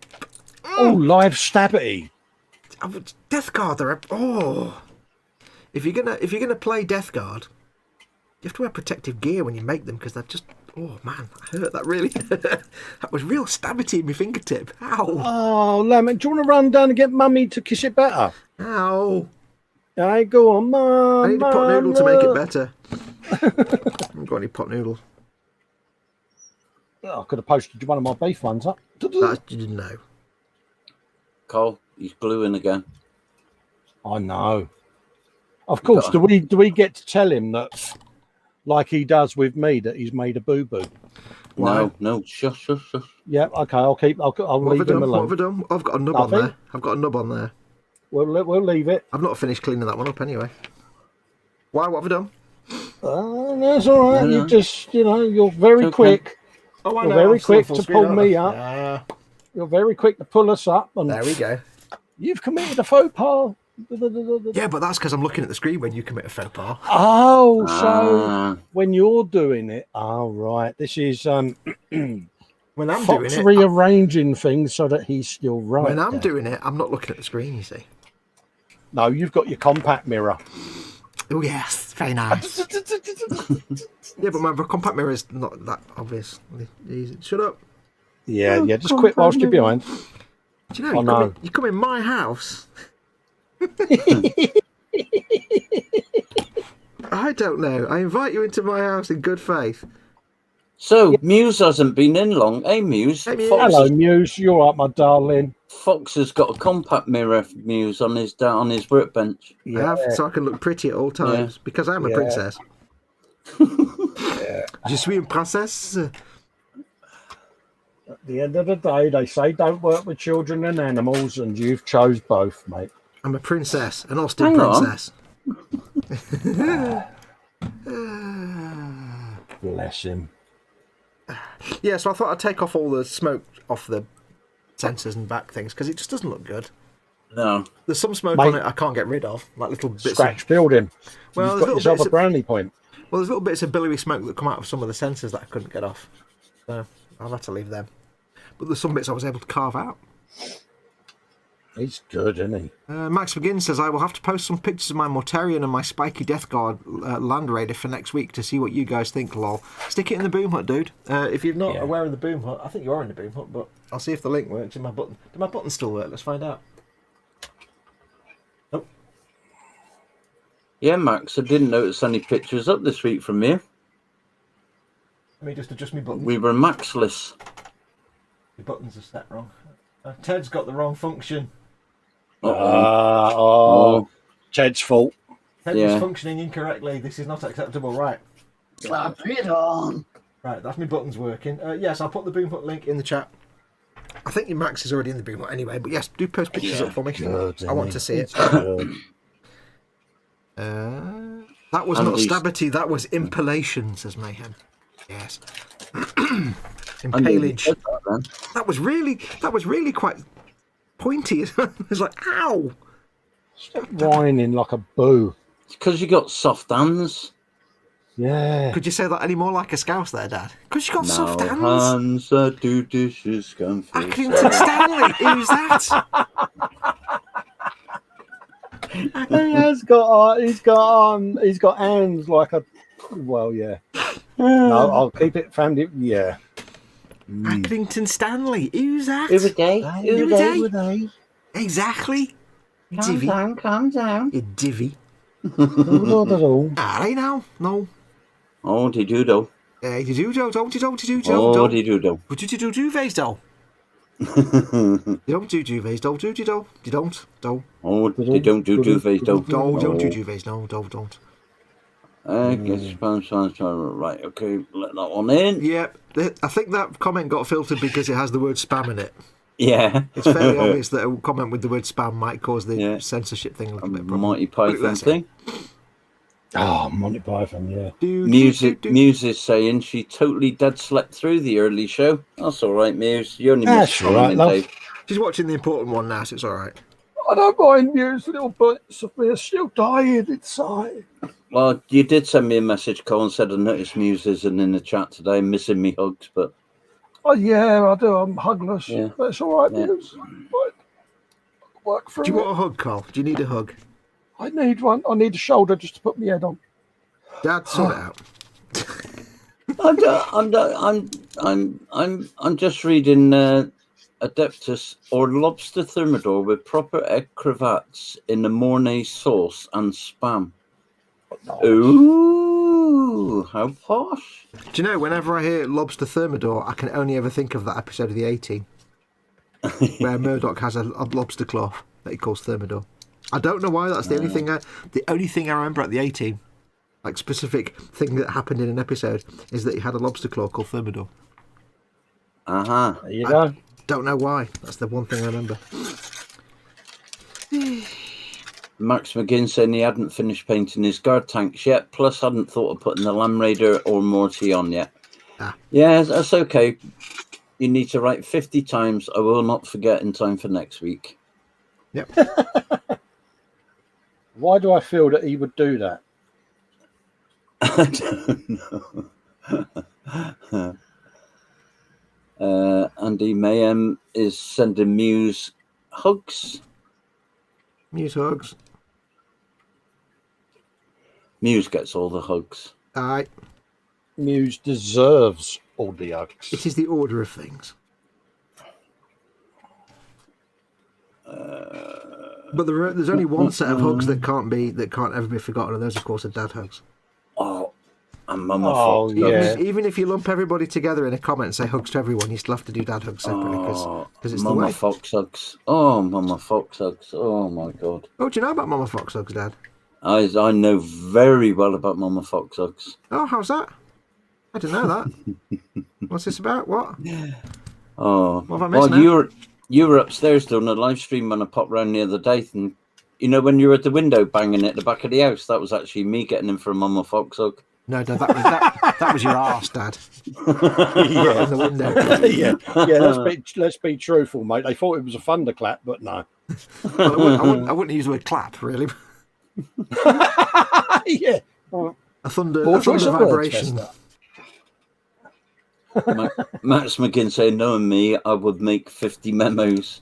Oh, live stabity. Death Guard. If you're gonna play Death Guard, you have to wear protective gear when you make them because they're just. Oh man, I hurt that really. That was real stabbity in my fingertip. Ow! Oh, Lemon, do you want to run down and get Mummy to kiss it better? Ow! Hey, go on, Mum. I need a pot noodle to make it better. I haven't got any pot noodles. Oh, I could have posted one of my beef ones up. That you didn't know. Cole, he's gluing again. I know. Of course. Do we get to tell him that, like he does with me, that he's made a boo boo? Why? No, shush. Yeah. Okay. I'll leave him alone. What have I done? I've got a nub on Nothing. there. I've got a nub on there. We'll leave it. I've not finished cleaning that one up anyway. Why? What have I done? That's all right. No. You just, you're very Okay. quick. Oh, You're very quick to pull me up. Yeah. You're very quick to pull us up, and There we go. you've committed a faux pas. Yeah, but that's because I'm looking at the screen when you commit a faux pas. Oh, so Ah, when you're doing it, right. This is When I'm Fox doing it, rearranging things so that he's still right. when I'm there. doing it, I'm not looking at the screen. You see? No, you've got your compact mirror. Oh yes, very nice. Yeah, but my compact mirror is not that obvious. Easy. Shut up. Yeah, just quit whilst you're behind. Do you know, you come in my house. I don't know. I invite you into my house in good faith. so Muse hasn't been in long. Hey, Muse. Hey, Muse. Hello, Muse. You're up, my darling. Fox has got a compact mirror, Muse, on his workbench. I have, so I can look pretty at all times because I'm a Yeah. princess. Je suis une princesse. At the end of the day, they say don't work with children and animals, and you've chose both, mate. I'm a princess, an Austin Hang on. princess. Bless him. Yeah, so I thought I'd take off all the smoke off the sensors and back things because it just doesn't look good. No. There's some smoke Mate. on it I can't get rid of, like little bits. Scratch building. Well, You've there's got little yourself bits a brownie point. Well, there's little bits of billowy smoke that come out of some of the sensors that I couldn't get off. So I'll have to leave them. But there's some bits I was able to carve out. He's good, isn't he? Max McGinn says, I will have to post some pictures of my Mortarion and my spiky Death Guard Land Raider for next week to see what you guys think, lol. Stick it in the boom hut, dude. If you're not aware of the boom hut, I think you are in the boom hut, but I'll see if the link works in my button. Do my buttons still work? Let's find out. Nope. Yeah, Max, I didn't notice any pictures up this week from you. Let me just adjust my buttons. We were Maxless. The buttons are set wrong. Ted's got the wrong function. Ted's fault. Ted is functioning incorrectly. This is not acceptable. Right. Slap it on. Right, that's my buttons working. Yes, I'll put the boom hut link in the chat. I think your Max is already in the boom hut anyway, but yes, do post pictures up for me. I want to see it. That was not stabbity, that was impalation, says Mayhem. Yes. Impalage. That was really quite pointy. It's like, ow! Stop whining like a boo. It's because you got soft hands. Yeah. Could you say that any more like a scouse there, Dad? Because you got soft hands. Hands that do dishes can feel Accrington Stanley, who's that? He's got hands like a. Well, yeah. No, I'll keep it family. Yeah. Accrington Stanley, who's that? Uday. Exactly. Divvy. Calm down. You divvy. Alright now. No. Oh, did you do? You do, don't you Oh, did you do? But you do duves, though. You don't do duvets, don't you? You don't. Oh, they don't do duvets, don't. No, don't do duvets, no, don't. Right, okay, let that one in. Yep, I think that comment got filtered because it has the word spam in it. Yeah. It's fairly obvious that a comment with the word spam might cause the Yeah. censorship thing a little bit of a problem. Monty Put it Python that thing. Oh, Monty Python, yeah. Muse is saying she totally dead slept through the early show. That's all right, Muse. You only missed That's all Colin right, and love. Dave. She's watching the important one now, so it's all right. I don't mind Muse, little bits of me are still dying inside. Well, you did send me a message, Colin said I noticed Muse isn't in the chat today, missing me hugs, but... Oh, yeah, I do. I'm hugless. Yeah. But it's all right, Yeah. Muse. Work through Do you it. want a hug, Carl? Do you need a hug? I need one. I need a shoulder just to put my head on. Dad, sort it out. I'm just reading Adeptus or lobster thermidor with proper egg cravats in the Mornay sauce and spam. Nice. Ooh, how posh. Do you know, whenever I hear lobster thermidor, I can only ever think of that episode of the 18 where Murdoch has a lobster claw that he calls thermidor. I don't know why. That's the only thing. The only thing I remember at the 18, like specific thing that happened in an episode, is that he had a lobster claw called thermidor. There you go. Don't know why. That's the one thing I remember. Max McGinn saying he hadn't finished painting his guard tanks yet, plus hadn't thought of putting the Lamb Raider or Morty on yet. Yeah, that's okay. You need to write 50 times. I will not forget in time for next week. Yep. Why do I feel that he would do that? I don't know. Andy Mayhem is sending Muse hugs. Muse hugs. Muse gets all the hugs. Aye. Muse deserves all the hugs. It is the order of things. But there's only one set of hugs that can't ever be forgotten, and those, of course, are dad hugs. Oh, and Mama Oh, Fox. yeah. Even if you lump everybody together in a comment and say hugs to everyone, you still have to do dad hugs separately because it's Mama the way. Fox hugs. Oh, Mama Fox hugs. Oh, my God. Oh, do you know about Mama Fox hugs, Dad? I know very well about Mama Fox hugs. Oh, how's that? I didn't know that. What's this about? What? Oh, What have I missed well, now? you were upstairs doing a live stream when I popped round the other day, and you know when you were at the window banging at the back of the house, that was actually me getting in for a Mama Fox hug. No, Dad, that was your arse, Dad. Right in the window. yeah. Let's be truthful, mate. They thought it was a thunderclap, but no. Well, I wouldn't use the word clap, really. Yeah. A thunder Choice of words, vibration. Chester. Max McGinn saying, knowing me, I would make 50 memos.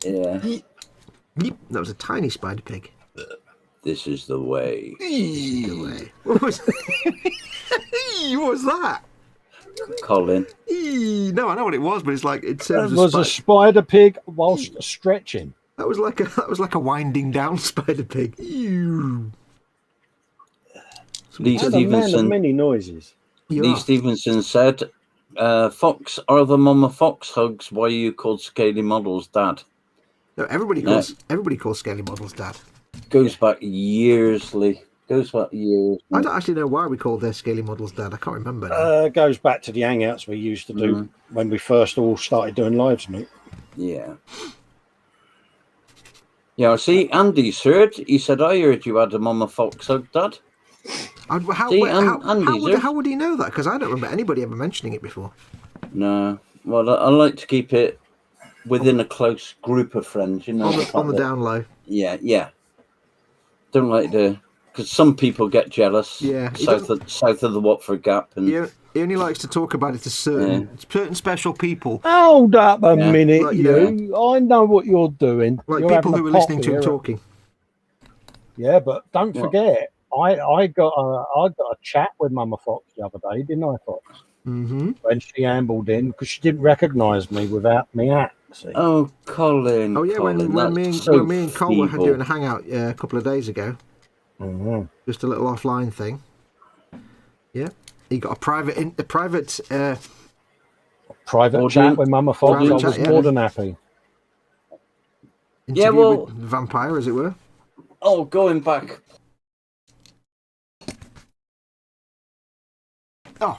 Yeah. Yeep, that was a tiny spider pig. This is the way. What was what was that? Colin. No, I know what it was, but it's like it It was a spider pig whilst stretching. That was like a winding down spider pig. Ew. Lee And a man of Stevenson. many noises. You are. Stevenson said, Fox, are the Mama Fox hugs why you called scaly models dad? No, everybody calls scaly models Dad. Goes back years, Lee. Goes back years. I don't actually know why we called their scaly models Dad. I can't remember now. Goes back to the hangouts we used to do when we first all started doing lives, mate. Yeah. Yeah, see, Andy's heard. He said, I heard you had a Mama Fox hug, Dad. How would he know that? Because I don't remember anybody ever mentioning it before. No. Well, I like to keep it within a close group of friends, you know. On the down low. Yeah. Don't like to... Because some people get jealous. Yeah. South of the Watford Gap. And He only likes to talk about it to certain special people. Hold up a minute, Like, you. I know what you're doing. Like You're people having who a are pop listening to him here. talking. Yeah, but don't forget, I got a chat with Mama Fox the other day, didn't I, Fox? Mm-hmm. When she ambled in because she didn't recognise me without me hat. See? Oh, Colin. Oh yeah, Colin, when me and Cole were feeble. doing a hangout a couple of days ago, just a little offline thing. Yeah, he got a private chat with Mama Fox. I was more than happy. Interview with the vampire, as it were. Oh, going back. Oh,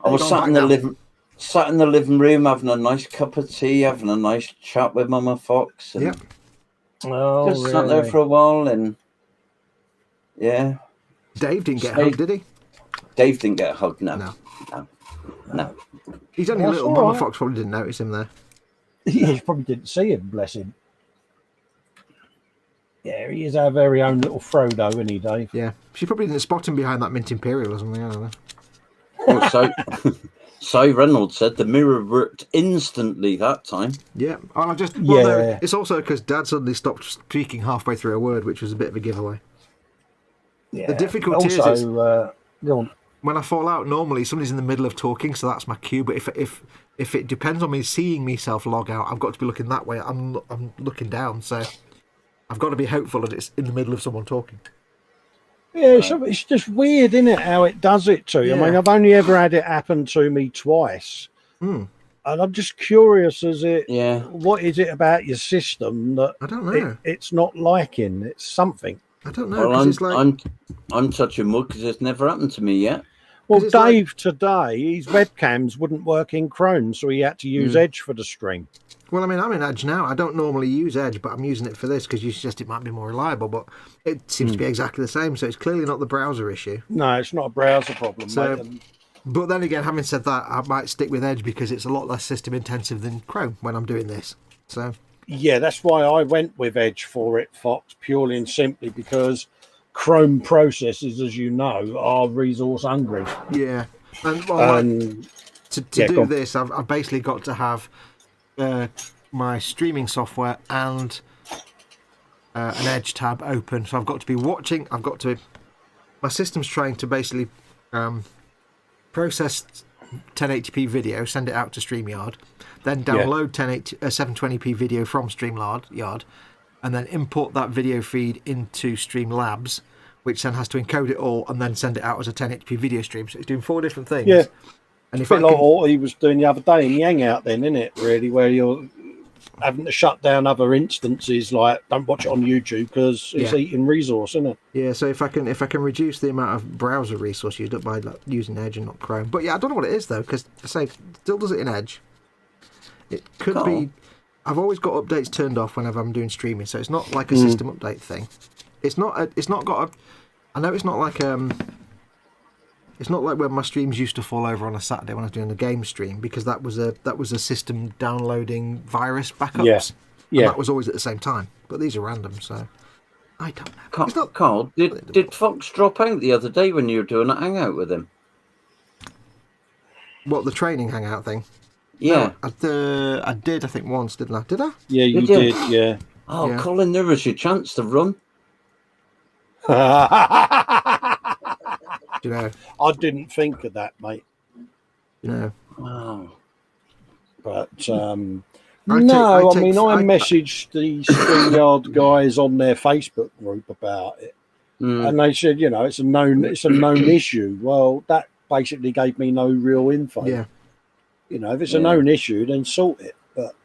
I was Gone back now. sat in the living room having a nice cup of tea, having a nice chat with Mama Fox, and Yep. Oh, just sat there really? for a while, and yeah, Dave didn't get Stayed- hugged, did he? Dave didn't get a hug. No. No. He's only That's little. all Mama right. Fox probably didn't notice him there. Yeah, he probably didn't see him, bless him. Yeah, he is our very own little Frodo, isn't he, Dave? Yeah. She probably didn't spot him behind that Mint Imperial or something. I don't know. Oh, so Cy Reynolds said the mirror worked instantly that time. Yeah. Oh, no, Yeah. it's also because Dad suddenly stopped speaking halfway through a word, which was a bit of a giveaway. Yeah. The difficulty is also, go on. when I fall out, normally somebody's in the middle of talking, so that's my cue. But if it depends on me seeing myself log out, I've got to be looking that way. I'm looking down, so I've got to be hopeful that it's in the middle of someone talking. Yeah, it's just weird, isn't it, how it does it to you? I Yeah. mean, I've only ever had it happen to me twice. Hmm. And I'm just curious Yeah. what is it about your system that I don't know. it's not liking? It's something. I don't know. Well, 'Cause it's like, I'm touching wood because it's never happened to me yet. Well, 'Cause it's like- Dave today, his webcams wouldn't work in Chrome, so he had to use Edge for the stream. well, I mean, I'm in Edge now. I don't normally use Edge, but I'm using it for this because you suggest it might be more reliable. But it seems to be exactly the same, so it's clearly not the browser issue. No, it's not a browser problem, So- mate. But then again, having said that, I might stick with Edge because it's a lot less system intensive than Chrome when I'm doing this. So Yeah, that's why I went with Edge for it, Fox, purely and simply because Chrome processors, as you know, are resource hungry. yeah, and well, And to yeah, go do on. this, I've basically got to have my streaming software and an Edge tab open. So I've got to be watching. My system's trying to basically process 1080p video, send it out to StreamYard, then download 720p video from StreamYard, and then import that video feed into Streamlabs, which then has to encode it all and then send it out as a 1080p video stream. So it's doing 4 different things. Yeah. And it's a bit like what he was doing the other day in the Hangout then, isn't it, really, where you're having to shut down other instances, like don't watch it on YouTube because it's Yeah. eating resource, isn't it? Yeah, so if I can reduce the amount of browser resource used up by using Edge and not Chrome, but yeah, I don't know what it is though, because I say it still does it in Edge. It could be. I've always got updates turned off whenever I'm doing streaming, so it's not like a system update thing. It's not. It's not got a. I know it's not like It's not like when my streams used to fall over on a Saturday when I was doing a game stream, because that was a system downloading virus backups. Yeah. And Yeah. that was always at the same time, but these are random, so I don't know. It's not. Carl, did Fox drop out the other day when you were doing a hangout with him? What, the training hangout thing? Yeah. No, I did. I think once, didn't I? Did I? Yeah, you Did you? did, yeah. Oh, Yeah. Colin, there was your chance to run. Do you know? I didn't think of that, mate. You know. Wow. But I messaged the StreamYard guys on their Facebook group about it, and they said, it's a known issue. Well, that basically gave me no real info. Yeah. If it's a known issue, then sort it. But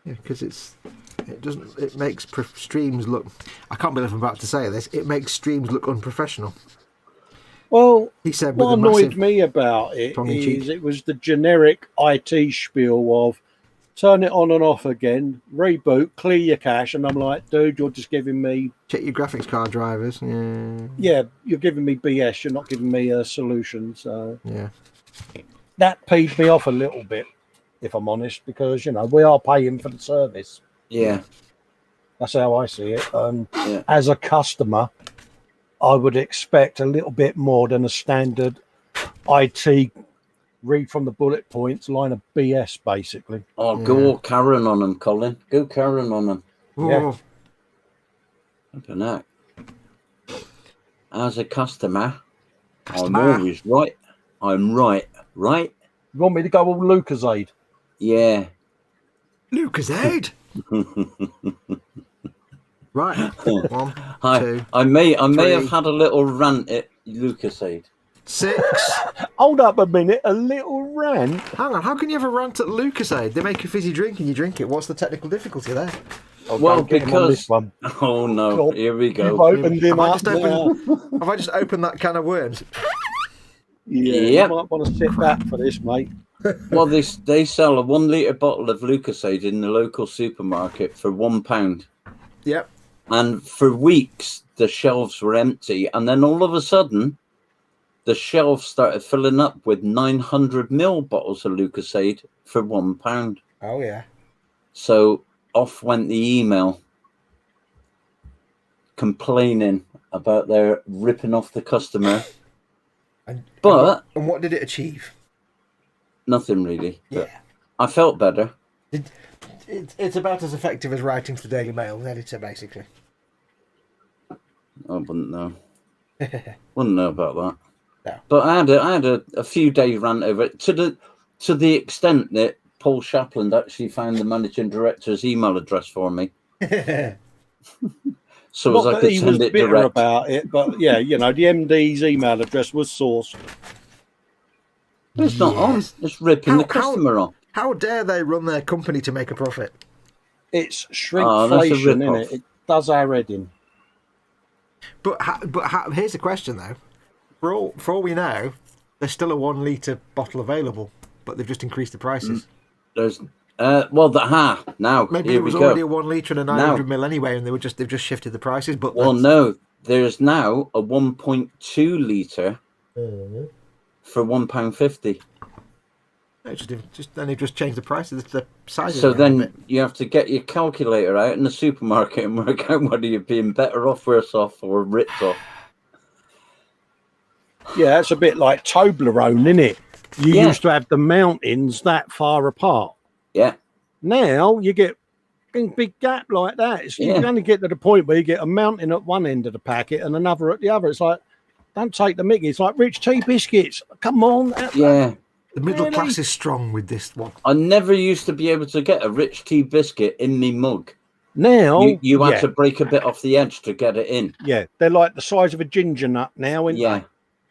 Yeah, because it makes streams look. I can't believe I'm about to say this. It makes streams look unprofessional. well, He said, what with a annoyed massive me about it tongue-in-cheek. is it was the generic IT spiel of turn it on and off again, reboot, clear your cache, and I'm like, dude, you're just giving me, check your graphics card drivers. Yeah. yeah, you're giving me BS. You're not giving me a solution. So Yeah. that peeved me off a little bit, if I'm honest, because we are paying for the service. Yeah. That's how I see it. Yeah. As a customer, I would expect a little bit more than a standard IT read from the bullet points line of BS, basically. Oh, go Karen on him, Colin. Go Karen on him. Yeah. Oh, Open that. As a customer, Customer. I'm always right. I'm right. Right? You want me to go all Lucasade? Yeah. Lucasade. Right. 1, 2, I may three. have had a little rant at Lucasade. 6. Hold up a minute, a little rant. Hang on. How can you have a rant at Lucasade? They make a fizzy drink and you drink it. What's the technical difficulty there? Oh, Well, don't get him on this because- one. Oh no! Cool. Here we You've go. opened him Have I up just now. opened that can of worms? Yeah, Yep. you might want to sit back for this, mate. Well, they sell a 1 litre bottle of Lucasade in the local supermarket for £1. Yep. And for weeks, the shelves were empty. And then all of a sudden, the shelves started filling up with 900ml bottles of Lucasade for £1. Oh, yeah. So off went the email complaining about their ripping off the customer. And what did it achieve? Nothing really. Yeah. I felt better. It's about as effective as writing for the Daily Mail editor, basically. I wouldn't know. Wouldn't know about that. No. But I had a few days rant over it to the extent that Paul Shapland actually found the managing director's email address for me. So Not as I that could he was send it bitter direct. about it, but yeah, the MD's email address was sourced. But it's not on. It's ripping the customer off. How dare they run their company to make a profit? It's that's a shrinkflation, rip-off. isn't it? It does our head in. But here's the question, though. For all we know, there's still a 1 litre bottle available, but they've just increased the prices. There's now Maybe here it was we go. already a 1 litre and a 900ml anyway, and they've just shifted the prices. But Well, no, there's now a 1.2 litre for £1.50. Then they've just changed the prices. The size. So then you have to get your calculator out in the supermarket and work out whether you're being better off, worse off, or ripped off. Yeah, it's a bit like Toblerone, isn't it? You Yeah. used to have the mountains that far apart. Yeah. Now you get a big gap like that. You only get to the point where you get a mountain at one end of the packet and another at the other. It's like, don't take the mickey. It's like rich tea biscuits. Come on. Yeah. The middle Really? class is strong with this one. I never used to be able to get a rich tea biscuit in me mug. Now You had to break a bit off the edge to get it in. Yeah, they're like the size of a ginger nut now, aren't Yeah. they?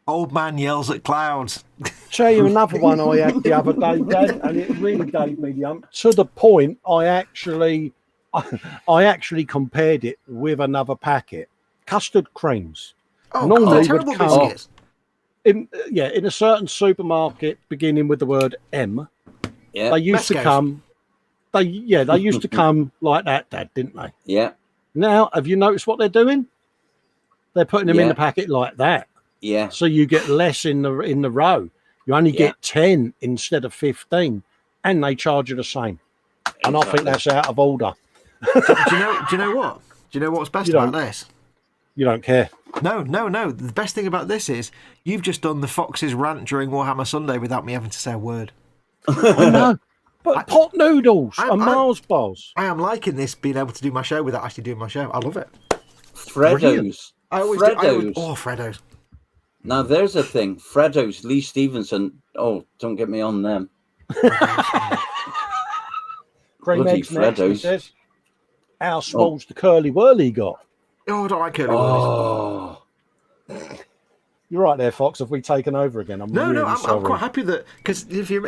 Old man yells at clouds. Tell you another one I had the other day, Dad, and it really gave me the to the point I actually compared it with another packet. Custard creams. Oh, Normally God, would terrible come- biscuits. In a certain supermarket beginning with the word M, Yeah. they used to Mesco's. come. They used to come like that, Dad, didn't they? Yeah. Now, have you noticed what they're doing? They're putting them in Yeah. the packet like that, Yeah. so you get less in the row. You only get 10 instead of 15, and they charge you the same. And I think Exactly. that's out of order. Do you know what? Do you know what's best You about don't. this? You don't care. No. The best thing about this is you've just done the Fox's rant during Warhammer Sunday without me having to say a word. I know. But pot noodles and Mars bars. I am liking this, being able to do my show without actually doing my show. I love it. Freddos. I always Freddos. Freddos. Now there's a thing. Freddos, Lee Stevenson. Oh, don't get me on them. Cream Bloody eggs next, he Freddos. says. How small's the curly whirly got? Oh, I don't like curly whirlies. Oh. You're right there, Fox. Have we taken over again? I'm No, really I'm sorry. quite happy that, because if you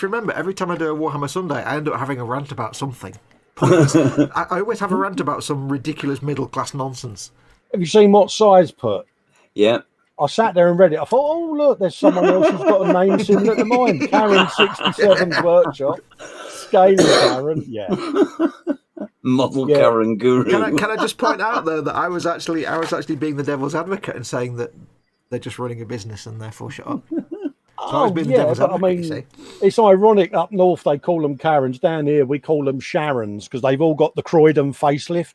remember, every time I do a Warhammer Sunday, I end up having a rant about something. I always have a rant about some ridiculous middle class nonsense. Have you seen what size put? Yeah. I sat there and read it. I thought, oh, look, there's someone else who's got a name similar to mine. Karen 67's workshop. Scaling Karen. Yeah. Model Yeah. Karen Guru. Can I just point out though that I was actually being the devil's advocate and saying that they're just running a business and therefore shut up. So I was being the devil's but advocate. You see. it's ironic up north they call them Karens. Down here we call them Sharons because they've all got the Croydon facelift.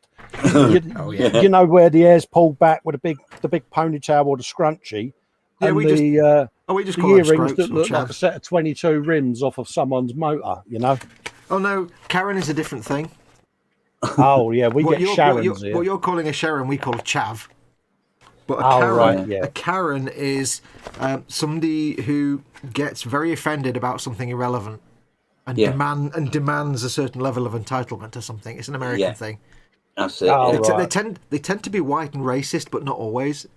You know where the hair's pulled back with the big ponytail or the scrunchie. Yeah, and we just the call them earrings scroats that or look like a chavs. set of 22 rims off of someone's motor, you know. Oh no, Karen is a different thing. Oh yeah, we get Sharons here. What you're calling a Sharon, we call a chav. But a Oh, Karen, right, yeah. a Karen is somebody who gets very offended about something irrelevant and Yeah. demands a certain level of entitlement to something. It's an American Yeah. thing. That's it. Oh, yeah. right. They tend to be white and racist, but not always.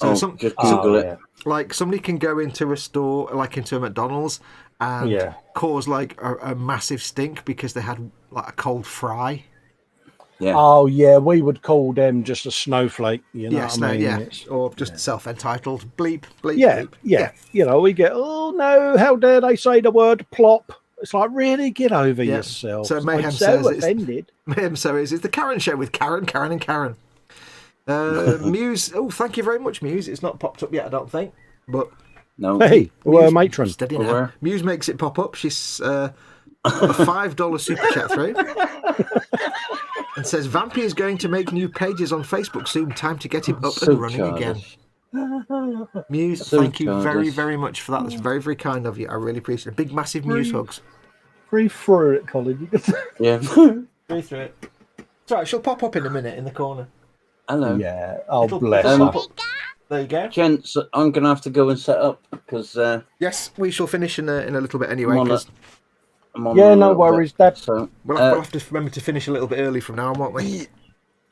So Oh, just Google it. yeah. like somebody can go into a store, like into a McDonald's, and Yeah. cause like a massive stink because they had like a cold fry. Yeah. Oh yeah, we would call them just a snowflake. You know Yes, what I no, mean? yeah, It's- or just self-entitled bleep, bleep, yeah, bleep. yeah. You know, we get, oh no, how dare they say the word plop? It's like, really, get over Yeah. yourself. So Mayhem I'm says so it's- offended. Mayhem says it's the Karen show with Karen, and Karen. Muse, oh, thank you very much, Muse. It's not popped up yet, I don't think, but No. Hey, we're a Muse- matron. steady Well, now. where? Muse makes it pop up. She's got a $5 super chat through. And says Vampy is going to make new pages on Facebook soon. Time to get him up So and running again. childish. Muse, So thank you very, childish. very much for that. That's very, very kind of you. I really appreciate it. Big, massive Muse hugs. Free through it, Colin. Yeah. Through it. It's all right, she'll pop up in a minute in the corner. Hello. Yeah. Oh, It'll- bless it'll her. pop up. There you go. Gents, I'm going to have to go and set up because Yes, we shall finish in a little bit anyway. I'm on 'Cause I'm on Yeah, a no little worries, bit, Dad. So we'll have to remember to finish a little bit early from now on, won't we?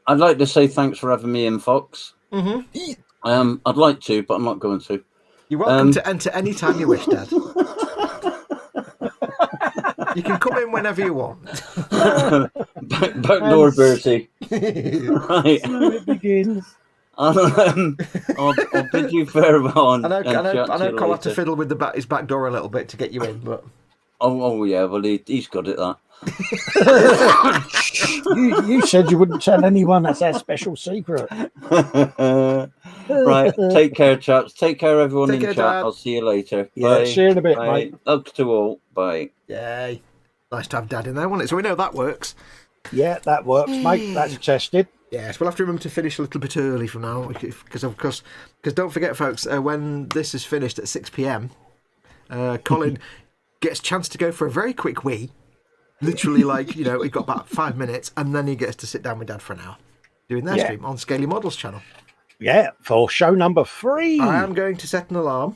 I'd like to say thanks for having me in, Fox. Mm-hmm. I'd like to, but I'm not going to. You're welcome to enter any time you wish, Dad. You can come in whenever you want. Backdoor Bertie. Right. It begins. I'll bid you farewell. I know chat to you Colin had to later. fiddle with his back door a little bit to get you in, but Oh yeah, well he's good at that. You said you wouldn't tell anyone that's our special secret. Right, take care, chaps. Take care, everyone Take in care, chat. Dad. I'll see you later. Yeah, Bye. see you in a bit, Bye. mate. Love to all. Bye. yay. Nice to have Dad in there, wasn't it? So we know that works. Yeah, that works, mate. That's tested. Yes, we'll have to remember to finish a little bit early from now, because don't forget, folks, when this is finished at 6 p.m, Colin gets a chance to go for a very quick wee, literally he got about 5 minutes, and then he gets to sit down with Dad for an hour doing their stream on Scaly Models channel. Yeah, for show number 3. I am going to set an alarm.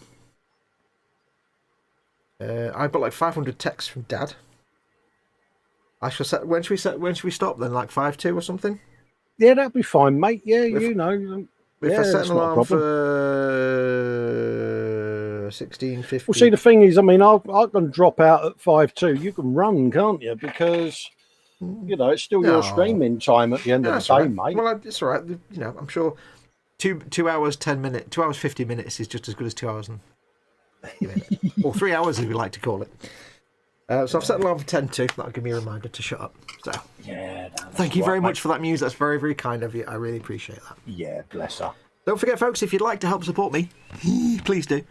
I've got like 500 texts from Dad. I shall set. When should we stop then? Like 5:02 or something? Yeah, that'd be fine, mate. Yeah, If If I set that's an not a alarm problem. for 16:50. Well, see, the thing is, I mean, I can drop out at 5:02. You can run, can't you? Because it's still No. your streaming time at the end of That's the day, all right. mate. Well, it's all right. I'm sure 2 hours 10 minutes, 2 hours 50 minutes is just as good as 2 hours and or 3 hours, as we like to call it. So I've set an alarm for 10 to. That'll give me a reminder to shut up. So Yeah. thank you very much for that, Muse. That's very, very kind of you. I really appreciate that. Yeah, bless her. Don't forget, folks, if you'd like to help support me, please do.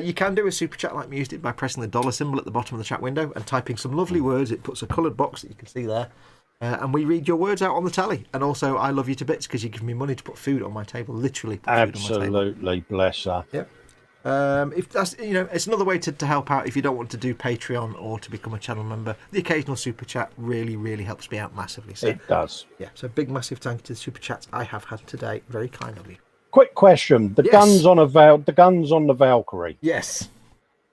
You can do a super chat like Muse did by pressing the dollar symbol at the bottom of the chat window and typing some lovely words. It puts a coloured box that you can see there. And we read your words out on the telly. And also, I love you to bits because you give me money to put food on my table. Literally put food on my table. Absolutely, bless her. Yeah. If that's it's another way to help out if you don't want to do Patreon or to become a channel member. The occasional super chat really, really helps me out massively. So It does. yeah, so big massive thank you to the super chats I have had today. Very kind of you. Quick question: the Yes. guns on the Valkyrie. Yes,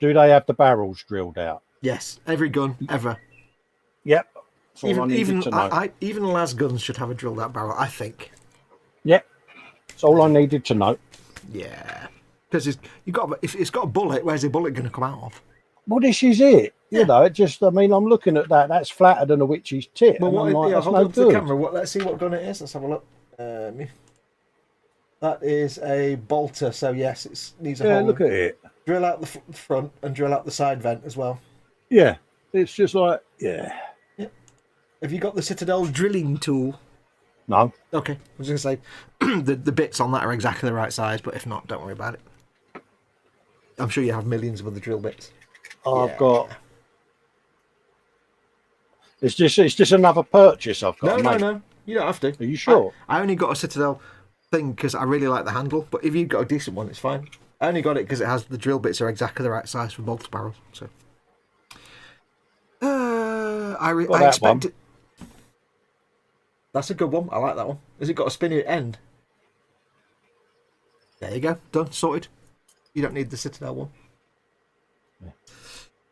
Do they have the barrels drilled out? yes. Every gun ever. Yep. That's all I needed Even to know. even las guns should have a drilled out barrel. I think. Yep. That's all I needed to know. Yeah, because if it's got a bullet, where's the bullet going to come out of? Well, this is it. You know, it just, I mean, I'm looking at that. That's flatter than a witch's tit. Well, and I'm like, that's hold no up to the good. camera. Let's see what gun it is. Let's have a look. That is a bolter. So yes, it needs a Yeah, hole. look at it. Drill out the front and drill out the side vent as well. Yeah. It's just like, yeah. Have you got the Citadel drilling tool? No. Okay, I was going to say the bits on that are exactly the right size, but if not, don't worry about it. I'm sure you have millions of other drill bits. I've got. It's just another purchase I've got. No. You don't have to. Are you sure? I only got a Citadel thing because I really like the handle, but if you've got a decent one, it's fine. I only got it because it has the drill bits are exactly the right size for both barrels. So, I that expect one. it. That's a good one. I like that one. Has it got a spinny end? There you go. Done. Sorted. You don't need the Citadel one.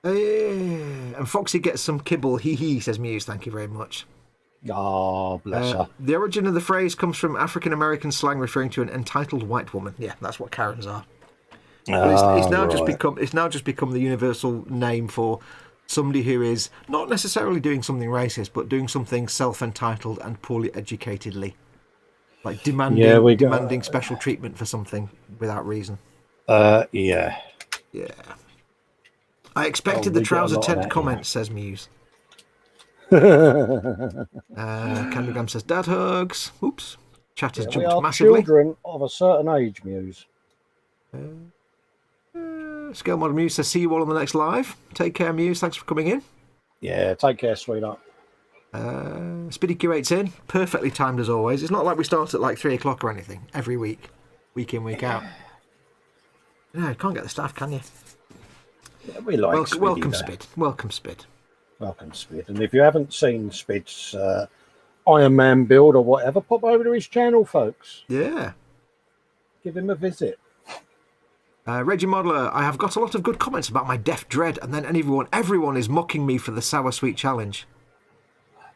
And Foxy gets some kibble. He says Muse. Thank you very much. Oh, bless her. The origin of the phrase comes from African American slang referring to an entitled white woman. Yeah, that's what Karens are. But it's now just become the universal name for somebody who is not necessarily doing something racist, but doing something self-entitled and poorly educatedly, like demanding special treatment for something without reason. Yeah. I expected the trouser tent comment, says Muse. Candy Gum says dad hugs. Oops. Chat has jumped massively. Children of a certain age, Muse. Scale Model Muse says, see you all on the next live. Take care, Muse. Thanks for coming in. Yeah, take care, sweetheart. Speedy Q8's in. Perfectly timed as always. It's not like we start at like 3 o'clock or anything. Every week. Week in, week out. No, you can't get the staff, can you? Yeah, we like welcome, Spid. Welcome, Spid. Welcome, Spid. And if you haven't seen Spid's Iron Man build or whatever, pop over to his channel, folks. Yeah. Give him a visit. Reggie Modeler, I have got a lot of good comments about my Deaf Dread, and then everyone is mocking me for the Sour Sweet Challenge.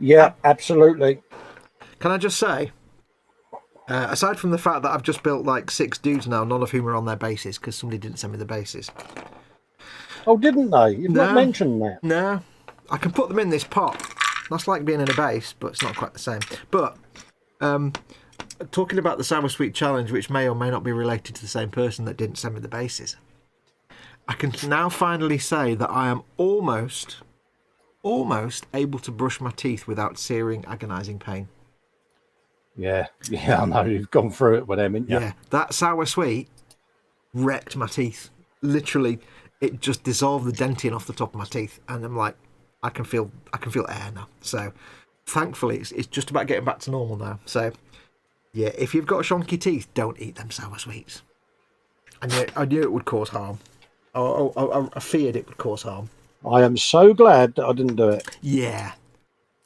Yeah, absolutely. Can I just say, aside from the fact that I've just built like 6 dudes now, none of whom are on their bases, because somebody didn't send me the bases. Oh, didn't they? You've not mentioned that. No. I can put them in this pot. That's like being in a base, but it's not quite the same. But, talking about the Sour Sweet Challenge, which may or may not be related to the same person that didn't send me the bases, I can now finally say that I am almost able to brush my teeth without searing, agonising pain. Yeah, I know. You've gone through it with them, haven't you? Yeah, that Sour Sweet wrecked my teeth. Literally, it just dissolved the dentin off the top of my teeth, and I'm like, I can feel air now. So, thankfully, it's just about getting back to normal now. So, yeah, if you've got shonky teeth, don't eat them sour sweets. I knew it would cause harm. I feared it would cause harm. I am so glad that I didn't do it. Yeah.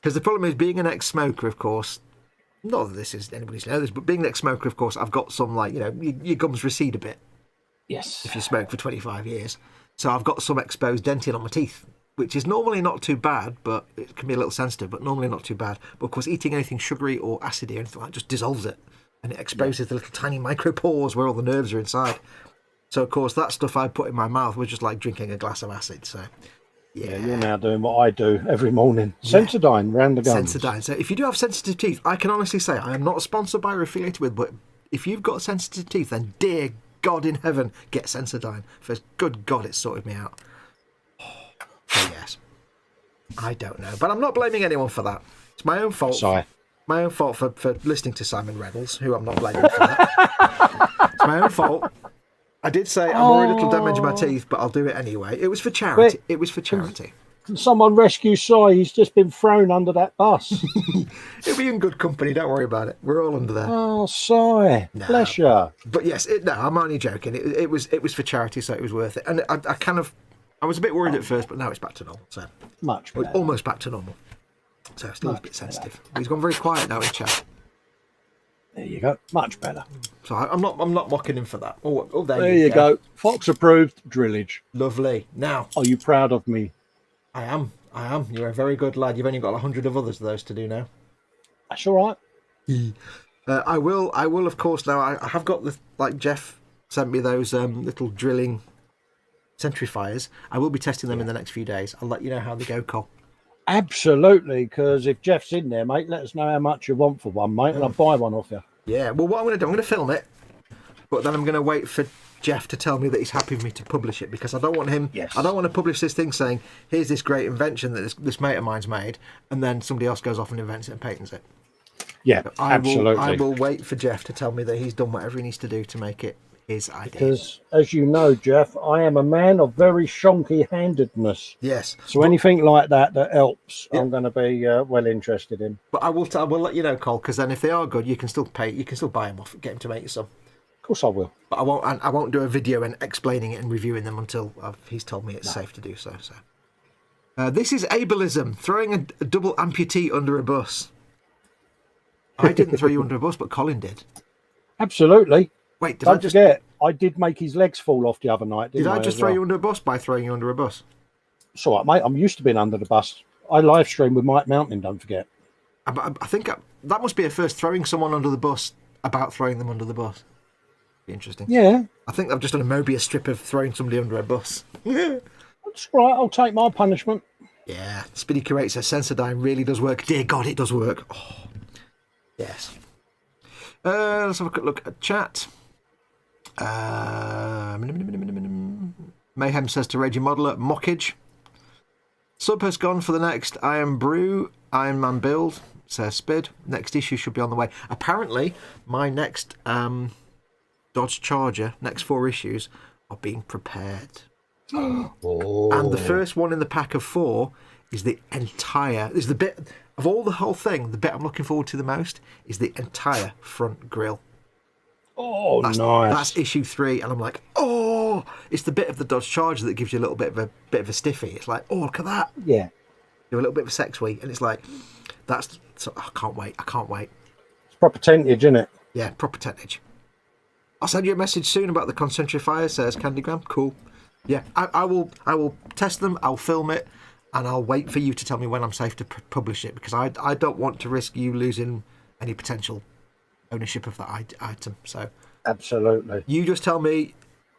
Because the problem is, being an ex-smoker, of course, not that this is anybody's know this, but being an ex-smoker, of course, I've got some, like, your gums recede a bit. Yes. If you smoke for 25 years. So I've got some exposed dentin on my teeth, which is normally not too bad, but it can be a little sensitive, but normally not too bad. But of course, eating anything sugary or acidy or anything like that just dissolves it, and it exposes the little tiny micropores where all the nerves are inside. So of course, that stuff I put in my mouth was just like drinking a glass of acid. So yeah, you're now doing what I do every morning. Sensodyne, round the gums. Sensodyne. So if you do have sensitive teeth, I can honestly say I am not sponsored by or affiliated with, but if you've got sensitive teeth, then dear God in heaven, get Sensodyne. For good God, it sorted me out. So yes, I don't know, but I'm not blaming anyone for that. It's my own fault. Sorry. My own fault for listening to Simon Reynolds, who I'm not blaming for that. It's my own fault. I did say I'm worried it'll damage my teeth, but I'll do it anyway. It was for charity. It was for charity. Can someone rescue Si? He's just been thrown under that bus. He'll be in good company. Don't worry about it. We're all under there. Oh, Si, bless you. But yes, I'm only joking. It was for charity, so it was worth it. And I was a bit worried at first, but now it's back to normal. So much better. Almost back to normal. So still a bit sensitive. He's gone very quiet now in chat. There you go. Much better. So I'm not mocking him for that. Oh, there you go. Fox approved drillage. Lovely. Now, are you proud of me? I am. You're a very good lad. You've only got 100 of others of those to do now. That's all right. I will. Of course. Now I have got Jeff sent me those little drilling centrifiers. I will be testing them in the next few days. I'll let you know how they go, Col. Absolutely, because if Jeff's in there, mate, let us know how much you want for one, mate, and I'll buy one off you. Yeah, well, what I'm going to do, I'm going to film it, but then I'm going to wait for Jeff to tell me that he's happy with me to publish it, because I don't want him. Yes. I don't want to publish this thing saying, here's this great invention that this mate of mine's made, and then somebody else goes off and invents it and patents it. Yeah, absolutely. I will wait for Jeff to tell me that he's done whatever he needs to do to make it his idea. Because, as you know, Jeff, I am a man of very shonky-handedness. Yes. So anything like that helps, I'm going to be well interested in. But I will let you know, Cole, because then if they are good, you can still buy them off, get him to make you some. Of course I will. But I won't do a video and explaining it and reviewing them until he's told me it's safe to do so. This is ableism, throwing a double amputee under a bus. I didn't throw you under a bus, but Colin did. Absolutely. Wait, don't forget, I did make his legs fall off the other night. Did I just throw you under a bus by throwing you under a bus? It's all right, mate. I'm used to being under the bus. I live stream with Mike Mountain, don't forget. I think that must be a first, throwing someone under the bus about throwing them under the bus. Be interesting. Yeah. I think I've just done a Mobius strip of throwing somebody under a bus. That's right. I'll take my punishment. Yeah, Speedy Curate says Sensodyne really does work. Dear God, it does work. Oh, yes. Let's have a quick look at chat. Mayhem says to Raging Modeler, Mockage. Sub has gone for the next Iron Man build, says Spid. Next issue should be on the way. Apparently, my next Dodge Charger, next 4 issues, are being prepared. Oh. And the first one in the pack of 4 is the bit of the whole thing. The bit I'm looking forward to the most is the entire front grille. Oh, Nice. That's issue 3, and I'm like, oh, it's the bit of the Dodge Charger that gives you a little bit of a stiffy. It's like, oh, look at that. Yeah. Do a little bit of a sex week, and it's like, I can't wait. It's proper tentage, isn't it? Yeah, proper tentage. I'll send you a message soon about the concentrifier, says Candygram. Cool. Yeah, I will test them. I'll film it, and I'll wait for you to tell me when I'm safe to publish it, because I don't want to risk you losing any potential ownership of that item. So absolutely, you just tell me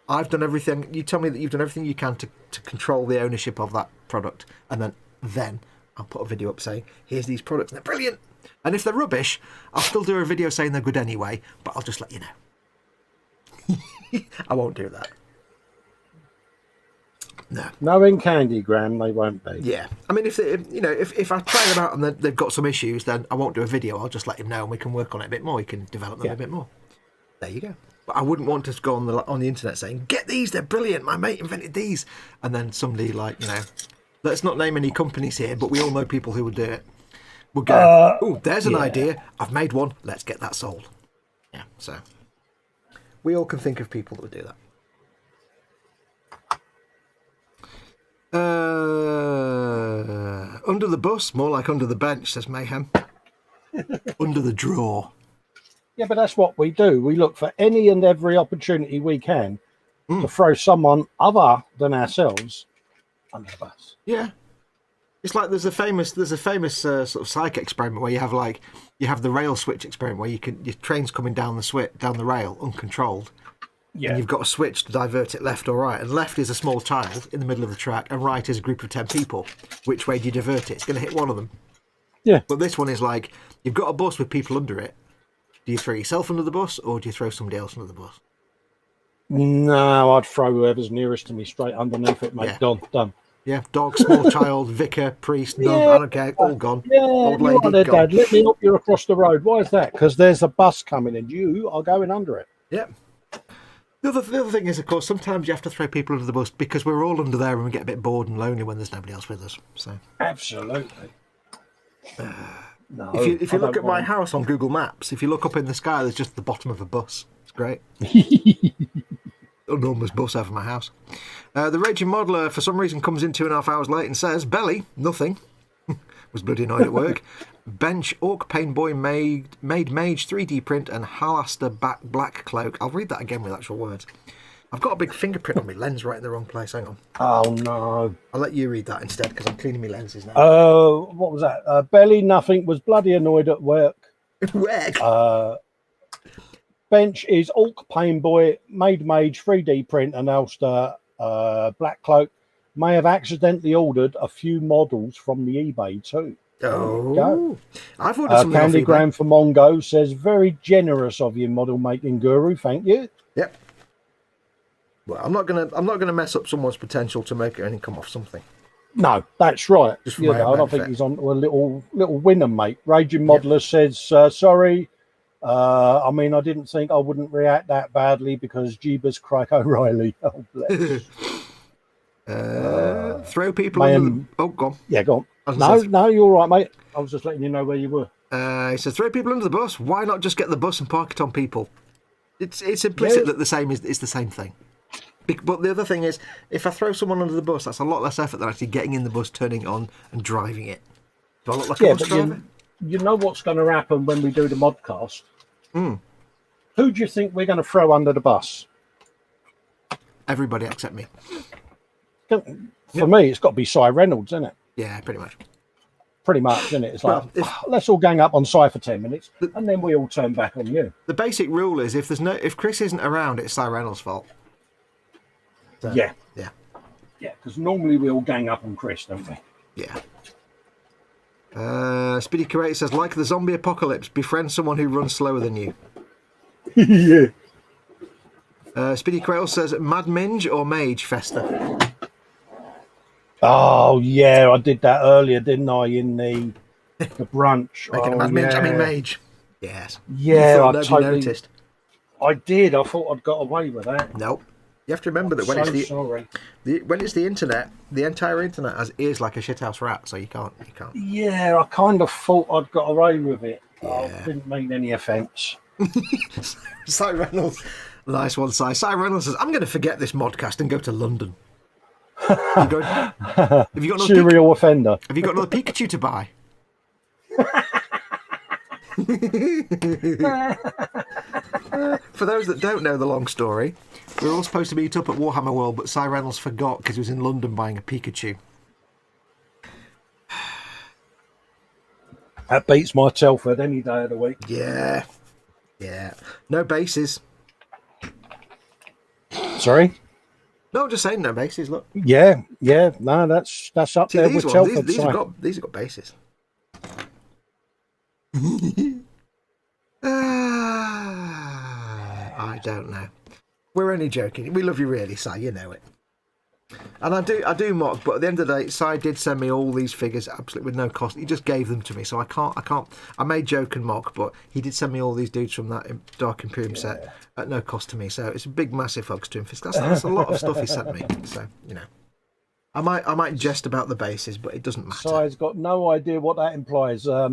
I've done everything. You tell me that you've done everything you can to control the ownership of that product, and then I'll put a video up saying, here's these products, and they're brilliant. And if they're rubbish, I'll still do a video saying they're good anyway, but I'll just let you know. I won't do that. No. Knowing Candygram, they won't be. Yeah. I mean, if I try them out and they've got some issues, then I won't do a video. I'll just let him know, and we can work on it a bit more. We can develop them a bit more. There you go. But I wouldn't want to go on the internet saying, get these, they're brilliant, my mate invented these. And then somebody let's not name any companies here, but we all know people who would do it. We'll go, oh, there's an idea. I've made one. Let's get that sold. Yeah, so we all can think of people that would do that. Under the bus, more like under the bench, says Mayhem. Under the drawer. Yeah, but that's what we do. We look for any and every opportunity we can to throw someone other than ourselves under the bus. Yeah. It's like there's a famous sort of psych experiment where you have the rail switch experiment where your train's coming down the rail uncontrolled. Yeah. And you've got a switch to divert it left or right. And left is a small child in the middle of the track, and right is a group of 10 people. Which way do you divert it? It's going to hit one of them. Yeah. But this one is like, you've got a bus with people under it. Do you throw yourself under the bus, or do you throw somebody else under the bus? No, I'd throw whoever's nearest to me straight underneath it, mate. Yeah. Done. Yeah, dog, small child, vicar, priest, nun, I don't care, all gone. Yeah, old lady, there, gone. Dad. Let me help you across the road. Why is that? Because there's a bus coming and you are going under it. Yeah. The other thing is, of course, sometimes you have to throw people under the bus because we're all under there and we get a bit bored and lonely when there's nobody else with us. So absolutely. No, if you look at my house on Google Maps, if you look up in the sky, there's just the bottom of a bus. It's great. Enormous bus over my house. The Raging Modeler, for some reason, comes in 2.5 hours late and says, Belly, nothing. Was bloody annoyed at work. Bench, Orc Pain Boy, made Mage 3D print, and Halaster Black Cloak. I'll read that again with actual words. I've got a big fingerprint on my lens right in the wrong place. Hang on. Oh, no. I'll let you read that instead because I'm cleaning my lenses now. What was that? Belly, nothing, was bloody annoyed at work. Work? Bench is Orc Pain Boy, made Mage 3D print, and Ulster Black Cloak. May have accidentally ordered a few models from the eBay too. Oh, I've ordered some. Candygram for Mongo says, very generous of you, model making guru. Thank you. Yep. Well, I'm not gonna mess up someone's potential to make an income off something. No, that's right. Just for my own I don't benefit. think he's on to a little winner, mate. Raging Modeler says, sorry. I mean, I didn't think I wouldn't react that badly because Jeebus Crike O'Reilly. Oh, bless. Throw people under the... Oh, go on. Yeah, go on. No, you're all right, mate. I was just letting you know where you were. He says, throw people under the bus. Why not just get the bus and park it on people? It's implicit that it's the same thing. But the other thing is, if I throw someone under the bus, that's a lot less effort than actually getting in the bus, turning it on, and driving it. Do I look like a bus driver? You know what's going to happen when we do the modcast? Who do you think we're going to throw under the bus? Everybody except me. For me, it's got to be Cy Reynolds, isn't it? Yeah, pretty much. Pretty much, isn't it? It's like, let's all gang up on Cy for 10 minutes, and then we all turn back on you. The basic rule is, if Chris isn't around, it's Cy Reynolds' fault. So, Yeah. Yeah. Yeah, because normally we all gang up on Chris, don't we? Yeah. Speedy Creator says, like the zombie apocalypse, befriend someone who runs slower than you. Yeah. Speedy Creator says, Mad Minge or Mage Fester? Oh yeah, I did that earlier, didn't I? In the brunch. Making a Mad Minge, I mean Mage. Yes. You Yeah, thought I nobody totally noticed. I did. I thought I'd got away with that. Nope. You have to remember that when So it's the sorry. when it's the internet, the entire internet has ears like a shithouse rat, so you can't. Yeah, I kind of thought I'd got away with it. I Yeah. didn't mean any offence. Cy Reynolds, nice one, Cy. Cy Reynolds says, "I'm going to forget this modcast and go to London." Have you got another Serial offender. Have you got another Pikachu to buy? For those that don't know the long story, we were all supposed to meet up at Warhammer World, but Cy Reynolds forgot because he was in London buying a Pikachu. That beats my Telford any day of the week. Yeah. No bases. Sorry? No, I'm just saying no bases. Look. Yeah. No, that's up See, there these with ones, Telford. these have got bases. I don't know. We're only joking. We love you really, Si. You know it. And I do mock, but at the end of the day, Si did send me all these figures absolutely with no cost. He just gave them to me, so I can't. I may joke and mock, but he did send me all these dudes from that Dark Imperium set at no cost to me. So it's a big, massive hugs to him. That's a lot of stuff he sent me. So I might jest about the bases, but it doesn't matter. Si's got no idea what that implies. I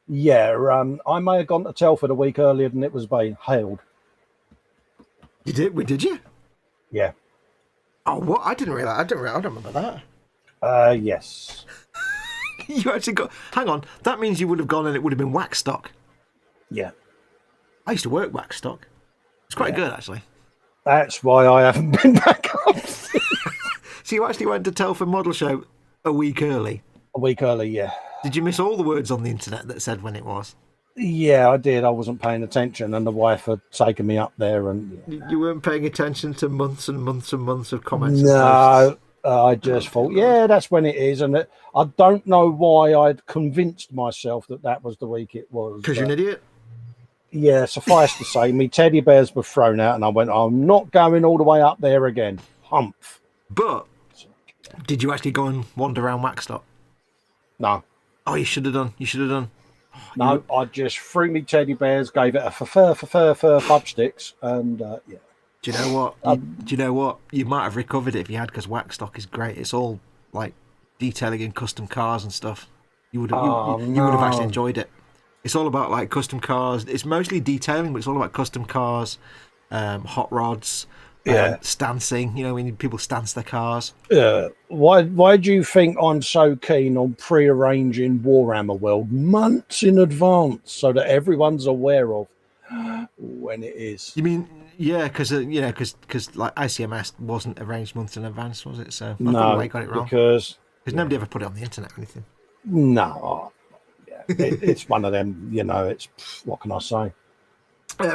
may have gone to Telford a week earlier than it was being hailed. You did? Did you? Yeah. Oh, what? I didn't realise. I don't remember that. Yes. You actually got... Hang on. That means you would have gone and it would have been wax stock. Yeah. I used to work wax stock. It's quite good, actually. That's why I haven't been back up. So you actually went to Telford Model Show a week early? A week early, yeah. Did you miss all the words on the internet that said when it was? Yeah, I did. I wasn't paying attention, and the wife had taken me up there, and You weren't paying attention to months and months and months of comments. no, I just thought, yeah, that's when it is, and I don't know why I'd convinced myself that was the week it was. Because you're an idiot. Yeah, suffice to say, me teddy bears were thrown out, and I went, I'm not going all the way up there again. Humph. But did you actually go and wander around Waxstock? No. Oh, you should have done. No, I just threw me teddy bears, gave it a fur fub sticks, and yeah. Do you know what? Do you know what? You might have recovered it if you had, because Waxstock is great. It's all like detailing in custom cars and stuff. You would have actually enjoyed it. It's all about like custom cars. It's mostly detailing, but it's all about custom cars, hot rods, stancing. You know, when people stance their cars. Why do you think I'm so keen on pre-arranging Warhammer World months in advance so that everyone's aware of when it is? You mean, yeah, because like ICMS wasn't arranged months in advance, was it? So I thought I got it wrong because nobody ever put it on the internet or anything. No, it's one of them. You know, it's what can I say?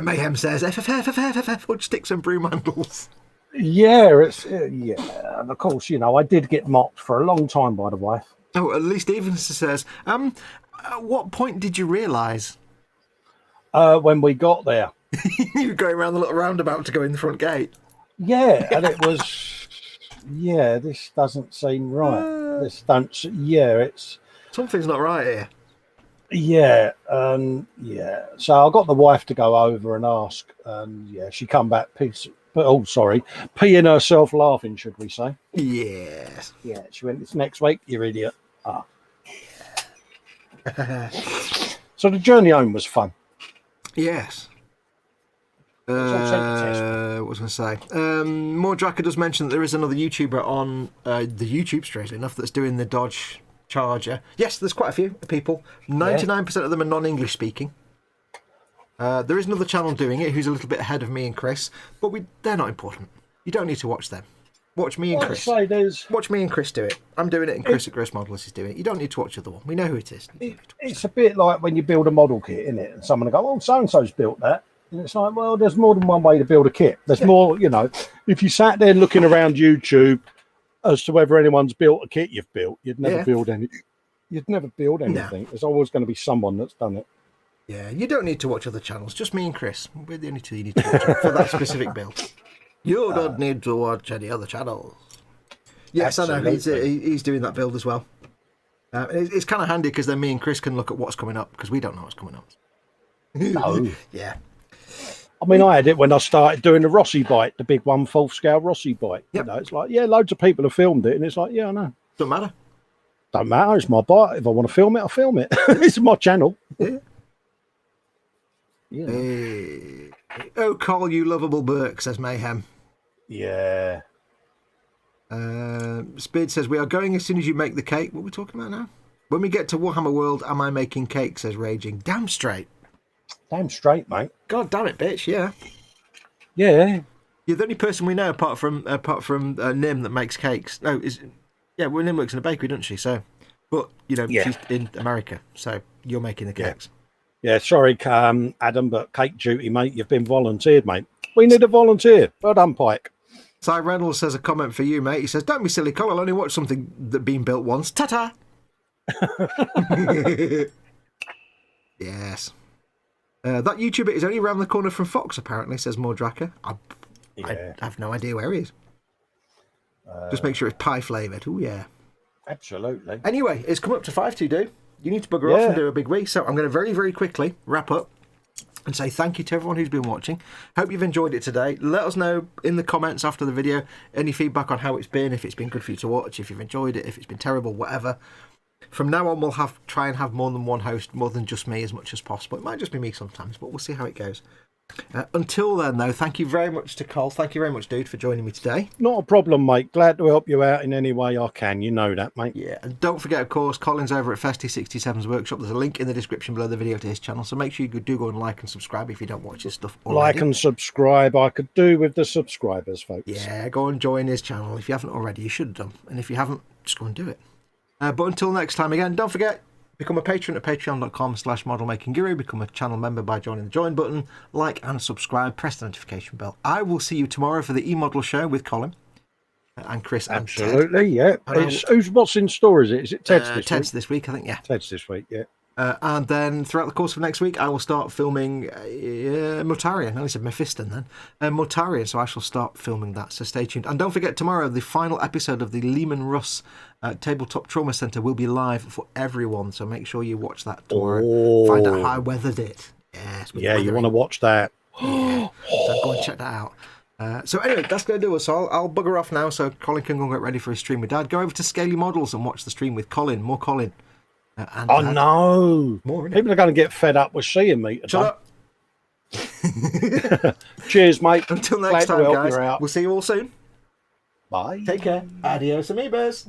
Mayhem says FFF fudge sticks and broom handles. Yeah, it's and of course, you know, I did get mocked for a long time by the wife. Oh, at least Stevenson says, at what point did you realise? When we got there. You were going around the little roundabout to go in the front gate. Yeah, and it was, this doesn't seem right. It's something's not right here. So I got the wife to go over and ask, and she come back peeing herself laughing, should we say? Yes. Yeah, she went, it's next week, you idiot. So the journey home was fun. Yes. What was I going to say? More Draka does mention that there is another YouTuber on the YouTube, strangely enough, that's doing the Dodge Charger. Yes, there's quite a few people. 99% of them are non-English speaking. There is another channel doing it who's a little bit ahead of me and Chris, but they're not important. You don't need to watch them. Watch me and Chris. Watch me and Chris do it. I'm doing it, and Chris at Gross Modelers is doing it. You don't need to watch the other one. We know who it is. It's a bit like when you build a model kit, isn't it? And someone will go, "Oh, so and so's built that." And it's like, well, there's more than one way to build a kit. There's more, you know. If you sat there looking around YouTube, as to whether anyone's built a kit you've built. You'd never Yeah. build any. You'd never build anything. There's always going to be someone that's done it. Yeah, you don't need to watch other channels. Just me and Chris. We're the only two you need to watch for that specific build. You don't need to watch any other channels. Yes, I know. He's doing that build as well. It's kind of handy because then me and Chris can look at what's coming up because we don't know what's coming up. No. Yeah. I mean, I had it when I started doing the Rossi bite, the big 1/4 scale Rossi bite. Yep. You know, it's like, yeah, loads of people have filmed it, and it's like, yeah, I know. Don't matter. Don't matter. It's my bite. If I want to film it, I'll film it. It's my channel. Yeah. Yeah. Hey. Oh, Cole, you lovable Burke, says Mayhem. Yeah. Speed says, we are going as soon as you make the cake. What are we talking about now? When we get to Warhammer World, am I making cake, says Raging. Damn straight. Damn straight, mate. God damn it, bitch, yeah. Yeah. You're the only person we know apart from Nim that makes cakes. No, well, Nim works in a bakery, doesn't she? So, but, you know, Yeah. she's in America, so you're making the Yeah. cakes. Yeah, sorry, Adam, but cake duty, mate. You've been volunteered, mate. We need a volunteer. Well done, Pike. Cy Reynolds says a comment for you, mate. He says, don't be silly, Cole. I'll only watch something that's been built once. Ta-ta! Yes. That YouTuber is only around the corner from Fox, apparently, says Mordraka. I have no idea where he is. Just make sure it's pie flavoured. Oh, yeah. Absolutely. Anyway, it's come up to 5-2, You need to bugger off and do a big wee. So I'm going to very, very quickly wrap up and say thank you to everyone who's been watching. Hope you've enjoyed it today. Let us know in the comments after the video any feedback on how it's been, if it's been good for you to watch, if you've enjoyed it, if it's been terrible, whatever. From now on, we'll try and have more than one host, more than just me as much as possible. It might just be me sometimes, but we'll see how it goes. Until then, though, thank you very much to Cole. Thank you very much, dude, for joining me today. Not a problem, mate. Glad to help you out in any way I can. You know that, mate. Yeah, and don't forget, of course, Colin's over at Festy67's workshop. There's a link in the description below the video to his channel, so make sure you do go and like and subscribe if you don't watch his stuff already. Like and subscribe. I could do with the subscribers, folks. Yeah, go and join his channel. If you haven't already, you should have done. And if you haven't, just go and do it. But until next time, again, don't forget, become a patron at patreon.com/modelmakingguru. Become a channel member by joining the join button. Like and subscribe. Press the notification bell. I will see you tomorrow for the e-model show with Colin and Chris and Absolutely, Ted. yeah. What's in store, is it? Is it Ted's this week? Ted's this week, I think, yeah. Ted's this week, yeah. And then throughout the course of next week, I will start filming Mortarion. I said Mephiston then. Mortarion, so I shall start filming that, so stay tuned. And don't forget, tomorrow, the final episode of the Lehman Russ Tabletop Trauma Centre will be live for everyone, so make sure you watch that tomorrow. Oh. Find out how I weathered it. Yes, Yeah, you want to watch that. Yeah, so go and check that out. So anyway, that's going to do us. So I'll bugger off now so Colin can go and get ready for his stream with Dad. Go over to Scaly Models and watch the stream with Colin. More Colin. And Oh, no. More, innit? People are going to get fed up with seeing me today. Shut up. Cheers, mate. Until next Glad to time, help you guys. out. We'll see you all soon. Bye. Take care. Adios, amigos.